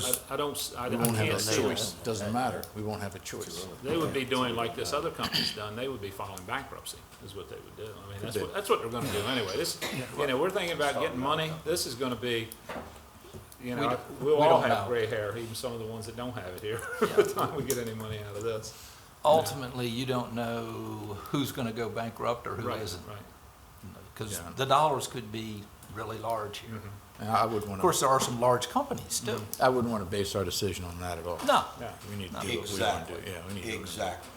We won't have can't a see choice, that. doesn't matter, we won't have a choice. They would be doing like this other company's done. They would be filing bankruptcy, is what they would do. I mean, that's what they're going to do anyway. This, we're thinking about getting money. This is going to be, we'll all have gray hair, even some of the ones that don't have it here, by the time we get any money out of this. Ultimately, you don't know who's going to go bankrupt or who isn't. Right. Because the dollars could be really large here. I wouldn't want Of course, there are some large companies too. I wouldn't want to base our decision on that at all. No. We need to do what we want to do. Yeah, we need to do what we Exactly.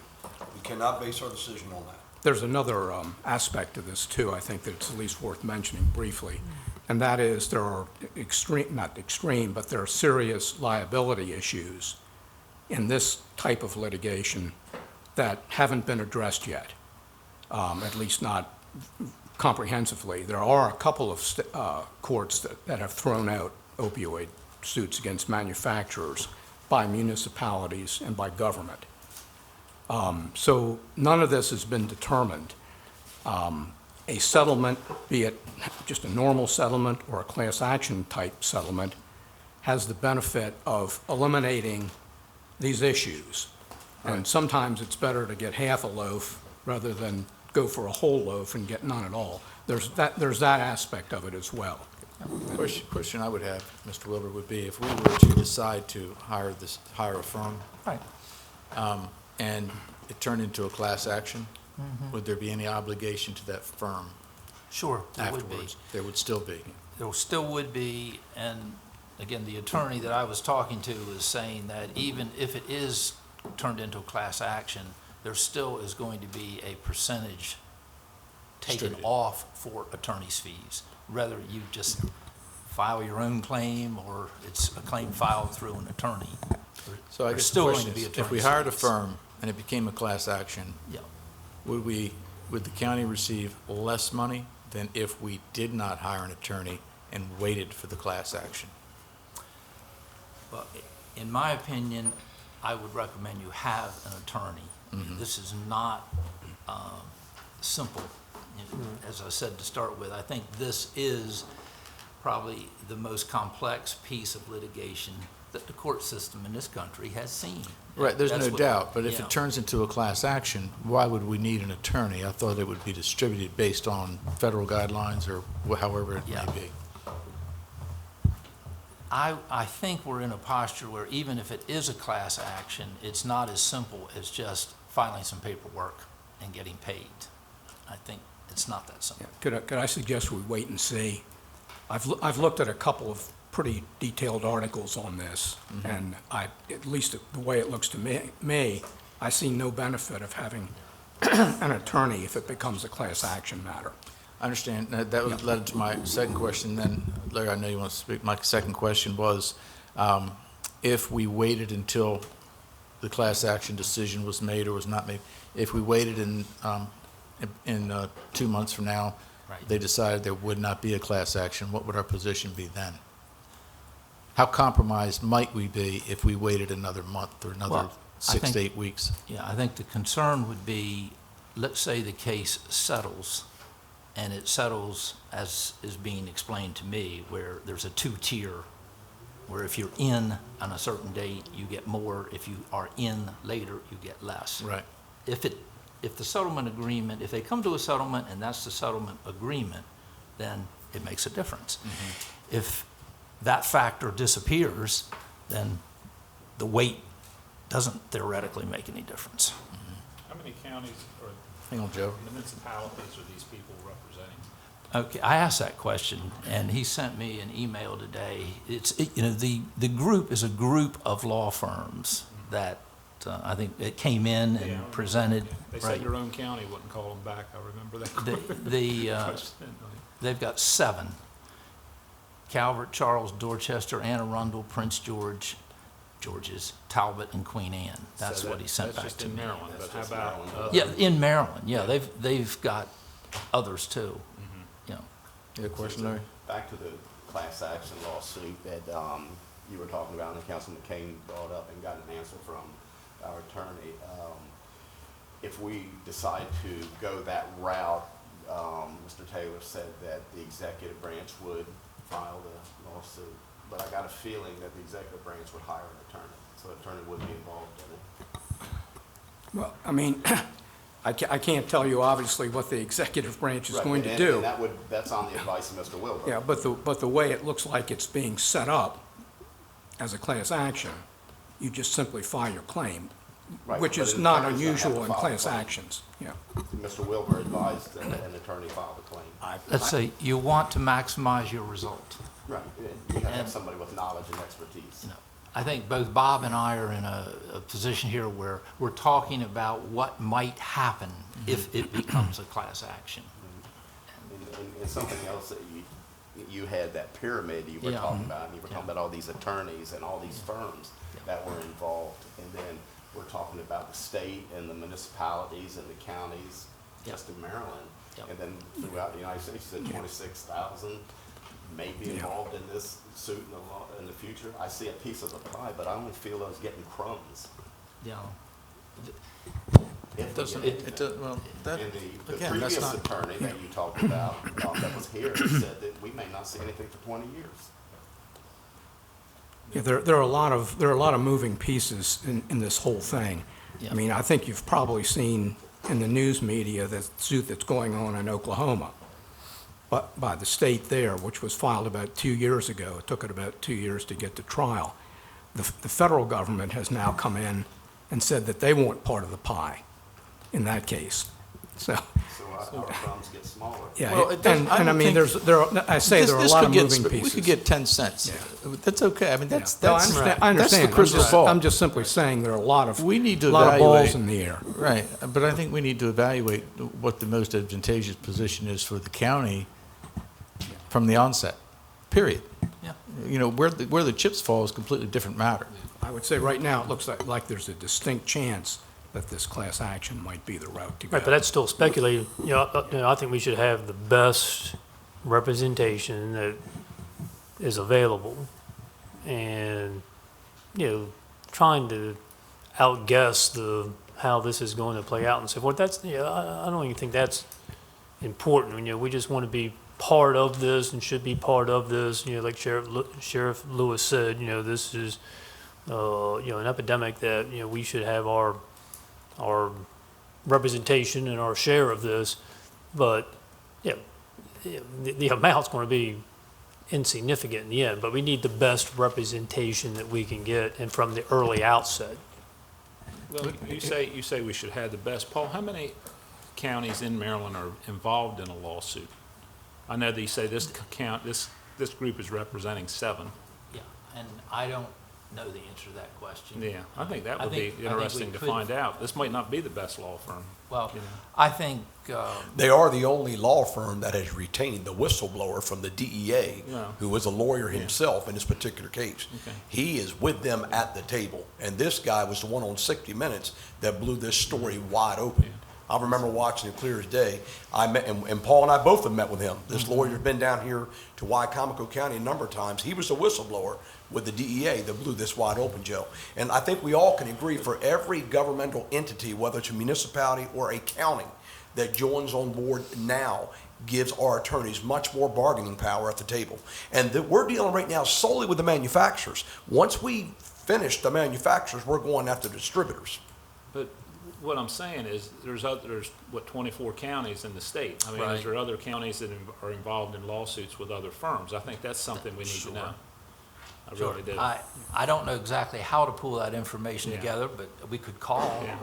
We cannot base our decision on that. There's another aspect to this, too, I think that it's at least worth mentioning briefly, and that is there are not extreme, but there are serious liability issues in this type of litigation that haven't been addressed yet, at least not comprehensively. There are a couple of courts that have thrown out opioid suits against manufacturers by municipalities and by government. So none of this has been determined. A settlement, be it just a normal settlement or a class action type settlement, has the benefit of eliminating these issues. And sometimes it's better to get half a loaf rather than go for a whole loaf and get none at all. There's that aspect of it as well. Question I would have, Mr. Wilbur, would be if we were to decide to hire a firm. Right. And it turned into a class action, would there be any obligation to that firm Sure, there would be. afterwards? There would still be. There still would be, and again, the attorney that I was talking to is saying that even if it is turned into a class action, there still is going to be a percentage taken Distributed. off for attorney's fees. Whether you just file your own claim or it's a claim filed through an attorney. So I There's guess the still question going to be is, if we attorney's hired a fees. firm and it became a class action, Yeah. would the county receive less money than if we did not hire an attorney and waited for the class action? Well, in my opinion, I would recommend you have an attorney. This is not simple. As I said to start with, I think this is probably the most complex piece of litigation that the court system in this country has seen. Right, there's That's no what- doubt, but if yeah. it turns into a class action, why would we need an attorney? I thought it would be distributed based on federal guidelines or however it Yeah. may be. I think we're in a posture where even if it is a class action, it's not as simple as just filing some paperwork and getting paid. I think it's not that simple. Could I suggest we wait and see? I've looked at a couple of pretty detailed articles on this, and at least the way it looks to me, I see no benefit of having an attorney if it becomes a class action matter. I understand. That was led to my second question then. Larry, I know you want to speak. My second question was, if we waited until the class action decision was made or was not made, if we waited in 2 months from now, Right. they decided there would not be a class action, what would our position be then? How compromised might we be if we waited another month or another Well, I 6 to think- 8 weeks? Yeah, I think the concern would be, let's say the case settles, and it settles as is being explained to me, where there's a two-tier, where if you're in on a certain date, you get more. If you are in later, you get less. Right. If the settlement agreement, if they come to a settlement and that's the settlement agreement, then it makes a difference. If that factor disappears, then the wait doesn't theoretically make any difference. How many counties or Hang on, Joe. municipalities are these people representing? Okay, I asked that question, and he sent me an email today. The group is a group of law firms that I think it came in Yeah. and presented. They right. said your own county wouldn't call them back, I remember that. They've got 7. Calvert, Charles, Dorchester, Anne Arundel, Prince George's, Talbot, and Queen Anne. That's So what he sent back That's to just in me. Maryland, but how about? Yeah, in Maryland, yeah, they've got others too. You know. You have a question, Larry? Back to the class action lawsuit that you were talking about, and Councilman McCain brought up and got an answer from our attorney. If we decide to go that route, Mr. Taylor said that the executive branch would file the lawsuit, but I got a feeling that the executive branch would hire an attorney, so the attorney would be involved in it. Well, I mean, I can't tell you obviously what the executive branch is Right, going to and- do. And that's on the advice of Mr. Wilbur. Yeah, but the way it looks like it's being set up as a class action, you just simply file your claim, Right, which but is an not attorney's gonna have to unusual in file a class claim. actions, yeah. Mr. Wilbur advised that an attorney filed a claim. Let's say you want to maximize your result. Right, you have to have And- somebody with knowledge and expertise. You know, I think both Bob and I are in a position here where we're talking about what might happen if it becomes a class action. And something else that you had that pyramid you were Yeah. talking about, and you were talking about all these attorneys and all these firms that were involved. And then we're talking about the state and the municipalities and the counties just in Maryland. Yep. And then throughout the United States, you said 26,000 may be involved in this suit in the future. I see a piece of the pie, but I don't feel those getting crumbs. Yeah. If Doesn't, we get it does, well, that, And the again, that's previous not. attorney that you talked about, that was here, said that we may not see anything for 20 years. Yeah, there are a lot of moving pieces in this whole thing. Yeah. I mean, I think you've probably seen in the news media the suit that's going on in Oklahoma, but by the state there, which was filed about 2 years ago. It took it about 2 years to get to trial. The federal government has now come in and said that they want part of the pie in that case. So, So our crumbs get smaller. yeah, Well, it doesn't- I and I don't mean, think- there are a lot of moving We pieces. could get 10 cents. That's okay. I mean, Yeah. that's, No, I that's, understand. that's the crystal ball. I'm just simply saying there are a lot of We need to balls evaluate. in the air. Right, but I think we need to evaluate what the most advantageous position is for the county from the onset, period. Yeah. You know, where the chips fall is a completely different matter. I would say right now, it looks like there's a distinct chance that this class action might be the route to go. Right, but that's still speculating. I think we should have the best representation that is available. And, trying to outguess how this is going to play out and so forth, I don't even think that's important. We just want to be part of this and should be part of this. Like Sheriff Lewis said, this is, an epidemic that, we should have our representation and our share of this, but the amount's going to be insignificant in the end. But we need the best representation that we can get, and from the early outset. Well, you say we should have the best. Paul, how many counties in Maryland are involved in a lawsuit? I know that you say this group is representing 7. Yeah, and I don't know the answer to that question. Yeah, I think that I would think- be I think we interesting to could- find out. This might not be the best law firm. Well, you know. I think, They are the only law firm that has retained the whistleblower from the DEA, Yeah. who was a lawyer himself in this particular case. Okay. He is with them at the table, and this guy was the one on 60 Minutes that blew this story wide open. I remember watching it clear as day. I met, and Paul and I both have met with him. This lawyer's been down here to Wicomico County a number of times. He was a whistleblower with the DEA that blew this wide open, Joe. And I think we all can agree, for every governmental entity, whether it's a municipality or a county, that joins on board now gives our attorneys much more bargaining power at the table. And that we're dealing right now solely with the manufacturers. Once we finish the manufacturers, we're going after the distributors. But what I'm saying is, there's 24 counties in the state. I mean, Right. is there other counties that are involved in lawsuits with other firms? I think that's something we need to know. I sure, really do. I don't know exactly how to pull that information Yeah. together, but we could call. Yeah.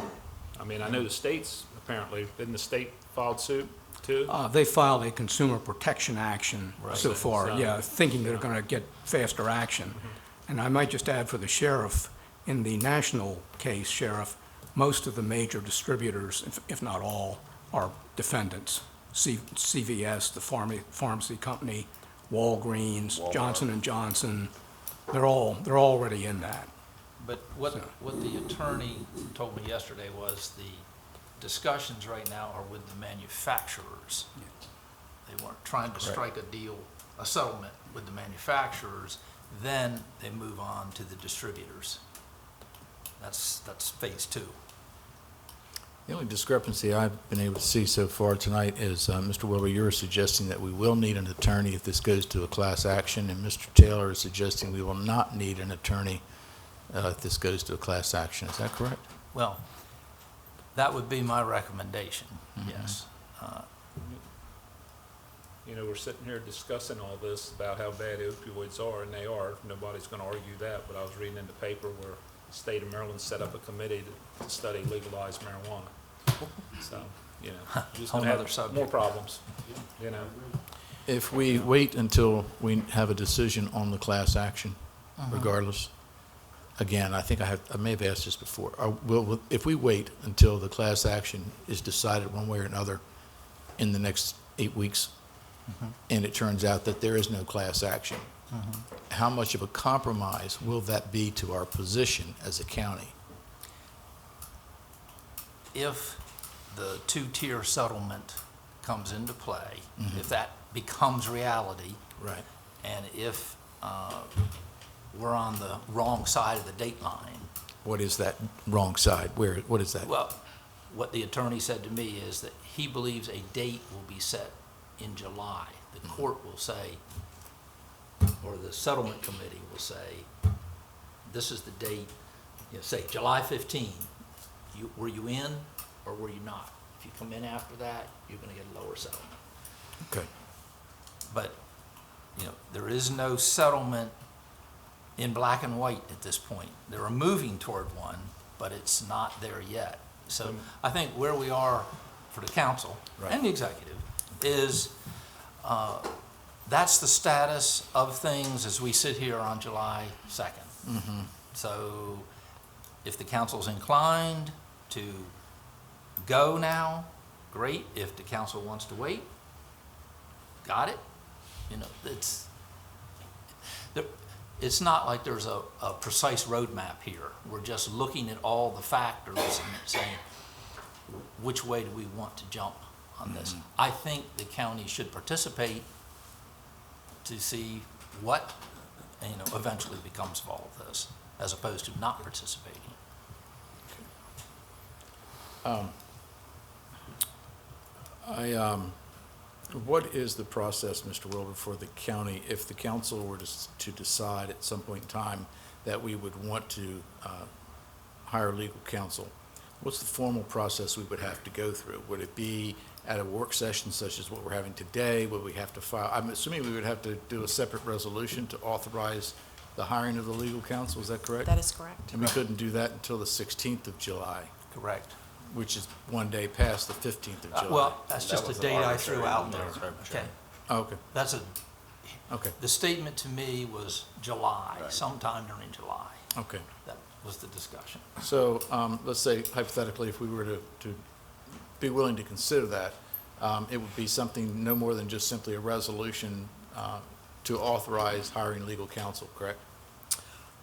I mean, I know the states, apparently, didn't the state filed suit too? They filed a consumer protection action so Right. far, So- yeah, thinking they're going to get faster action. And I might just add for the sheriff, in the national case, Sheriff, most of the major distributors, if not all, are defendants. CVS, the pharmacy company, Walgreens, Walmart. Johnson & Johnson, they're already in that. But what the attorney told me yesterday was the discussions right now are with the manufacturers. They weren't trying to strike a deal, a settlement with the manufacturers, then they move on to the distributors. That's phase 2. The only discrepancy I've been able to see so far tonight is, Mr. Wilbur, you're suggesting that we will need an attorney if this goes to a class action, and Mr. Taylor is suggesting we will not need an attorney if this goes to a class action. Is that correct? Well, that would be my recommendation, yes. We're sitting here discussing all this about how bad opioids are, and they are. Nobody's going to argue that, but I was reading in the paper where the state of Maryland set up a committee to study legalized marijuana. So, just Whole going to nother have subject. more problems, If we wait until we have a decision on the class action, regardless, again, I think I may have asked this before, if we wait until the class action is decided one way or another in the next 8 weeks, and it turns out that there is no class action, how much of a compromise will that be to our position as a county? If the two-tier settlement comes into play, if that becomes reality, Right. and if we're on the wrong side of the date line. What is that wrong side? What is that? Well, what the attorney said to me is that he believes a date will be set in July. The court will say, or the settlement committee will say, this is the date, say July 15. Were you in or were you not? If you come in after that, you're going to get a lower settlement. Okay. But, there is no settlement in black and white at this point. They're moving toward one, but it's not there yet. So I think where we are for the council and the executive is that's the status of things as we sit here on July 2nd. So if the council's inclined to go now, great. If the council wants to wait, got it. It's not like there's a precise roadmap here. We're just looking at all the factors and saying, which way do we want to jump on this? I think the county should participate to see what, eventually becomes of all of this, as opposed to not participating. What is the process, Mr. Wilbur, for the county if the council were to decide at some point in time that we would want to hire legal counsel? What's the formal process we would have to go through? Would it be at a work session such as what we're having today? Would we have to file? I'm assuming we would have to do a separate resolution to authorize the hiring of the legal counsel. Is that correct? That is correct. And we couldn't do that until the 16th of July. Correct. Which is one day past the 15th of July. Well, that's just a date I threw out there. Okay. Oh, okay. That's Okay. The statement to me was July, sometime during July. Okay. That was the discussion. So let's say hypothetically, if we were to be willing to consider that, it would be something no more than just simply a resolution to authorize hiring legal counsel, correct?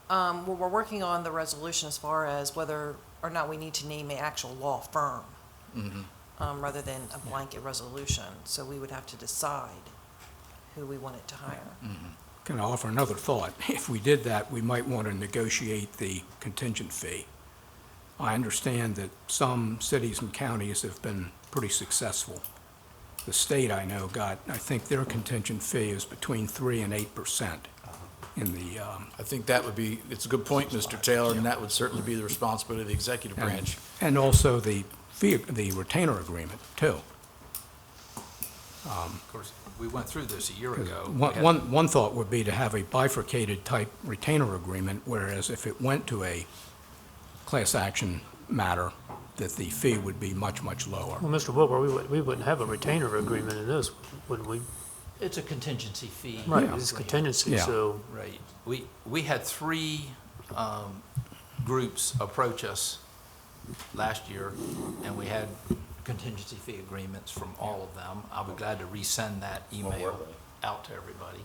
Well, we're working on the resolution as far as whether or not we need to name an actual law firm rather than a blanket resolution. So we would have to decide who we wanted to hire. Can I offer another thought? If we did that, we might want to negotiate the contingent fee. I understand that some cities and counties have been pretty successful. The state, I know, I think their contingent fee is between 3% and 8% in the... I think that would be, it's a good point, Mr. Taylor, and that would certainly be the responsibility of the executive branch. And also the retainer agreement, too. Of course, we went through this a year ago. One thought would be to have a bifurcated type retainer agreement, whereas if it went to a class action matter, that the fee would be much, much lower. Well, Mr. Wilbur, we wouldn't have a retainer agreement in this, would we? It's a contingency fee. Right, it's contingency, Yeah. so. Right. We had 3 groups approach us last year, and we had contingency fee agreements from all of them. I'll be glad to resend that email out to everybody.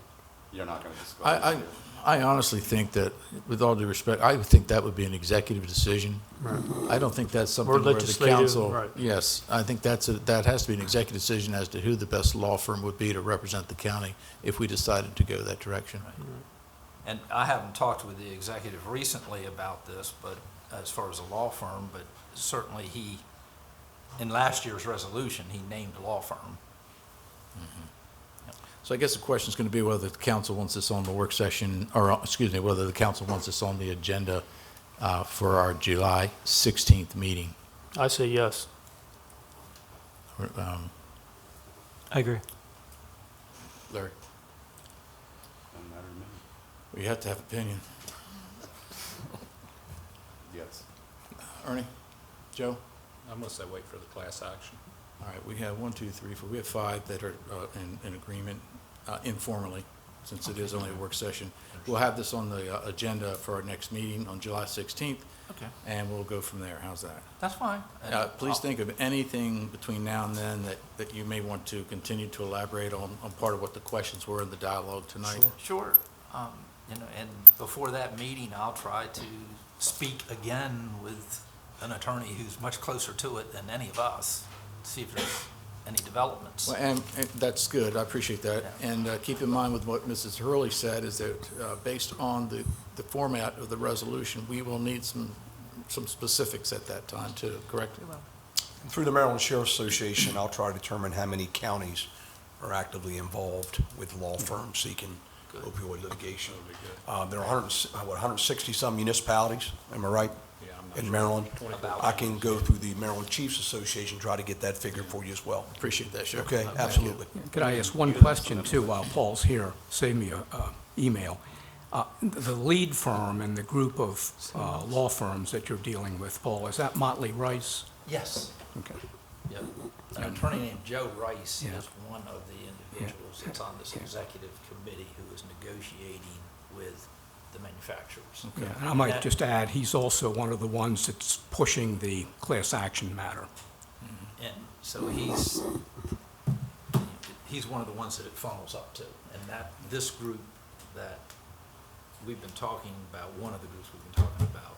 You're not going to disclose it. I honestly think that, with all due respect, I would think that would be an executive decision. Right. I don't think that's something Or where the legislative, council. right. Yes, I think that has to be an executive decision as to who the best law firm would be to represent the county if we decided to go that direction. And I haven't talked with the executive recently about this, but as far as a law firm, but certainly in last year's resolution, he named a law firm. So I guess the question is going to be whether the council wants this on the work session, or, excuse me, whether the council wants this on the agenda for our July 16th meeting. I say yes. I agree. Larry? Doesn't matter to me. We have to have opinion. Yes. Ernie? Joe? I'm going to say wait for the class action. All right, we have 1, 2, 3, 4. We have 5 that are in agreement informally. since it is only a work session. We'll have this on the agenda for our next meeting on July 16th, Okay, and we'll go from there. How's that? that's fine. Please think of anything between now and then that you may want to continue to elaborate on part of what the questions were in the dialogue tonight. Sure. You know, and before that meeting, I'll try to speak again with an attorney who's much closer to it than any of us, see if there's any developments. Well, and that's good, I appreciate that. Yeah. And keep in mind with what Mrs. Hurley said, is that based on the format of the resolution, we will need some specifics at that time too, correct? Through the Maryland Sheriff's Association, I'll try to determine how many counties are actively involved with law firms seeking opioid litigation. There are 160-some municipalities, am I right? In Maryland. I can go through the Maryland Chiefs Association, try to get that figure for you as well. Appreciate that, Sheriff. Okay, absolutely. Could I ask one question too while Paul's here? Save me a email. The lead firm and the group of law firms that you're dealing with, Paul, is that Motley Rice? Yes. Okay. Yeah. An attorney named Joe Rice Yeah. is one of the individuals that's on this executive committee who is negotiating with the manufacturers. Okay. And I might That- just add, he's also one of the ones that's pushing the class action matter. And so he's one of the ones that it funnels up to. And this group that we've been talking about, one of the groups we've been talking about,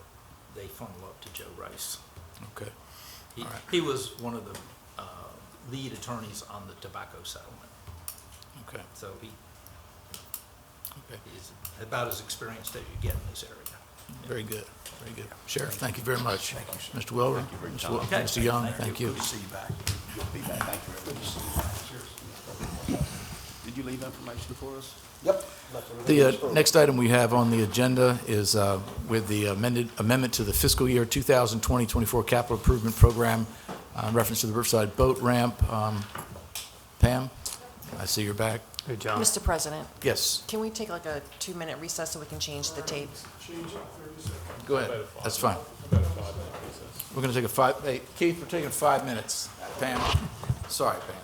they funnel up to Joe Rice. Okay. He was one of the lead attorneys on the tobacco settlement. Okay. So he's about as experienced as you get in this area. Very good, very good. Sheriff, thank you very much. Thank you, Mr. Wilbur. Mr. Young, thank you. Good to see you back. Good to be back. Thank you. Good to see you back. Did you leave information for us? Yep. The next item we have on the agenda is with the amendment to the fiscal year 2020-24 capital improvement program in reference to the Riverside Boat Ramp. Pam, I see you're back. Hey, John. Mr. President, Yes, can we take like a 2-minute recess so we can change the tape? go ahead. That's fine. We're going to take hey, Keith, we're taking 5 minutes. Pam, sorry, Pam.